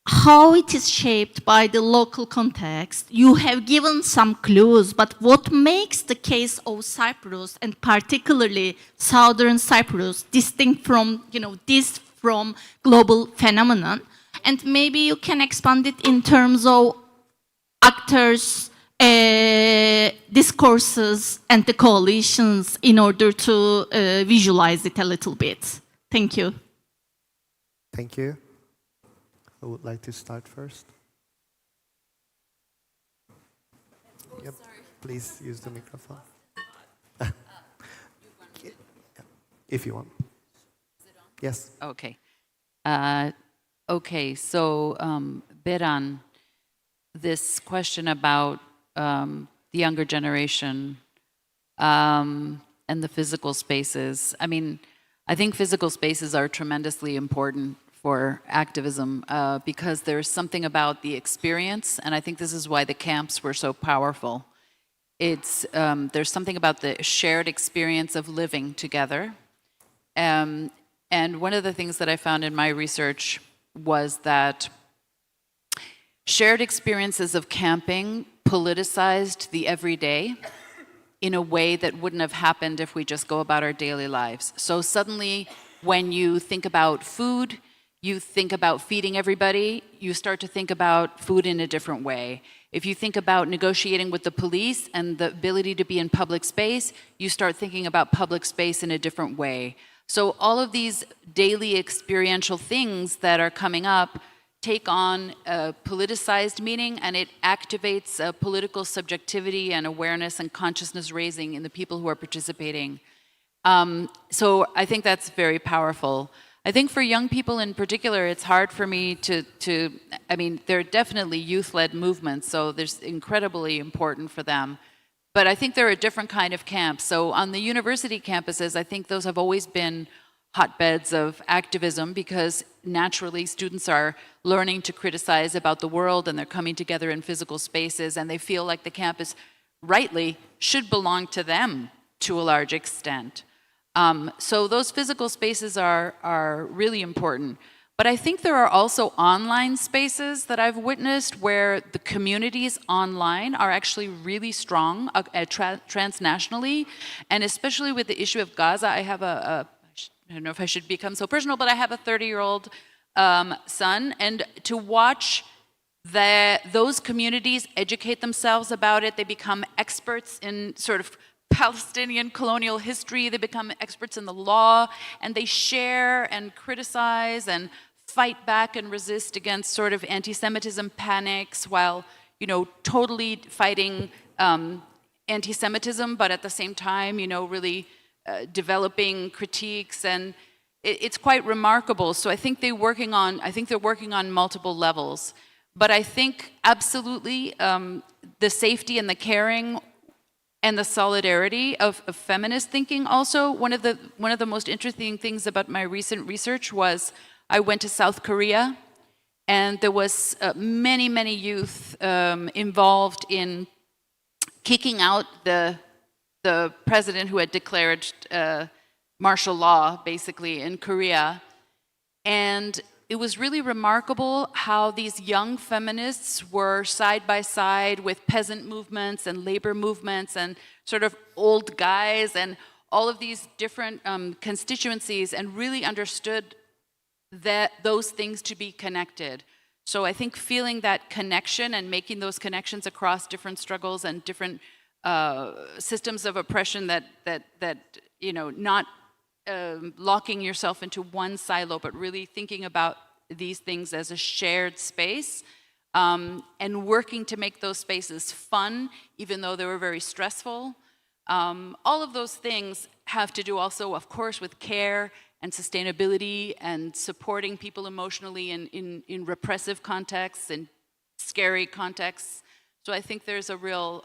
[SPEAKER 11] how it is shaped by the local context. You have given some clues, but what makes the case of Cyprus, and particularly southern Cyprus, distinct from, you know, this from global phenomenon? And maybe you can expand it in terms of actors, discourses, and the coalitions in order to visualize it a little bit. Thank you.
[SPEAKER 7] Thank you. Who would like to start first? Yep. Please use the microphone. If you want. Yes.
[SPEAKER 8] Okay. Okay, so Beran, this question about the younger generation and the physical spaces. I mean, I think physical spaces are tremendously important for activism because there's something about the experience, and I think this is why the camps were so powerful. It's there's something about the shared experience of living together. And one of the things that I found in my research was that shared experiences of camping politicized the everyday in a way that wouldn't have happened if we just go about our daily lives. So suddenly, when you think about food, you think about feeding everybody, you start to think about food in a different way. If you think about negotiating with the police and the ability to be in public space, you start thinking about public space in a different way. So all of these daily experiential things that are coming up take on a politicized meaning, and it activates a political subjectivity and awareness and consciousness raising in the people who are participating. So I think that's very powerful. I think for young people in particular, it's hard for me to I mean, they're definitely youth-led movements, so there's incredibly important for them. But I think they're a different kind of camp. So on the university campuses, I think those have always been hotbeds of activism because naturally students are learning to criticize about the world and they're coming together in physical spaces and they feel like the campus rightly should belong to them to a large extent. So those physical spaces are really important. But I think there are also online spaces that I've witnessed where the communities online are actually really strong transnationally. And especially with the issue of Gaza, I have I don't know if I should become so personal, but I have a 30-year-old son. And to watch those communities educate themselves about it, they become experts in sort of Palestinian colonial history, they become experts in the law, and they share and criticize and fight back and resist against sort of anti-Semitism panics while, you know, totally fighting anti-Semitism, but at the same time, you know, really developing critiques, and it's quite remarkable. So I think they're working on multiple levels. But I think absolutely the safety and the caring and the solidarity of feminist thinking also. One of the most interesting things about my recent research was I went to South Korea, and there was many youth involved in kicking out the the president who had declared martial law, basically, in Korea. And it was really remarkable how these young feminists were side by side with peasant movements and labor movements and sort of old guys and all of these different constituencies, and really understood that those things to be connected. So I think feeling that connection and making those connections across different struggles and different systems of oppression, that you know, not locking yourself into one silo, but really thinking about these things as a shared space, and working to make those spaces fun, even though they were very stressful. All of those things have to do also, of course, with care and sustainability and supporting people emotionally in repressive contexts and scary contexts. So I think there's a real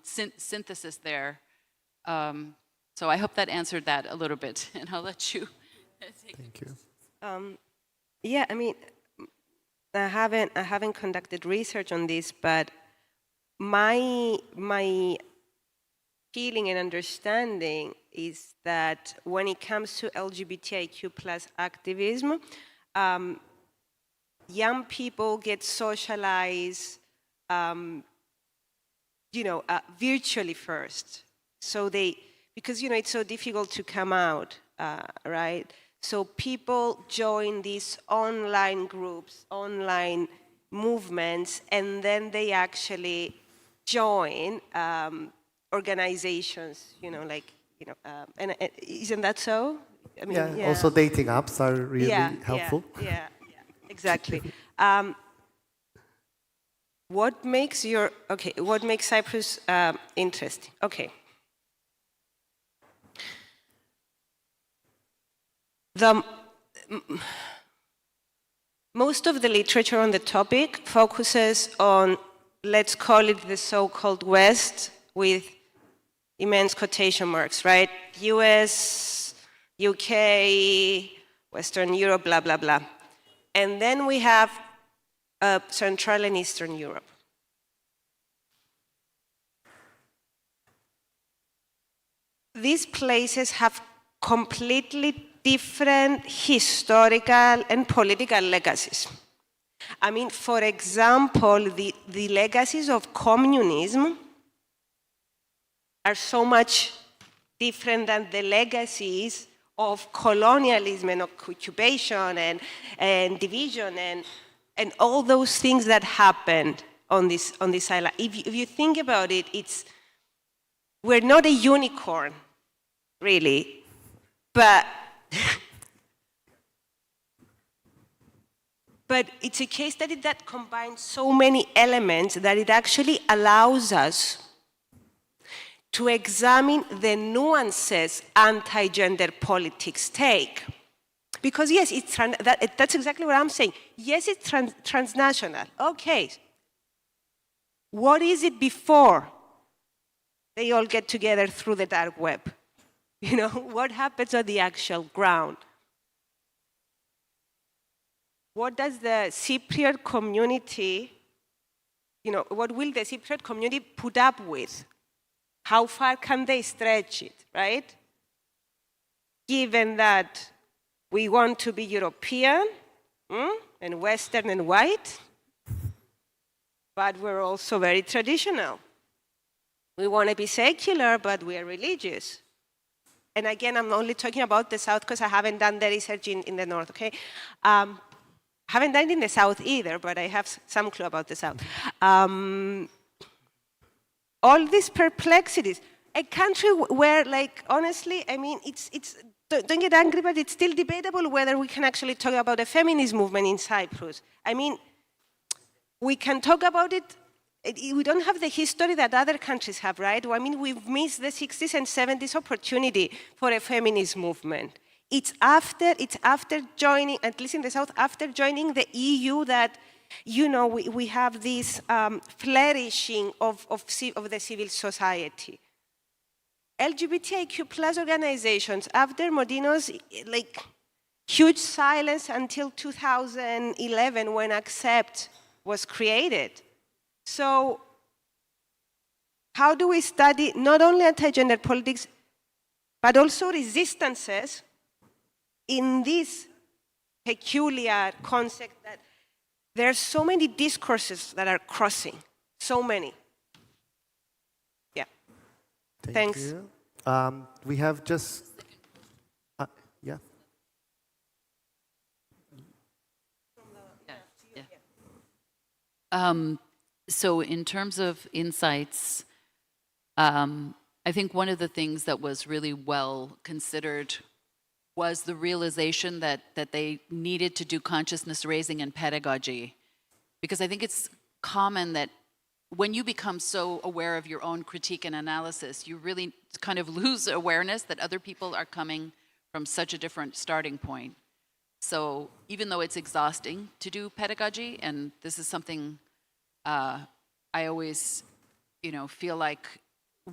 [SPEAKER 8] synthesis there. So I hope that answered that a little bit, and I'll let you take it.
[SPEAKER 7] Thank you.
[SPEAKER 9] Yeah, I mean, I haven't conducted research on this, but my feeling and understanding is that when it comes to LGBTIQ plus activism, young people get socialized, virtually first. So because it's so difficult to come out, right? So people join these online groups, online movements, and then they actually join organizations, and isn't that so? I mean,
[SPEAKER 7] yeah, also dating apps are really helpful.
[SPEAKER 9] Yeah, exactly. What makes Cyprus interesting? Okay. Most of the literature on the topic focuses on, let's call it the so-called West, with immense quotation marks, right? US, UK, Western Europe, blah, blah, blah. And then we have Central and Eastern Europe. These places have completely different historical and political legacies. I mean, for example, the legacies of communism are so much different than the legacies of colonialism and occupation and division and all those things that happened on this island. If you think about it, we're not a unicorn, really, but it's a case study that combines so many elements that it actually allows us to examine the nuances anti-gender politics take. Because yes, that's exactly what I'm saying. Yes, it's transnational. Okay. What is it before they all get together through the dark web? What happens on the actual ground? What does the Cypriot community, what will the Cypriot community put up with? How far can they stretch it, right? Given that we want to be European and Western and white, but we're also very traditional. We want to be secular, but we are religious. And again, I'm only talking about the South because I haven't done the research in the North, okay? Haven't done it in the South either, but I have some clue about the South. All these perplexities. A country where, honestly, I mean, don't get angry, but it's still debatable whether we can actually talk about a feminist movement in Cyprus. I mean, we can talk about it. We don't have the history that other countries have, right? I mean, we've missed the 60s and 70s opportunity for a feminist movement. It's after joining, at least in the South, after joining the EU that, we have this flourishing of the civil society. LGBTIQ plus organizations, after Modino's huge silence until 2011 when Accept was created. So how do we study not only anti-gender politics, but also resistances in this peculiar concept that there are so many discourses that are crossing, so many. Yeah. Thanks.
[SPEAKER 7] You. We have just, yeah.
[SPEAKER 8] So in terms of insights, I think one of the things that was really well considered was the realization that they needed to do consciousness raising and pedagogy. Because I think it's common that when you become so aware of your own critique and analysis, you really kind of lose awareness that other people are coming from such a different starting point. So even though it's exhausting to do pedagogy, and this is something I always, feel like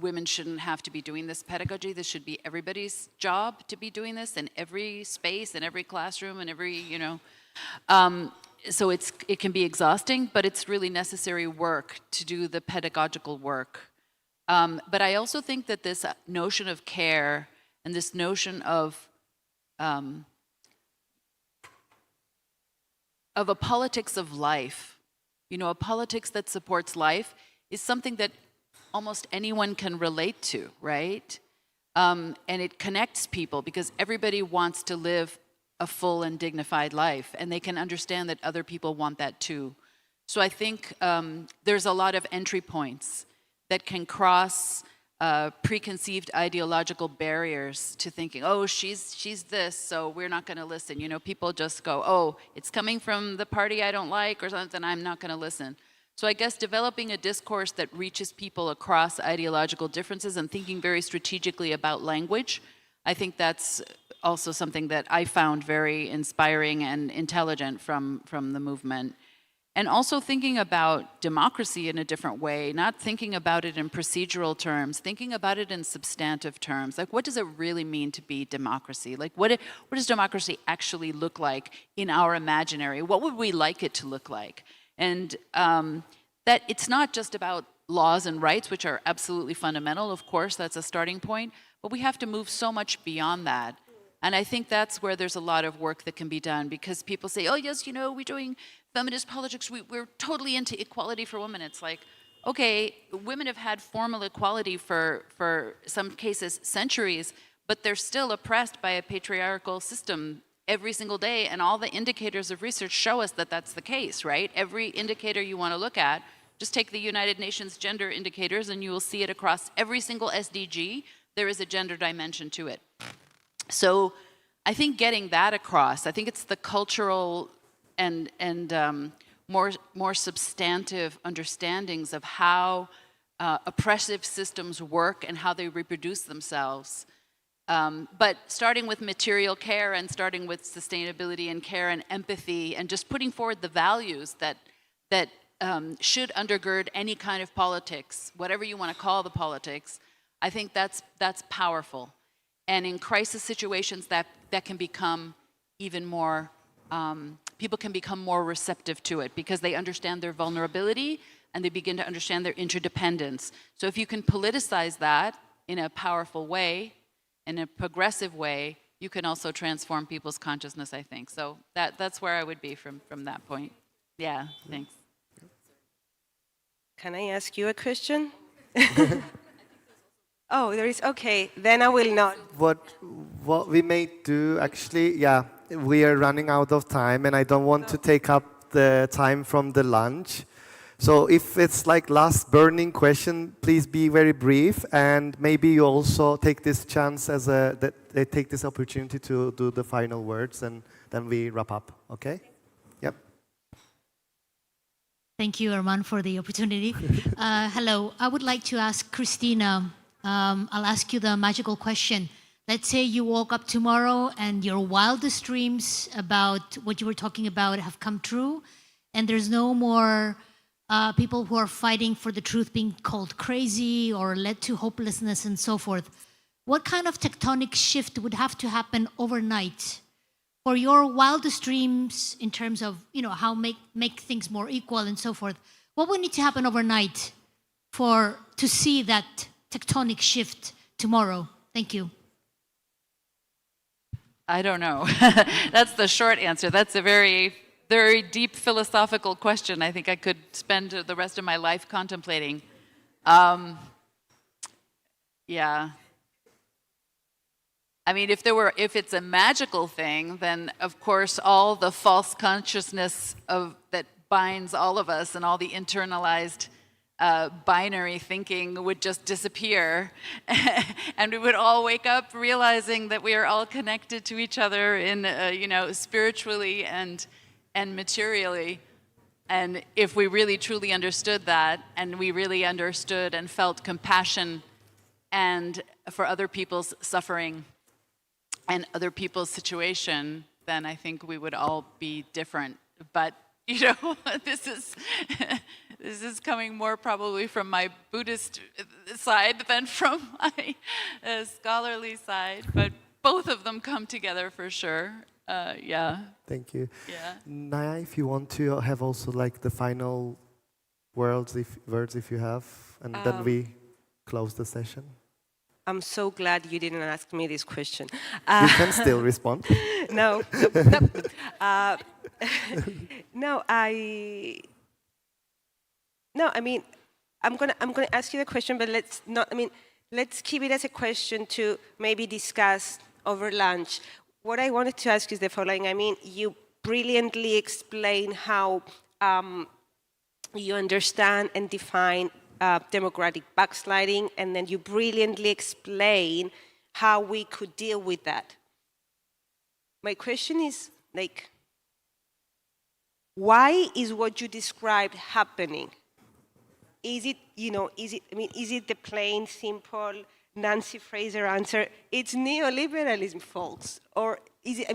[SPEAKER 8] women shouldn't have to be doing this pedagogy. This should be everybody's job to be doing this in every space, in every classroom, and every, So it can be exhausting, but it's really necessary work to do the pedagogical work. But I also think that this notion of care and this notion of a politics of life, a politics that supports life, is something that almost anyone can relate to, right? And it connects people because everybody wants to live a full and dignified life, and they can understand that other people want that too. So I think there's a lot of entry points that can cross preconceived ideological barriers to thinking, oh, she's this, so we're not going to listen. People just go, oh, it's coming from the party I don't like or something, I'm not going to listen. So I guess developing a discourse that reaches people across ideological differences and thinking very strategically about language, I think that's also something that I found very inspiring and intelligent from the movement. And also thinking about democracy in a different way, not thinking about it in procedural terms, thinking about it in substantive terms. Like, what does it really mean to be democracy? Like, what does democracy actually look like in our imaginary? What would we like it to look like? And that it's not just about laws and rights, which are absolutely fundamental, of course, that's a starting point, but we have to move so much beyond that. And I think that's where there's a lot of work that can be done, because people say, oh yes, we're doing feminist politics, we're totally into equality for women. It's like, okay, women have had formal equality for some cases centuries, but they're still oppressed by a patriarchal system every single day, and all the indicators of research show us that that's the case, right? Every indicator you want to look at, just take the United Nations gender indicators and you will see it across every single SDG, there is a gender dimension to it. So I think getting that across, I think it's the cultural and more substantive understandings of how oppressive systems work and how they reproduce themselves. But starting with material care and starting with sustainability and care and empathy and just putting forward the values that should undergird any kind of politics, whatever you want to call the politics, I think that's powerful. And in crisis situations, that can become even more, people can become more receptive to it because they understand their vulnerability and they begin to understand their interdependence. So if you can politicize that in a powerful way, in a progressive way, you can also transform people's consciousness, I think. So that's where I would be from that point. Yeah, thanks.
[SPEAKER 9] Can I ask you a question? Oh, there is, okay, then I will not.
[SPEAKER 7] What we may do, actually, yeah, we are running out of time and I don't want to take up the time from the lunch. So if it's like last burning question, please be very brief, and maybe you also take this chance take this opportunity to do the final words, and then we wrap up, okay? Yep.
[SPEAKER 12] Thank you, Arman, for the opportunity. Hello, I would like to ask Cristina, I'll ask you the magical question. Let's say you woke up tomorrow and your wildest dreams about what you were talking about have come true, and there's no more people who are fighting for the truth being called crazy or led to hopelessness and so forth. What kind of tectonic shift would have to happen overnight for your wildest dreams in terms of, how make things more equal and so forth? What would need to happen overnight to see that tectonic shift tomorrow? Thank you.
[SPEAKER 8] I don't know. That's the short answer. That's a very, very deep philosophical question. I think I could spend the rest of my life contemplating. Yeah. I mean, if it's a magical thing, then of course all the false consciousness that binds all of us and all the internalized binary thinking would just disappear, and we would all wake up realizing that we are all connected to each other in, spiritually and materially. And if we really truly understood that, and we really understood and felt compassion and for other people's suffering and other people's situation, then I think we would all be different. But this is coming more probably from my Buddhist side than from my scholarly side. But both of them come together for sure. Yeah.
[SPEAKER 7] Thank you.
[SPEAKER 8] Yeah.
[SPEAKER 7] Nayia, if you want to have also like the final words if you have, and then we close the session.
[SPEAKER 9] I'm so glad you didn't ask me this question.
[SPEAKER 7] You can still respond.
[SPEAKER 9] No. I mean, I'm gonna ask you the question, but let's keep it as a question to maybe discuss over lunch. What I wanted to ask is the following. I mean, you brilliantly explain how you understand and define democratic backsliding, and then you brilliantly explain how we could deal with that. My question is, why is what you described happening? Is it the plain, simple Nancy Fraser answer? It's neoliberalism, folks. Or is it,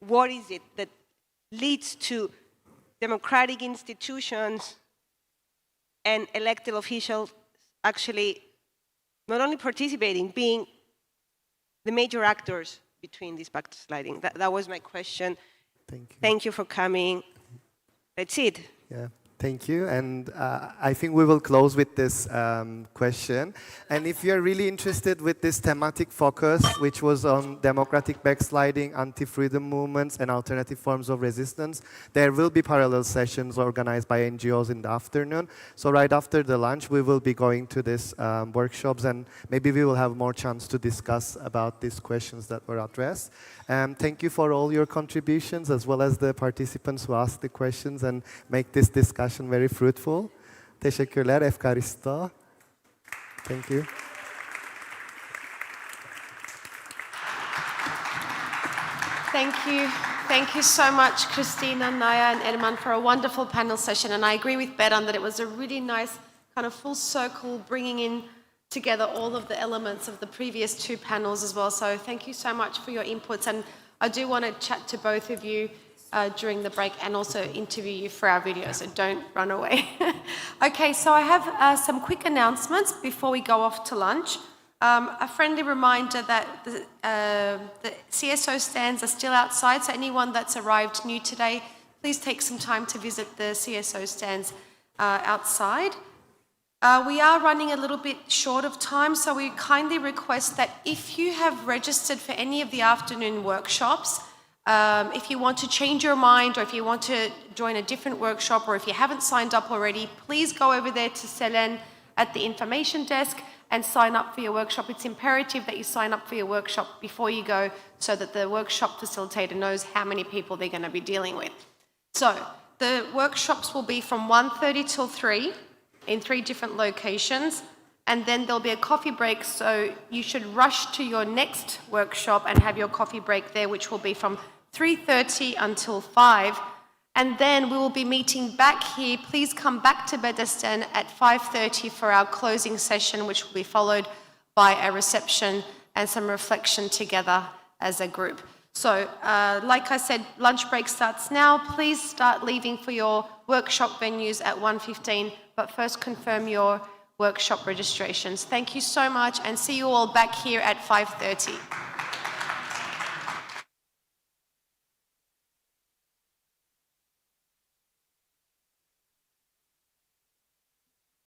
[SPEAKER 9] what is it that leads to democratic institutions and elected officials actually not only participating, being the major actors between this backsliding? That was my question.
[SPEAKER 7] Thank you.
[SPEAKER 9] Thank you for coming. That's it.
[SPEAKER 7] Yeah. Thank you, and I think we will close with this question. And if you're really interested with this thematic focus, which was on democratic backsliding, anti-freedom movements, and alternative forms of resistance, there will be parallel sessions organized by NGOs in the afternoon. So right after the lunch, we will be going to these workshops, and maybe we will have more chance to discuss about these questions that were addressed. Thank you for all your contributions, as well as the participants who asked the questions and make this discussion very fruitful. Teşekkürler, efkaristo. Thank you.
[SPEAKER 1] Thank you. Thank you so much, Cristina, Nayia, and Erman, for a wonderful panel session. And I agree with Beran that it was a really nice kind of full circle, bringing in together all of the elements of the previous two panels as well. So thank you so much for your inputs. And I do want to chat to both of you during the break and also interview you for our video, so don't run away. Okay, so I have some quick announcements before we go off to lunch. A friendly reminder that the CSO stands are still outside, so anyone that's arrived new today, please take some time to visit the CSO stands outside. We are running a little bit short of time, so we kindly request that if you have registered for any of the afternoon workshops, if you want to change your mind, or if you want to join a different workshop, or if you haven't signed up already, please go over there to Selen at the information desk and sign up for your workshop. It's imperative that you sign up for your workshop before you go, so that the workshop facilitator knows how many people they're going to be dealing with. So the workshops will be from 1:30 till 3 in 3 different locations, and then there'll be a coffee break, so you should rush to your next workshop and have your coffee break there, which will be from 3:30 until 5. And then we will be meeting back here. Please come back to Bedestan at 5:30 for our closing session, which will be followed by a reception and some reflection together as a group. So, like I said, lunch break starts now. Please start leaving for your workshop venues at 1:15, but first confirm your workshop registrations. Thank you so much, and see you all back here at 5:30.